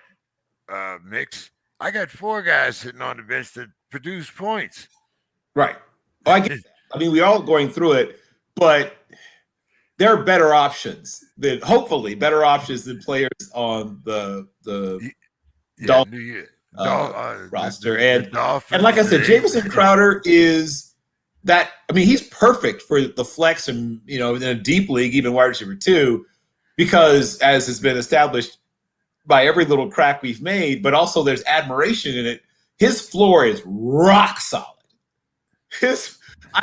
mix, I got 4 guys sitting on the bench that produce points. Right. Well, I get that. I mean, we're all going through it, but there are better options hopefully better options than players on the Dolphins roster. And like I said, Jameson Crowder is that. I mean, he's perfect for the flex and in a deep league, even wide receiver 2, because as has been established by every little crack we've made, but also there's admiration in it. His floor is rock solid. I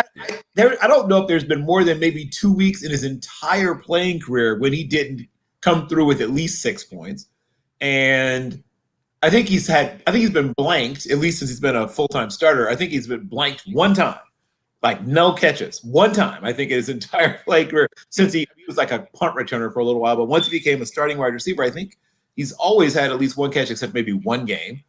don't know if there's been more than maybe 2 weeks in his entire playing career when he didn't come through with at least 6 points. And I think he's been blanked, at least since he's been a full-time starter. I think he's been blanked one time, like no catches, one time, I think, in his entire playing career, since he was like a punt returner for a little while. But once he became a starting wide receiver, I think he's always had at least one catch, except maybe one game.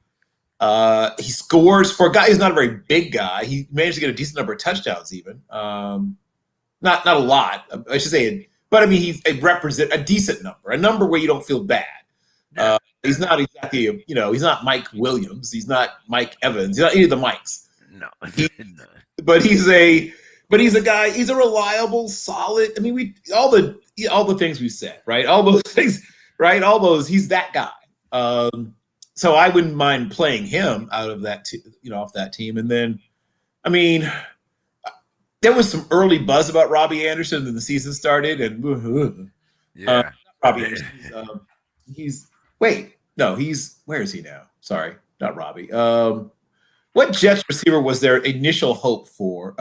He scores for a guy who's not a very big guy. He managed to get a decent number of touchdowns, even. Not a lot, I should say. But I mean, he's a decent number, a number where you don't feel bad. He's not exactly, he's not Mike Williams. He's not Mike Evans. He's not any of the Mikes. No. But he's a guy. He's a reliable, solid. I mean, all the things we said, right? All those things, right? All those. He's that guy. so I wouldn't mind playing him out of that, off that team. And then, I mean, there was some early buzz about Robbie Anderson when the season started, and Yeah. Robbie Anderson. Where is he now? Sorry, not Robbie. What Jets receiver was their initial hope for?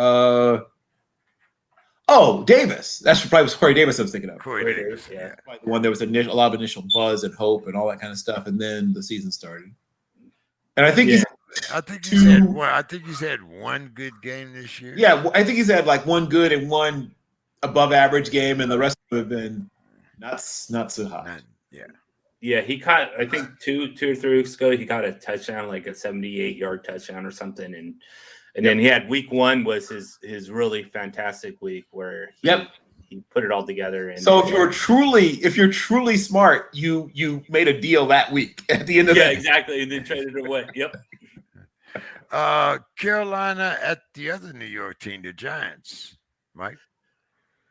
Davis. That's probably was Corey Davis I was thinking of. Corey Davis, yeah. Probably the one there was a lot of initial buzz and hope and all that kind of stuff, and then the season started. And I think I think he's had one good game this year. Yeah, I think he's had like one good and one above average game, and the rest of them have been not so hot. Yeah, he caught, I think 2 or 3 weeks ago, he got a touchdown, like a 78-yard touchdown or something, and then he had week 1 was his really fantastic week where he put it all together. And so if you're truly smart, you made a deal that week at the end of exactly, and then traded it away. Yep. Carolina at the other New York team, the Giants, Mike.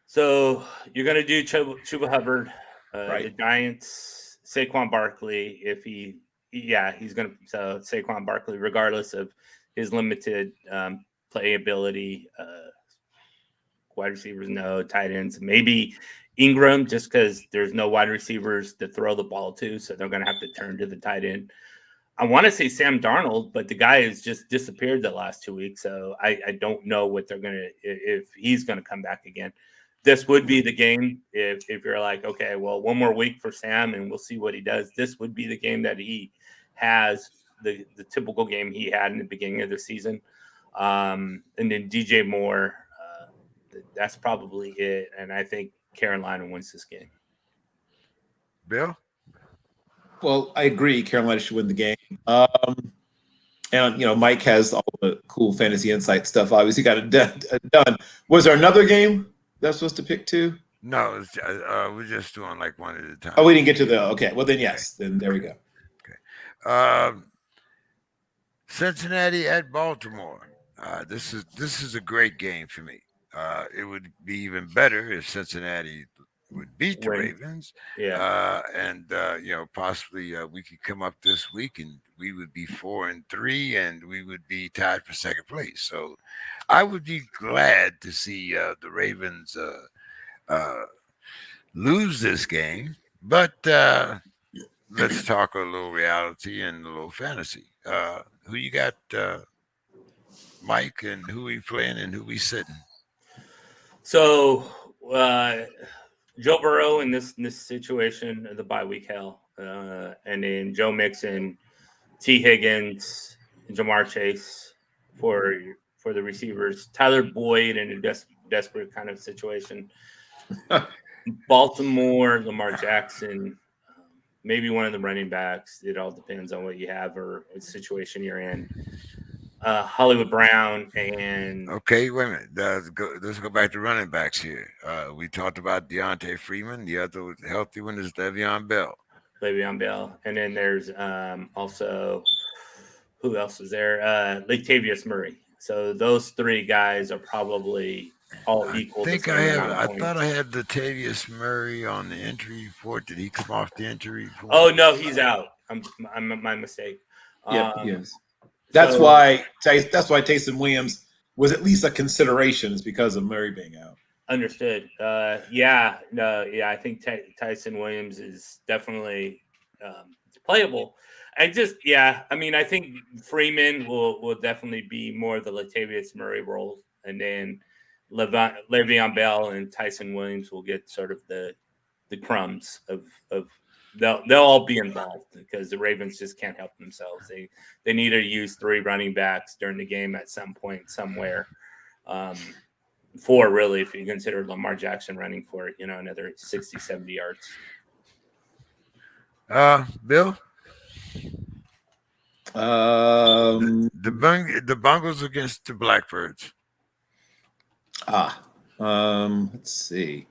So you're going to do Chuba Hubbard, right. The Giants, Saquon Barkley. If he's going to. So Saquon Barkley, regardless of his limited playability, wide receivers, no, tight ends, maybe Ingram, just because there's no wide receivers to throw the ball to, so they're going to have to turn to the tight end. I want to say Sam Darnold, but the guy has just disappeared the last 2 weeks, so I don't know what they're going to if he's going to come back again. This would be the game if you're like, okay, well, one more week for Sam and we'll see what he does. This would be the game that he has, the typical game he had in the beginning of the season. And then DJ Moore, that's probably it. And I think Carolina wins this game. Bill? Well, I agree. Carolina should win the game. And, Mike has all the cool fantasy insight stuff. Obviously got it done. Was there another game that's supposed to pick two? No, we're just doing like one at a time. Oh, we didn't get to okay. Well, then yes. Then there we go. Okay. Cincinnati at Baltimore. This is a great game for me. It would be even better if Cincinnati would beat the Ravens. Yeah. And possibly we could come up this week and we would be 4-3 and we would be tied for second place. So I would be glad to see the Ravens lose this game. But let's talk a little reality and a little fantasy. Who you got, Mike, and who we playing and who we sitting? So Joe Burrow in this situation, the bye week hell, and then Joe Mixon, T. Higgins, and Jamar Chase for the receivers. Tyler Boyd in a desperate kind of situation. Baltimore, Lamar Jackson, maybe one of the running backs. It all depends on what you have or what situation you're in. Hollywood Brown and okay, wait a minute. Let's go back to running backs here. We talked about Deontay Freeman. The other healthy one is Le'Veon Bell. And then there's also who else is there? Latavius Murray. So those three guys are probably all equal. I thought I had Latavius Murray on the injury report. Did he come off the injury report? Oh no, he's out. I'm my mistake. Yeah, he is. That's why Taysom Williams was at least a consideration, is because of Murray being out. Understood. I think Tyson Williams is definitely playable. I think Freeman will definitely be more of the Latavius Murray role, and then Le'Veon Bell and Tyson Williams will get sort of the crumbs of they'll all be involved because the Ravens just can't help themselves. They need to use 3 running backs during the game at some point somewhere. 4 really, if you consider Lamar Jackson running for another 60, 70 yards. Bill? The Bengals against the Blackbirds. Let's see.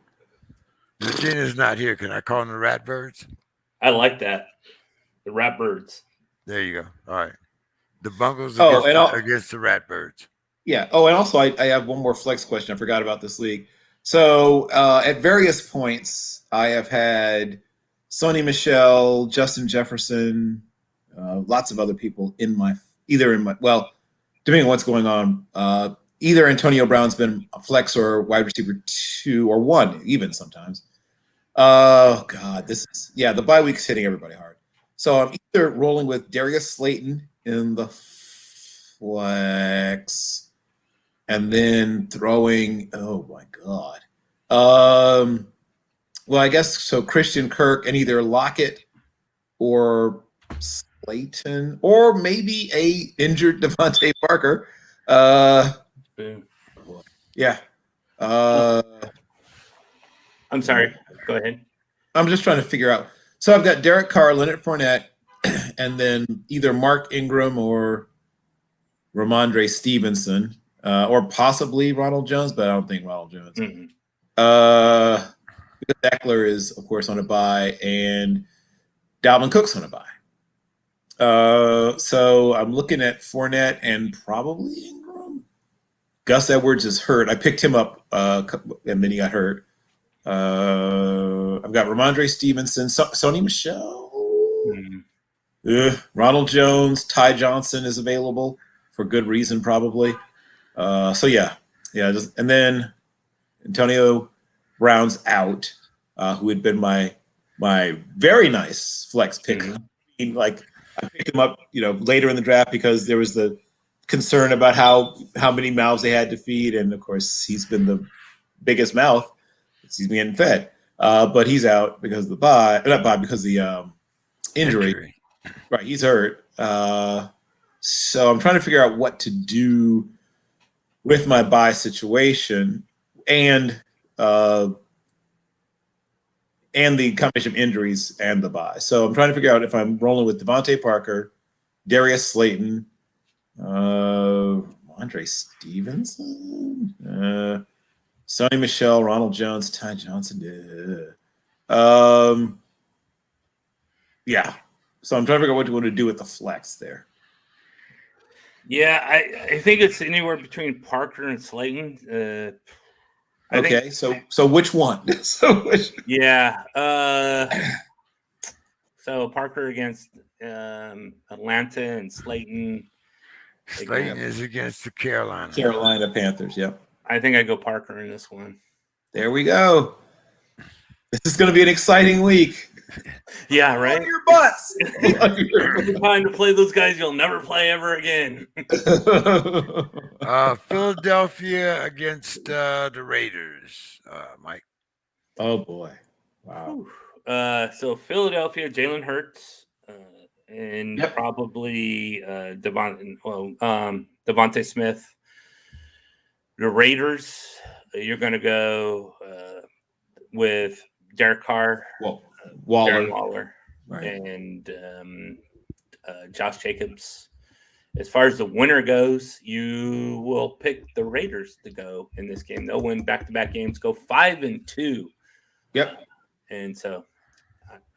Virginia's not here. Can I call them the Ratbirds? I like that. The Ratbirds. There you go. All right. The Bengals against the Ratbirds. Yeah. Oh, and also I have one more flex question. I forgot about this league. So at various points, I have had Sony Michel, Justin Jefferson, Lots of other people depending on what's going on, either Antonio Brown's been a flex or wide receiver 2 or 1, even sometimes. Oh God, the bye week's hitting everybody hard. So I'm either rolling with Darius Slayton in the flex, and then throwing. Oh my God. Well, I guess so. Christian Kirk and either Lockett or Slayton, or maybe a injured Devontae Parker. Boom. Yeah. I'm sorry. Go ahead. I'm just trying to figure out. So I've got Derek Carr, Leonard Fournette, and then either Mark Ingram or Ramondre Stevenson, or possibly Ronald Jones, but I don't think Ronald Jones. Mm-hmm. Eckler is, of course, on a bye, and Dalvin Cook's on a bye. So I'm looking at Fournette and probably Ingram. Gus Edwards is hurt. I picked him up, and then he got hurt. I've got Ramondre Stevenson, Sony Michel, Ronald Jones, Ty Johnson is available for good reason, probably. And then Antonio Brown's out, who had been my very nice flex pick. Mm-hmm. Like I picked him up, later in the draft because there was the concern about how many mouths they had to feed, and of course he's been the biggest mouth. He's getting fed, but he's out because of the because of the injury. Right, he's hurt. So I'm trying to figure out what to do with my bye situation and the combination of injuries and the bye. So I'm trying to figure out if I'm rolling with Devontae Parker, Darius Slayton, Andre Stevenson, Sony Michel, Ronald Jones, Ty Johnson. Yeah. So I'm trying to figure out what to do with the flex there. Yeah, I think it's anywhere between Parker and Slayton. So which one? Yeah. So Parker against Atlanta and Slayton. Slayton is against the Carolina Panthers. Yep. I think I go Parker in this one. There we go. This is going to be an exciting week. Yeah, right. On your butts. You're trying to play those guys you'll never play ever again. Philadelphia against the Raiders, Mike. Oh boy! Wow. So Philadelphia, Jalen Hurts, and probably Devontae Smith. The Raiders, you're going to go with Derek Carr, Waller, right, and Josh Jacobs. As far as the winner goes, you will pick the Raiders to go in this game. They'll win back-to-back games, go 5-2. Yep. And so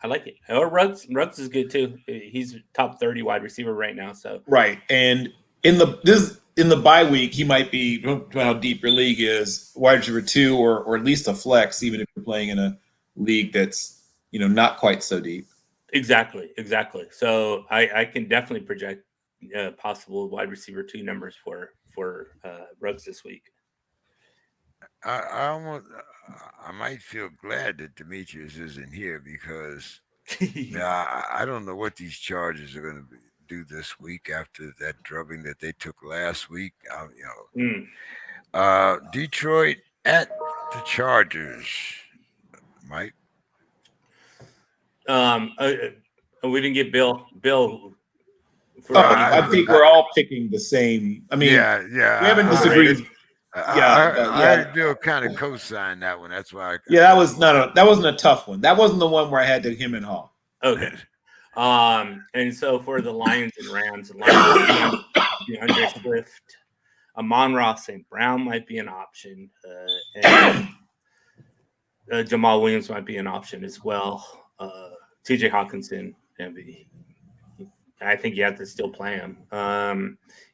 I like it. Or Ruggs is good too. He's top 30 wide receiver right now. So right, and in the bye week, he might be, depending on how deep your league is, wide receiver 2 or at least a flex, even if you're playing in a league that's not quite so deep. Exactly. So I can definitely project possible wide receiver 2 numbers for Ruggs this week. I might feel glad that Demetrius isn't here because I don't know what these Chargers are going to do this week after that drubbing that they took last week. Detroit at the Chargers, Mike. We didn't get Bill. I think we're all picking the same. I mean, yeah. We haven't disagreed. I Bill kind of co-signed that one. That's why. That wasn't a tough one. That wasn't the one where I had to him and Hall. Okay. And so for the Lions and Rams, DeAndre Swift, Amon-Ra St. Brown might be an option, and Jamal Williams might be an option as well. TJ Hawkinson, I think you have to still play him,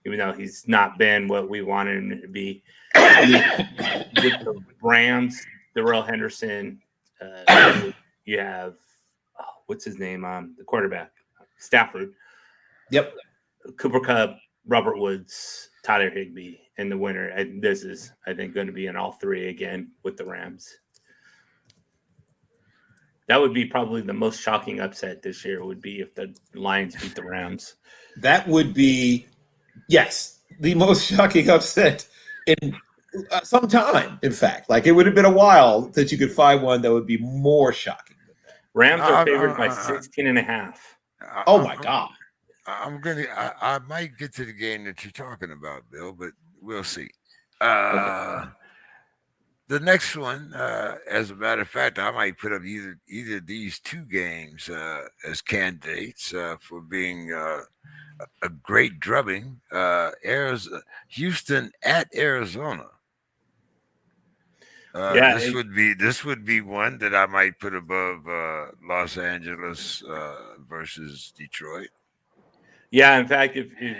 even though he's not been what we wanted him to be. With the Rams, Darrell Henderson, you have what's his name? The quarterback, Stafford. Yep. Cooper Kupp, Robert Woods, Tyler Higbee in the winner. And this is, I think, going to be in all three again with the Rams. That would be probably the most shocking upset this year would be if the Lions beat the Rams. That would be, yes, the most shocking upset in some time, in fact. Like, it would have been a while that you could find one that would be more shocking than that. Rams are favored by 16.5. Oh, my God. I might get to the game that you're talking about, Bill, but we'll see. Okay. The next one, as a matter of fact, I might put up either of these two games as candidates for being a great drubbing. Houston at Arizona. This would be one that I might put above Los Angeles versus Detroit. Yeah, in fact, if you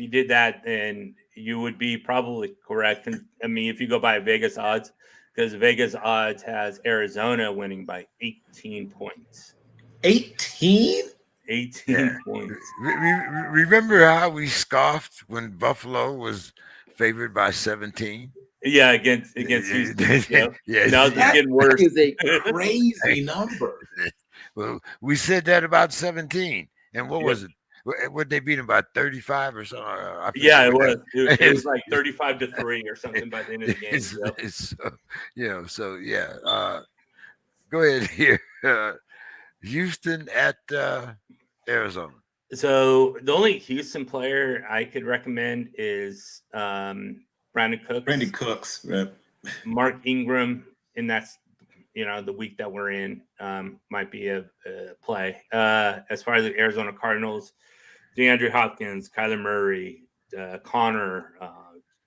did that, then you would be probably correct. And I mean, if you go by Vegas odds, because Vegas odds has Arizona winning by 18 points. 18? 18 points. Remember how we scoffed when Buffalo was favored by 17? Yeah, against Houston. Yeah. Now it's getting worse. That is a crazy number. Well, we said that about 17. And what was it? Would they beat them by 35 or something? Yeah, it was. It was like 35-3 or something by the end of the game. Go ahead here. Houston at Arizona. So the only Houston player I could recommend is Brandon Cooks. Brandon Cooks. Right. Mark Ingram, and that's the week that we're in might be a play. As far as the Arizona Cardinals, DeAndre Hopkins, Kyler Murray, Connor,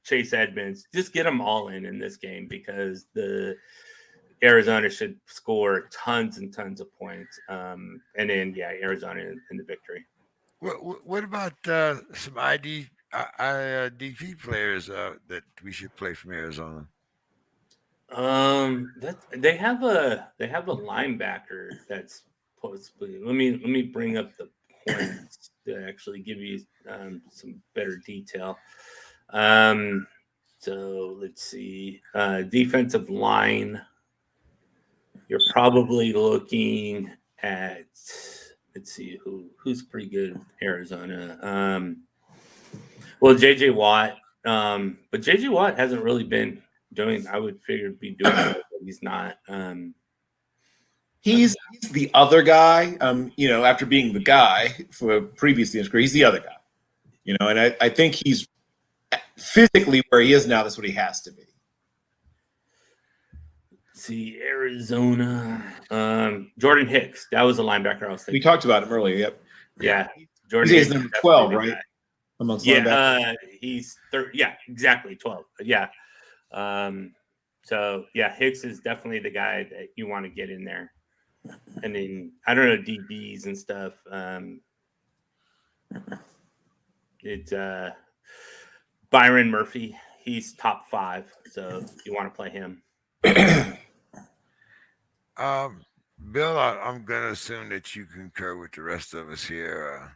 Chase Edmonds, just get them all in this game because the Arizona should score tons and tons of points. And then, Arizona in the victory. What about some DP players that we should play from Arizona? They have a linebacker that's possibly. Let me bring up the points to actually give you some better detail. So let's see. Defensive line. You're probably looking at. Let's see who's pretty good with Arizona. Well, JJ Watt. But JJ Watt hasn't really been doing. I would figure be doing it, but he's not. He's the other guy. After being the guy for previously in his career, he's the other guy. And I think he's physically where he is now. That's what he has to be. See, Arizona. Jordan Hicks. That was a linebacker I was thinking. We talked about him earlier. Yep. Yeah. Jordan Hicks number 12, right? Guy. Amongst he's exactly 12. Yeah. Hicks is definitely the guy that you want to get in there. And then I don't know DBs and stuff. It's Byron Murphy. He's top 5, so you want to play him. Bill, I'm gonna assume that you concur with the rest of us here.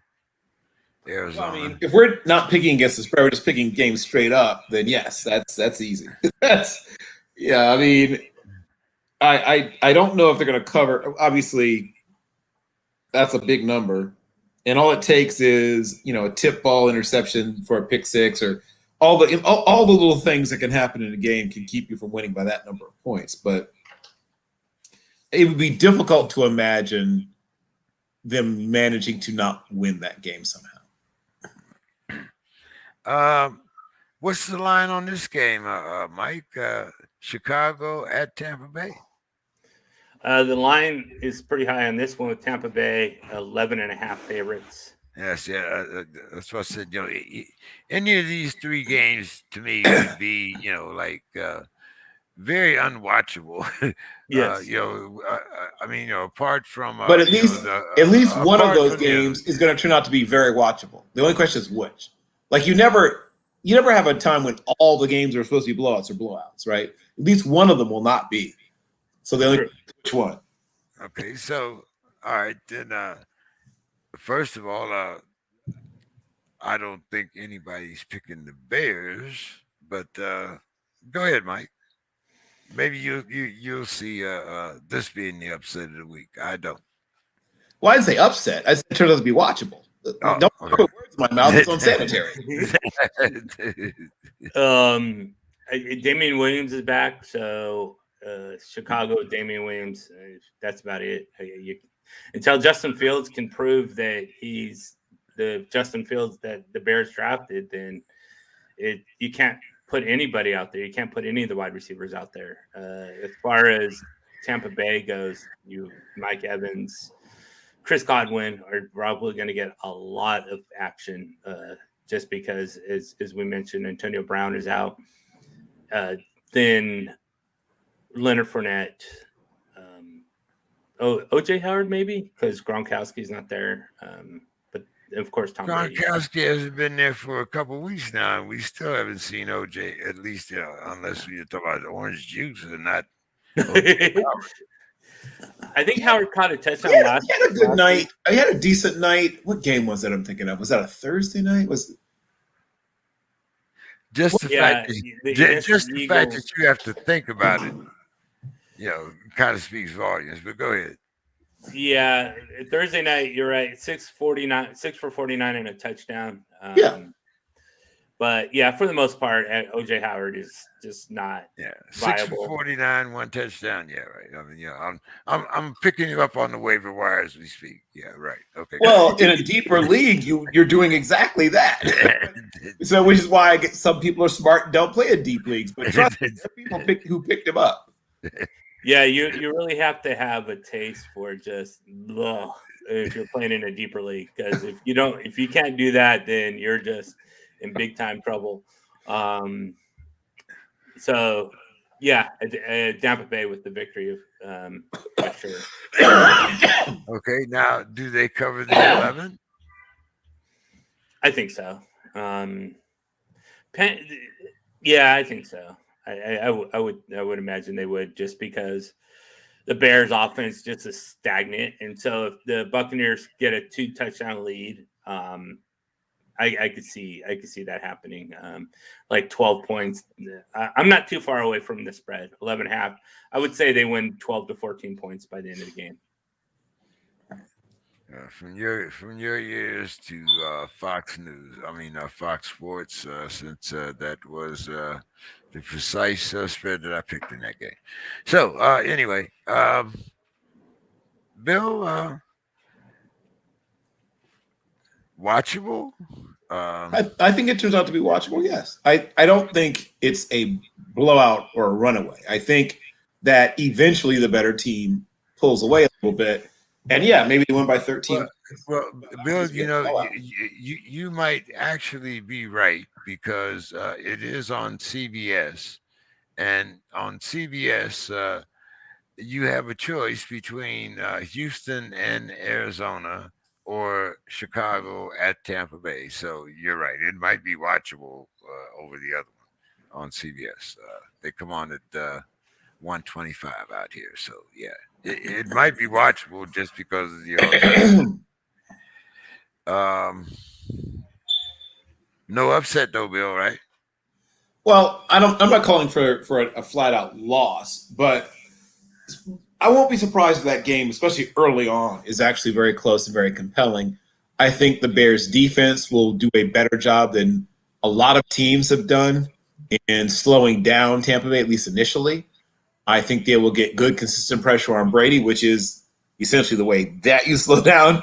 Arizona. Well, if we're not picking against the spread, we're just picking games straight up, then yes, that's easy. I don't know if they're going to cover. Obviously, that's a big number, and all it takes is a tip ball interception for a pick six, or all the little things that can happen in a game can keep you from winning by that number of points. But it would be difficult to imagine them managing to not win that game somehow. What's the line on this game, Mike? Chicago at Tampa Bay. The line is pretty high on this one with Tampa Bay, 11.5 favorites. Yes, that's what I said. Any of these three games to me would be, very unwatchable. Yes. Apart from. But at least one of those games is going to turn out to be very watchable. The only question is which. Like you never have a time when all the games are supposed to be blowouts or blowouts, right? At least one of them will not be. So the only which one? Okay, so all right then. First of all, I don't think anybody's picking the Bears, but go ahead, Mike. Maybe you'll see this being the upset of the week. I don't. Well, I didn't say upset. I said it turned out to be watchable. Oh, Don't okay. put words in my mouth. It's unsanitary. Damian Williams is back, so Chicago, Damian Williams. That's about it. Until Justin Fields can prove that he's the Justin Fields that the Bears drafted, then you can't put anybody out there. You can't put any of the wide receivers out there. As far as Tampa Bay goes, Mike Evans, Chris Godwin are probably going to get a lot of action just because, as we mentioned, Antonio Brown is out. Then Leonard Fournette, OJ Howard maybe because Gronkowski's not there. But of course, Tom Brady. Gronkowski hasn't been there for a couple of weeks now, and we still haven't seen OJ. At least, unless we talk about orange juice or not. I think Howard caught a touchdown last. He had a good night. He had a decent night. What game was that I'm thinking of? Was that a Thursday night? Just the fact that you have to think about it, kind of speaks volumes. But go ahead. Yeah, Thursday night. You're right. 6 for 49 and a touchdown. But yeah, for the most part, OJ Howard is just not. Yeah, 6 viable. for 49, 1 touchdown. Yeah, right. I mean, I'm picking you up on the waiver wire as we speak. Yeah, right. Okay. Well, in a deeper league, you're doing exactly that. So, which is why some people are smart and don't play in deep leagues. But trust me, there are people who picked him up. Yeah, you really have to have a taste for just if you're playing in a deeper league, because if you can't do that, then you're just in big time trouble. So yeah, Tampa Bay with the victory for sure. Okay, now do they cover the 11? I think so. Yeah, I think so. I would imagine they would, just because the Bears offense just is stagnant, and so if the Buccaneers get a 2 touchdown lead, I could see that happening. Like 12 points. I'm not too far away from the spread. 11.5. I would say they win 12 to 14 points by the end of the game. From your years to Fox News, Fox Sports, since that was the precise spread that I picked in that game. So anyway, Bill, watchable. I think it turns out to be watchable. Yes, I don't think it's a blowout or a runaway. I think that eventually the better team pulls away a little bit. And yeah, maybe they win by 13. Well, Bill, you might actually be right, because it is on CBS, and on CBS, you have a choice between Houston and Arizona or Chicago at Tampa Bay. So you're right; it might be watchable over the other one on CBS. They come on at 125 out here, so yeah. It might be watchable just because of the no upset though, Bill, right? Well, I'm not calling for a flat out loss, but I won't be surprised if that game, especially early on, is actually very close and very compelling. I think the Bears defense will do a better job than a lot of teams have done in slowing down Tampa Bay, at least initially. I think they will get good, consistent pressure on Brady, which is essentially the way that you slow down.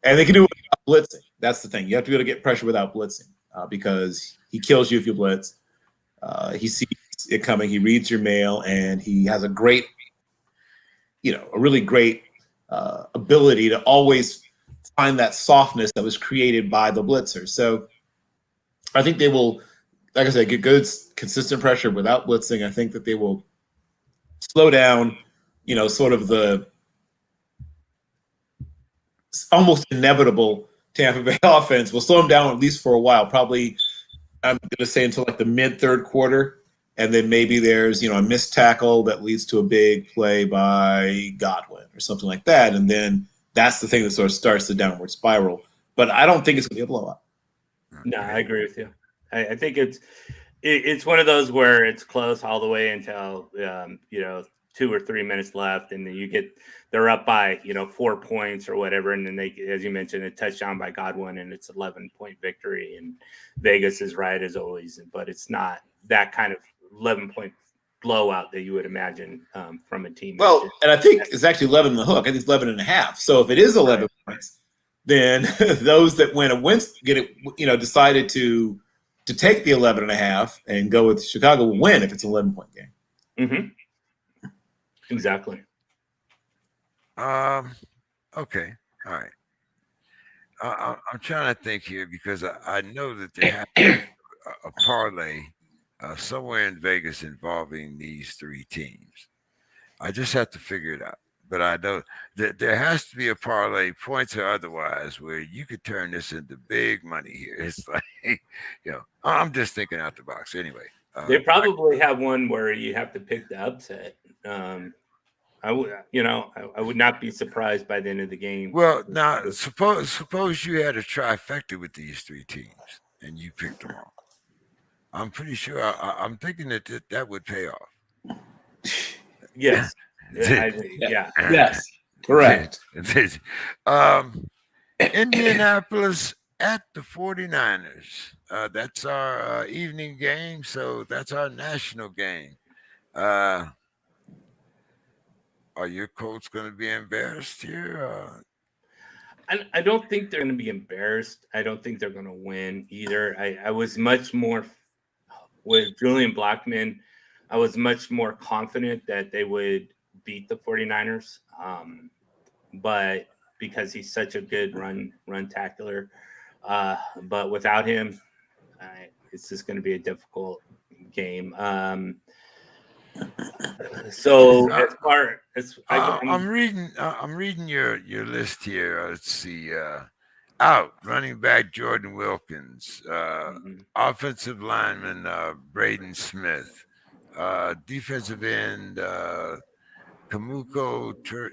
And they can do it without blitzing. That's the thing. You have to be able to get pressure without blitzing because he kills you if you blitz. He sees it coming. He reads your mail, and he has a great, a really great ability to always find that softness that was created by the blitzer. So I think they will, like I said, get good, consistent pressure without blitzing. I think that they will slow down, sort of the almost inevitable Tampa Bay offense. Will slow them down at least for a while. Probably, I'm going to say until like the mid-third quarter, and then maybe there's a missed tackle that leads to a big play by Godwin or something like that, and then that's the thing that sort of starts the downward spiral. But I don't think it's going to be a blowout. No, I Okay. agree with you. I think it's one of those where it's close all the way until 2 or 3 minutes left, and then they're up by 4 points or whatever, and then they, as you mentioned, a touchdown by Godwin, and it's 11-point victory, and Vegas is right as always, but it's not that kind of 11-point blowout that you would imagine from a team. Well, and I think it's actually 11 in the hook. I think it's 11 and a half. So if it is 11 points, then those that win against get it, decided to take the 11 and a half and go with Chicago will win if it's an 11-point game. Mm-hmm. Exactly. Okay. All right. I'm trying to think here because I know that there has to be a parlay somewhere in Vegas involving these three teams. I just have to figure it out. But I know that there has to be a parlay, points or otherwise, where you could turn this into big money here. It's like, I'm just thinking out the box. Anyway, They probably have one where you have to pick the upset. I would not be surprised by the end of the game. well, now suppose you had a trifecta with these three teams and you picked them all. I'm pretty sure. I'm thinking that would pay off. Yes. Yeah. Yeah. Yes. Correct. Indianapolis at the 49ers. That's our evening game, so that's our national game. Are your Colts going to be embarrassed here? I don't think they're going to be embarrassed. I don't think they're going to win either. I was much more with Julian Blackman. I was much more confident that they would beat the 49ers. But because he's such a good run tackler, but without him, it's just going to be a difficult game. So as far as I'm reading your list here. Let's see. Out running back Jordan Wilkins, offensive lineman Braden Smith, defensive end Kamuko Ture,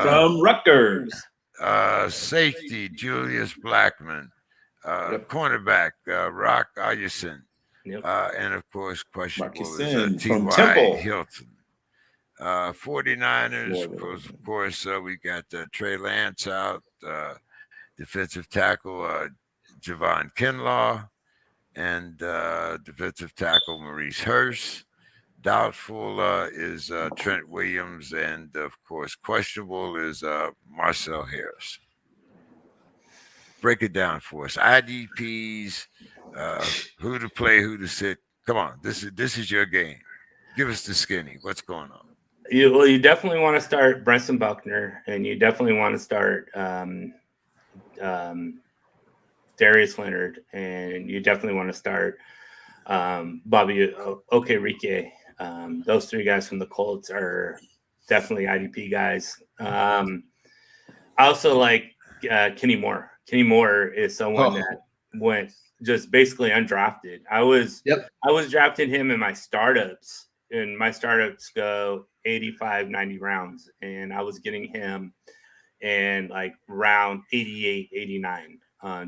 From Rutgers. safety Julius Blackman, cornerback Rock Ayerson, and of course questionable is T.Y. Hilton. 49ers, of course, we got Trey Lance out, defensive tackle Javon Kinlaw, and defensive tackle Maurice Hurst. Doubtful is Trent Williams, and of course, questionable is Marcel Harris. Break it down for us. IDPs, who to play, who to sit. Come on, this is your game. Give us the skinny. What's going on? You definitely want to start Brenson Buckner, and you definitely want to start Darius Leonard, and you definitely want to start Bobby Okereke. Those three guys from the Colts are definitely IDP guys. I also like Kenny Moore. Kenny Moore is someone that went just basically undrafted. I was drafting him in my startups, and my startups go 85, 90 rounds, and I was getting him in like round 88, 89,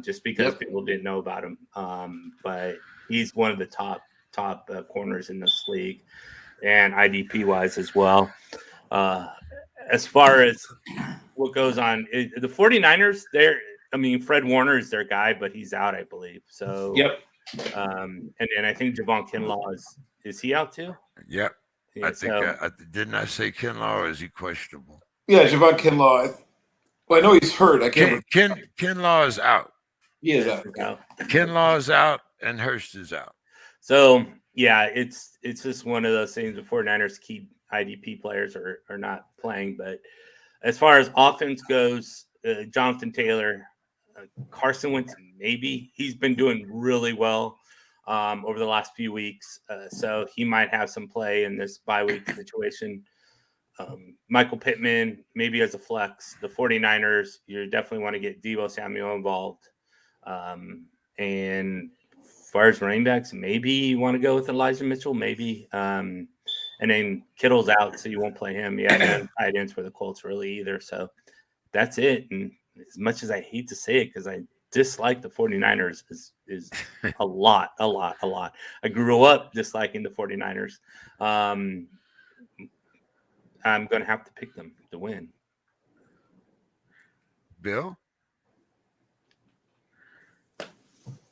just because people didn't know about him. But he's one of the top corners in this league, and IDP wise as well. As far as what goes on, the 49ers, Fred Warner is their guy, but he's out, I believe. So, and I think Javon Kinlaw is he out too? Yep. Yeah, I think didn't I say Kinlaw, or is he questionable? Yeah, Javon Kinlaw. Well, I know he's hurt. I can't. Kinlaw is out. He is out. Kinlaw is out, and Hurst is out. So yeah, it's just one of those things. The 49ers keep IDP players are not playing, but as far as offense goes, Jonathan Taylor, Carson Wentz, maybe he's been doing really well over the last few weeks, so he might have some play in this bye week situation. Michael Pittman, maybe as a flex. The 49ers, you definitely want to get Deebo Samuel involved. And as far as running backs, maybe you want to go with Elijah Mitchell, maybe. And then Kittle's out, so you won't play him. Yeah, no tight ends for the Colts really either. So that's it. And as much as I hate to say it, because I dislike the 49ers is a lot. I grew up disliking the 49ers. I'm going to have to pick them to win. Bill?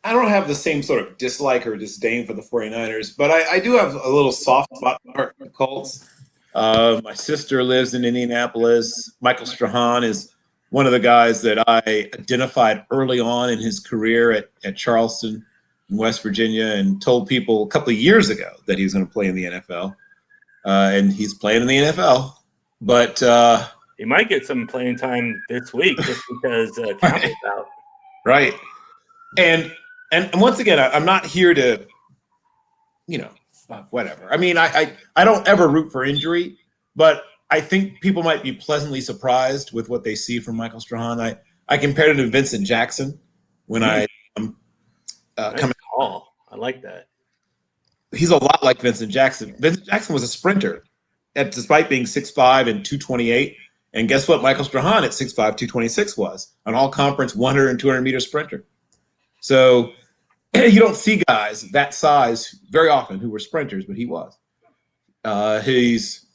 I don't have the same sort of dislike or disdain for the 49ers, but I do have a little soft spot for the Colts. My sister lives in Indianapolis. Michael Strahan is one of the guys that I identified early on in his career at Charleston in West Virginia, and told people a couple of years ago that he was going to play in the NFL. And he's playing in the NFL. But he might get some playing time this week just because Campbell's out. Right. And once again, I'm not here to, whatever. I mean, I don't ever root for injury, but I think people might be pleasantly surprised with what they see from Michael Strahan. I compared him to Vincent Jackson when I nice call. I like that. He's a lot like Vincent Jackson. Vincent Jackson was a sprinter, despite being 6'5" and 228. And guess what? Michael Strahan at 6'5", 226 was an all-conference 100 and 200-meter sprinter. So you don't see guys that size very often who were sprinters, but he was.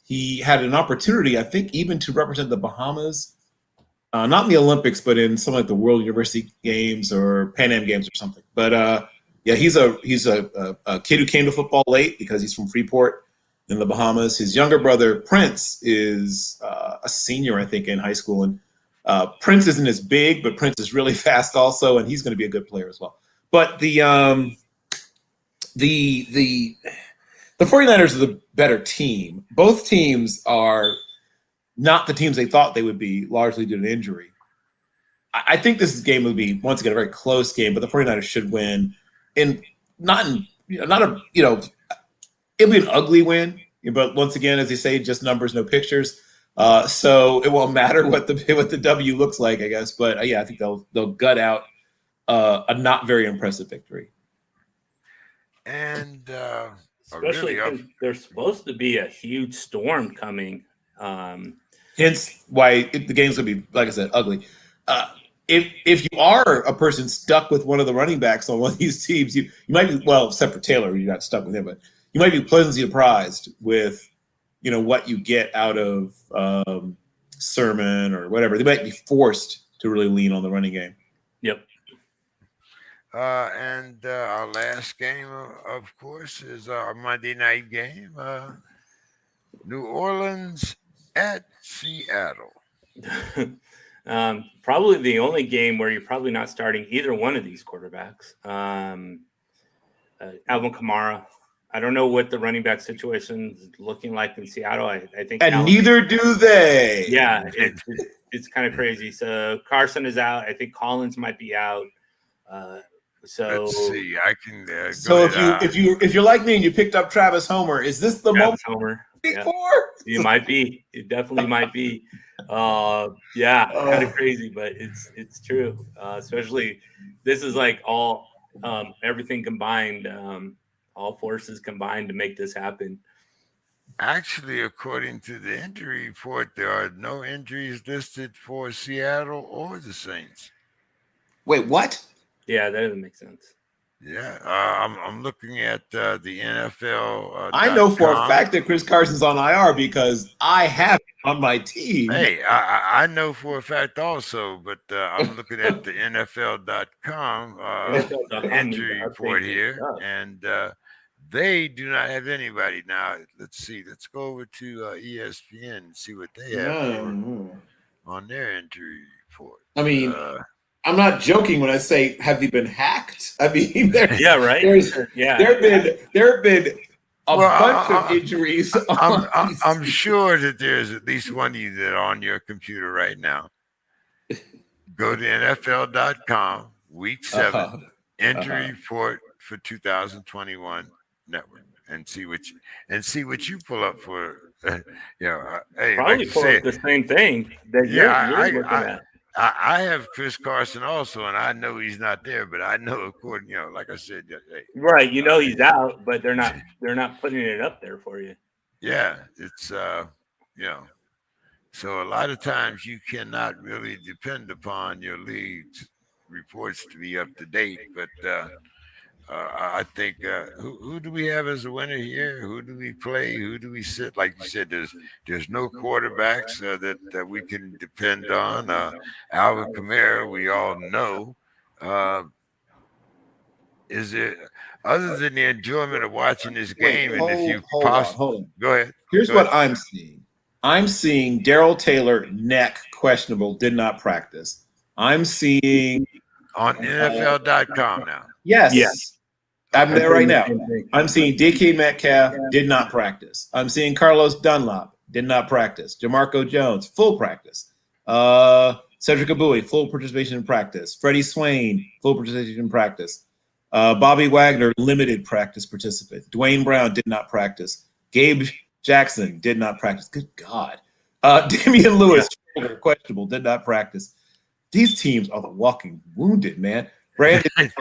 He had an opportunity, I think, even to represent the Bahamas, not in the Olympics, but in some like the World University Games or Pan Am Games or something. But yeah, he's a kid who came to football late because he's from Freeport in the Bahamas. His younger brother Prince is a senior, I think, in high school, and Prince isn't as big, but Prince is really fast also, and he's going to be a good player as well. But the 49ers are the better team. Both teams are not the teams they thought they would be, largely due to injury. I think this game will be, once again, a very close game, but the 49ers should win. It'll be an ugly win, but once again, as they say, just numbers, no pictures. So it won't matter what the W looks like, I guess. But yeah, I think they'll gut out a not very impressive victory. And especially because there's supposed to be a huge storm coming. Hence why the game's gonna be, like I said, ugly. If you are a person stuck with one of the running backs on one of these teams, you might be, well, except for Taylor, you're not stuck with him, but you might be pleasantly surprised with what you get out of Sermon or whatever. They might be forced to really lean on the running game. Yep. And our last game, of course, is our Monday night game. New Orleans at Seattle. Probably the only game where you're probably not starting either one of these quarterbacks. Alvin Kamara. I don't know what the running back situation is looking like in Seattle. I think, and neither do they. Yeah, it's kind of crazy. So Carson is out. I think Collins might be out. So let's see. I can. So if you're like me and you picked up Travis Homer, is this the moment? Homer. Yeah. It might be. It definitely might be. Yeah, kind of crazy, but it's true. Especially this is like all everything combined. All forces combined to make this happen. Actually, according to the injury report, there are no injuries listed for Seattle or the Saints. Wait, what? Yeah, that doesn't make sense. Yeah, I'm looking at the NFL. I know for a fact that Chris Carson's on IR because I have him on my team. Hey, I know for a fact also, but I'm looking at the NFL.com injury report here, and they do not have anybody. Now, let's see. Let's go over to ESPN and see what they have on their injury report. I mean, I'm not joking when I say, have they been hacked? I mean, yeah, right. There have been a bunch of injuries. I'm sure that there's at least one of you that are on your computer right now. Go to NFL.com, Week 7 injury report for 2021 network, and see what you pull up for. Hey, probably like pull up the same thing that you're looking at. I have Chris Carson also, and I know he's not there, but I know according, like I said, hey, right, he's out, but they're not putting it up there for you. Yeah, it's so a lot of times you cannot really depend upon your leads reports to be up to date. But I think who do we have as a winner here? Who do we play? Who do we sit? Like you said, there's no quarterbacks that we can depend on. Alvin Kamara, we all know. Uh, is it other than the enjoyment of watching this Wait, game? And if you hold on. go ahead. Here's Go what ahead. I'm seeing. I'm seeing Daryl Taylor, neck, questionable, did not practice. I'm seeing On NFL.com now. yes. Yeah. I'm there right now. Same thing. I'm seeing DK Metcalf did not practice. I'm seeing Carlos Dunlop did not practice. DeMarco Jones, full practice. Cedric Abui, full participation in practice. Freddie Swain, full participation in practice. Bobby Wagner, limited practice participant. Dwayne Brown did not practice. Gabe Jackson did not practice. Good God. Damian Lewis, shoulder, questionable, did not practice. These teams are the walking wounded, man. Brandon,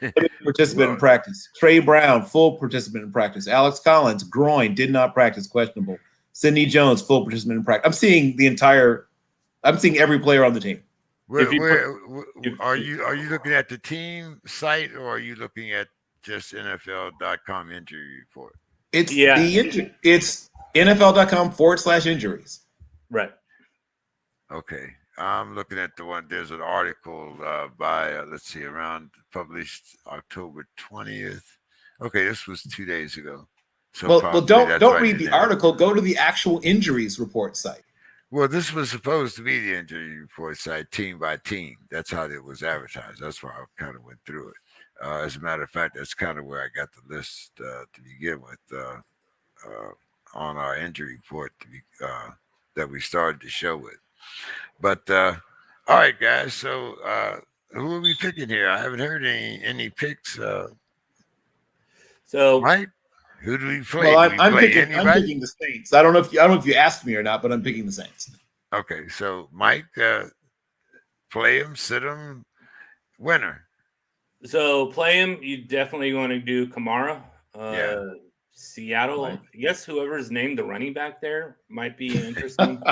participant in practice. Trey Brown, full participant in practice. Alex Collins, groin, did not practice, questionable. Sidney Jones, full participant in practice. I'm seeing every player on the team. Are you looking at the team site or are you looking at just NFL.com injury report? It's it's NFL.com/injuries. Right. Okay. I'm looking at the one. There's an article by let's see, around published October 20th. Okay, this was 2 days ago. So well, don't read the article. Go to the actual injuries report site. Well, this was supposed to be the injury report site, team by team. That's how it was advertised. That's why I kind of went through it. As a matter of fact, that's kind of where I got the list to begin with on our injury report that we started the show with. But all right, guys. So who are we picking here? I haven't heard any picks. So Mike, who do we play? Well, I'm anybody? picking the Saints. I don't know if you asked me or not, but I'm picking the Saints. Okay, so Mike, play him, sit him, winner. So play him. You definitely want to do Kamara. Seattle. Right. I guess whoever's named the running back there might be interesting.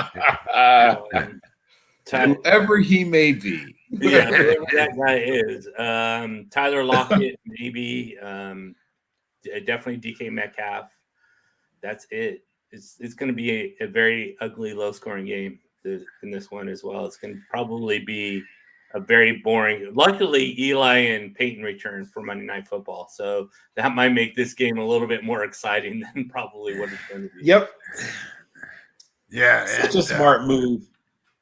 Whoever he may be. Yeah, whoever that guy is. Tyler Lockett, maybe. Definitely DK Metcalf. That's it. It's going to be a very ugly, low-scoring game in this one as well. It's going to probably be a very boring. Luckily, Eli and Peyton return for Monday Night Football, so that might make this game a little bit more exciting than probably what it's going to be. Yep. Yeah, such a smart move.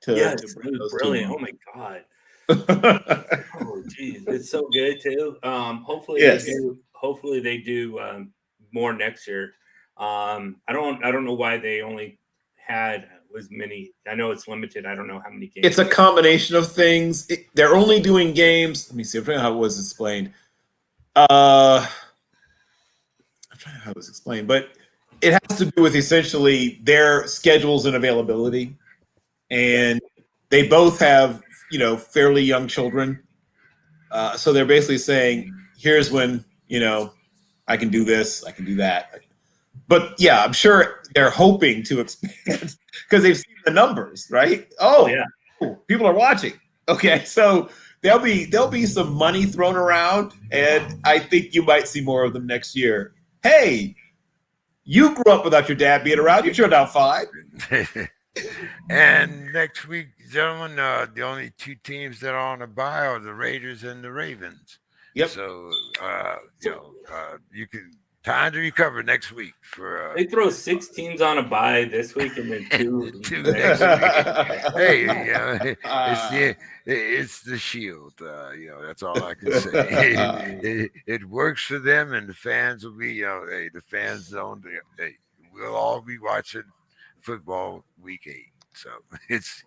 It's brilliant. Oh my God. Oh geez, it's so good too. Hopefully they do more next year. I don't know why they only had as many. I know it's limited. I don't know how many games. It's a combination of things. They're only doing games. Let me see. I'm trying to how it was explained. I'm trying to how it was explained, but it has to do with essentially their schedules and availability. And they both have, fairly young children. So they're basically saying, here's when, I can do this, I can do that. But yeah, I'm sure they're hoping to expand because they've seen the numbers, right? Oh yeah, people are watching. Okay, so there'll be some money thrown around, and I think you might see more of them next year. Hey, you grew up without your dad being around. You turned out fine. And next week, gentlemen, the only two teams that are on the bye are the Raiders and the Ravens. Yep. So, you can time to recover next week for. They throw 6 teams on a bye this week and then two next week. Hey, it's the shield. That's all I can say. It works for them, and the fans will be. The fans don't. We'll all be watching football week 8. So that's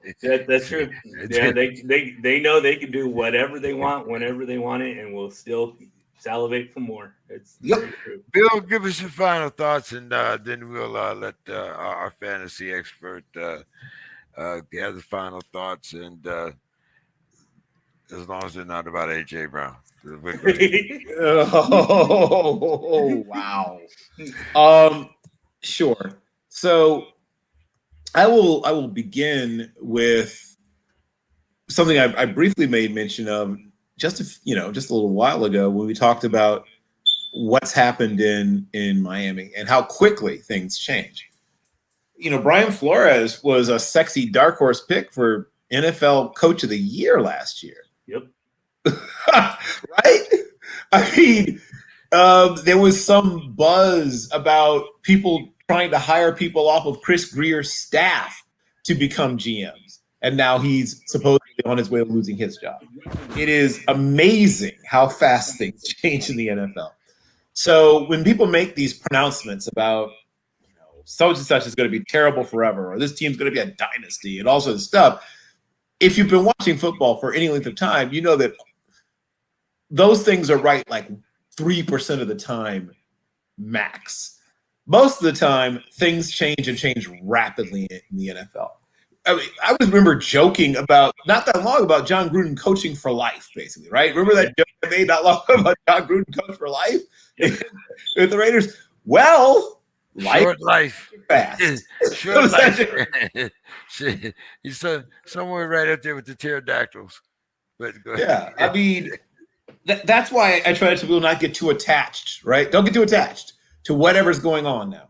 true. Yeah, they know they can do whatever they want whenever they want it, and we'll still salivate for more. It's very true. Bill, give us your final thoughts, and then we'll let our fantasy expert gather final thoughts, and as long as they're not about AJ Brown. Oh, wow. Sure. So I will begin with something I briefly made mention of. just a little while ago when we talked about what's happened in Miami and how quickly things change. Brian Flores was a sexy dark horse pick for NFL Coach of the Year last year. Yep. Right? I mean, there was some buzz about people trying to hire people off of Chris Greer's staff to become GMs. And now he's supposedly on his way to losing his job. It is amazing how fast things change in the NFL. So when people make these pronouncements about such and such is going to be terrible forever, or this team's going to be a dynasty and all sorts of stuff, if you've been watching football for any length of time, you know that those things are right like 3% of the time max. Most of the time, things change and change rapidly in the NFL. I mean, I remember joking about not that long about John Gruden coaching for life, basically, right? Remember that joke I made not long ago about John Gruden coach for life with the Raiders? Well, short life, fast. short life. He's somewhere right up there with the pterodactyls. But go ahead. Yeah, I mean, that's why I try to tell people not get too attached, right? Don't get too attached to whatever's going on now.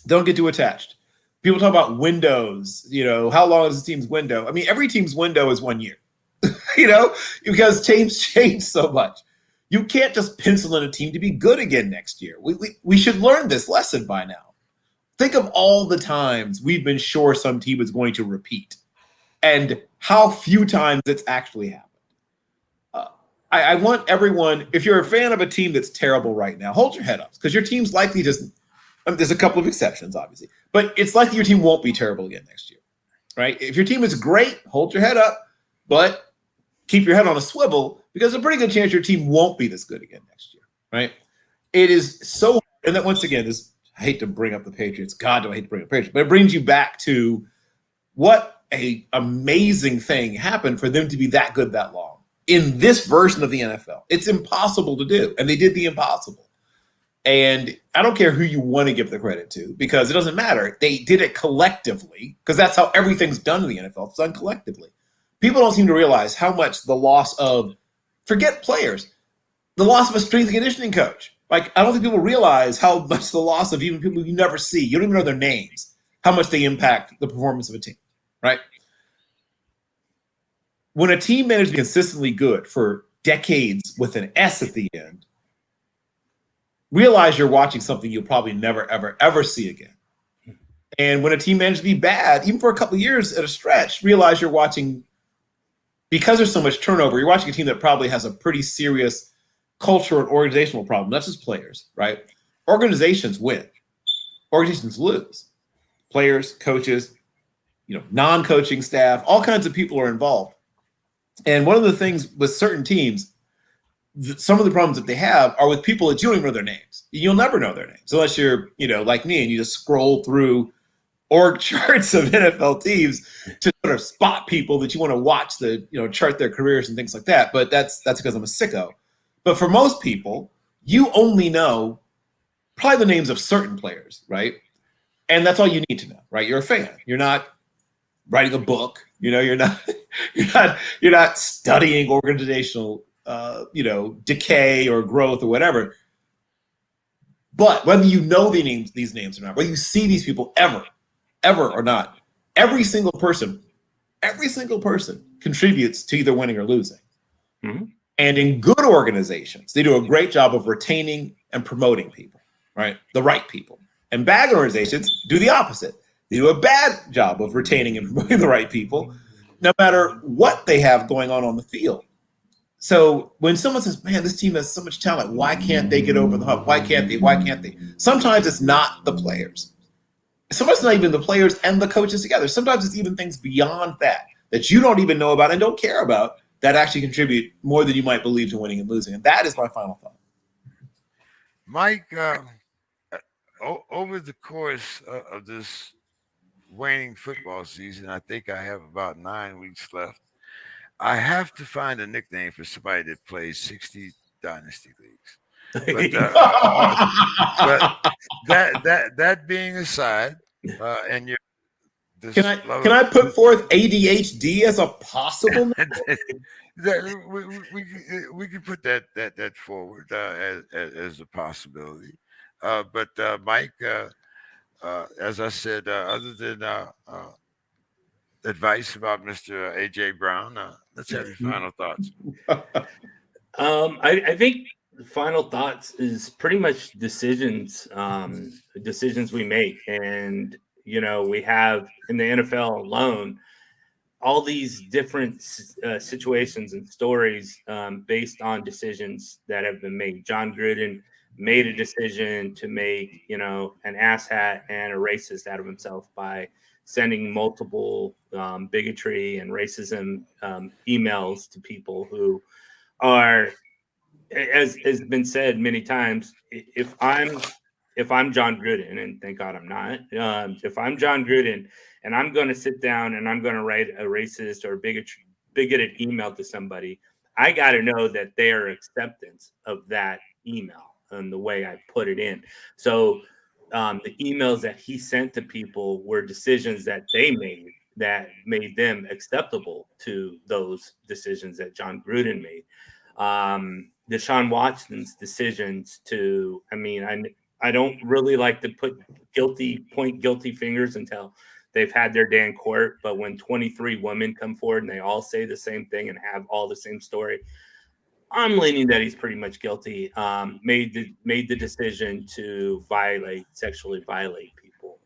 Don't get too attached. People talk about windows, how long is the team's window? I mean, every team's window is 1 year, because teams change so much. You can't just pencil in a team to be good again next year. We should learn this lesson by now. Think of all the times we've been sure some team is going to repeat and how few times it's actually happened. I want everyone, if you're a fan of a team that's terrible right now, hold your head up, because your team's likely just there's a couple of exceptions, obviously, but it's likely your team won't be terrible again next year, right? If your team is great, hold your head up, but keep your head on a swivel, because there's a pretty good chance your team won't be this good again next year, right? It is so hard. And that, once again, I hate to bring up the Patriots. God, do I hate to bring up the Patriots. But it brings you back to what an amazing thing happened for them to be that good that long in this version of the NFL. It's impossible to do, and they did the impossible. And I don't care who you want to give the credit to, because it doesn't matter. They did it collectively, because that's how everything's done in the NFL. It's done collectively. People don't seem to realize how much the loss of, forget players, the loss of a strength and conditioning coach. Like, I don't think people realize how much the loss of even people you never see, you don't even know their names, how much they impact the performance of a team, right? When a team manages to be consistently good for decades with an S at the end, realize you're watching something you'll probably never, ever, ever see again. And when a team manages to be bad, even for a couple of years at a stretch, realize you're watching, because there's so much turnover, you're watching a team that probably has a pretty serious cultural and organizational problem, not just players, right? Organizations win. Organizations lose. Players, coaches, non-coaching staff, all kinds of people are involved. And one of the things with certain teams, some of the problems that they have are with people that you don't even know their names. You'll never know their names unless you're, like me, and you just scroll through org charts of NFL teams to sort of spot people that you want to watch chart their careers and things like that. But that's because I'm a sicko. But for most people, you only know probably the names of certain players, right? And that's all you need to know, right? You're a fan. You're not writing a book. You're not studying organizational decay or growth or whatever. But whether you know these names or not, whether you see these people ever or not, every single person contributes to either winning or losing. Mm-hmm. And in good organizations, they do a great job of retaining and promoting people, right? The right people. And bad organizations do the opposite. They do a bad job of retaining and promoting the right people, no matter what they have going on the field. So when someone says, man, this team has so much talent, why can't they get over the hump? Why can't they? Sometimes it's not the players. Sometimes it's not even the players and the coaches together. Sometimes it's even things beyond that you don't even know about and don't care about, that actually contribute more than you might believe to winning and losing. And that is my final thought. Mike, over the course of this waning football season, I think I have about 9 weeks left. I have to find a nickname for somebody that plays 60 dynasty leagues. But that being aside, and you're can I put forth ADHD as a possible? We can put that forward as a possibility. But Mike, as I said, other than advice about Mr. AJ Brown, let's have your final thoughts. I think the final thoughts is pretty much decisions, decisions we make, and we have in the NFL alone all these different situations and stories based on decisions that have been made. John Gruden made a decision to make an asshat and a racist out of himself by sending multiple bigotry and racism emails to people who are, as has been said many times, if I'm John Gruden, and thank God I'm not, if I'm John Gruden and I'm going to sit down and I'm going to write a racist or bigoted email to somebody, I got to know that their acceptance of that email and the way I put it in. So the emails that he sent to people were decisions that they made that made them acceptable to those decisions that John Gruden made. Deshaun Watson's decisions to, I don't really like to point guilty fingers until they've had their day in court. But when 23 women come forward and they all say the same thing and have all the same story, I'm leaning that he's pretty much guilty. Made the decision to sexually violate people.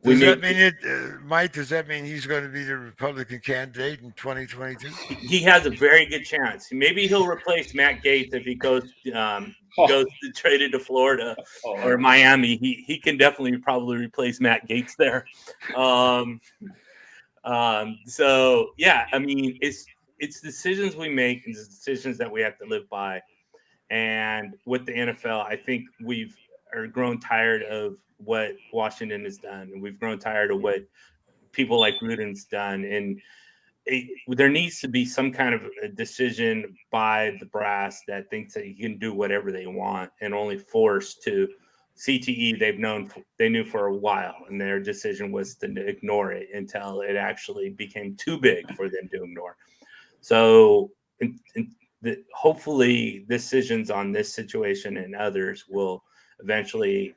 Does that mean it, Mike? Does that mean he's going to be the Republican candidate in 2022? He has a very good chance. Maybe he'll replace Matt Gaetz if he goes traded to Florida or Miami. He can definitely probably replace Matt Gaetz there. So yeah, it's decisions we make and decisions that we have to live by. And with the NFL, I think we've grown tired of what Washington has done, and we've grown tired of what people like Gruden's done. And there needs to be some kind of a decision by the brass that thinks that you can do whatever they want and only forced to CTE. They knew for a while, and their decision was to ignore it until it actually became too big for them to ignore. So hopefully decisions on this situation and others will eventually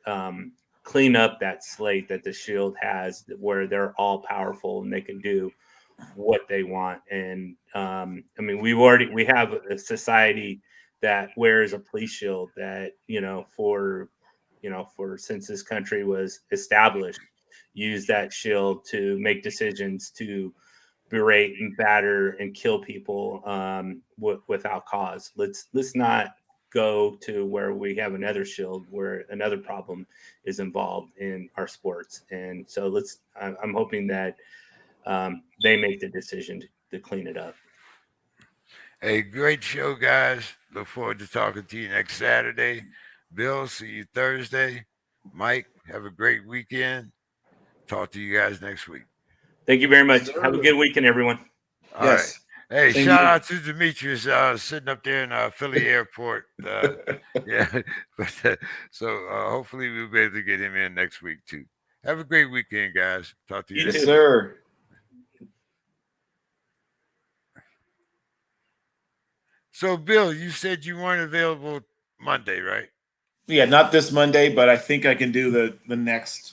clean up that slate that the Shield has, where they're all powerful and they can do what they want. And we have a society that wears a police shield that for since this country was established, use that shield to make decisions to berate and batter and kill people without cause. Let's not go to where we have another shield where another problem is involved in our sports. And so I'm hoping that they make the decision to clean it up. Hey, great show, guys. Look forward to talking to you next Saturday. Bill, see you Thursday. Mike, have a great weekend. Talk to you guys next week. Thank you very much. Have a good weekend, everyone. All right. Hey, shout out to Demetrius sitting up there in Philly airport. Yeah, but so hopefully we'll be able to get him in next week too. Have a great weekend, guys. Talk to you. Yes, sir. So, Bill, you said you weren't available Monday, right? Yeah, not this Monday, but I think I can do the next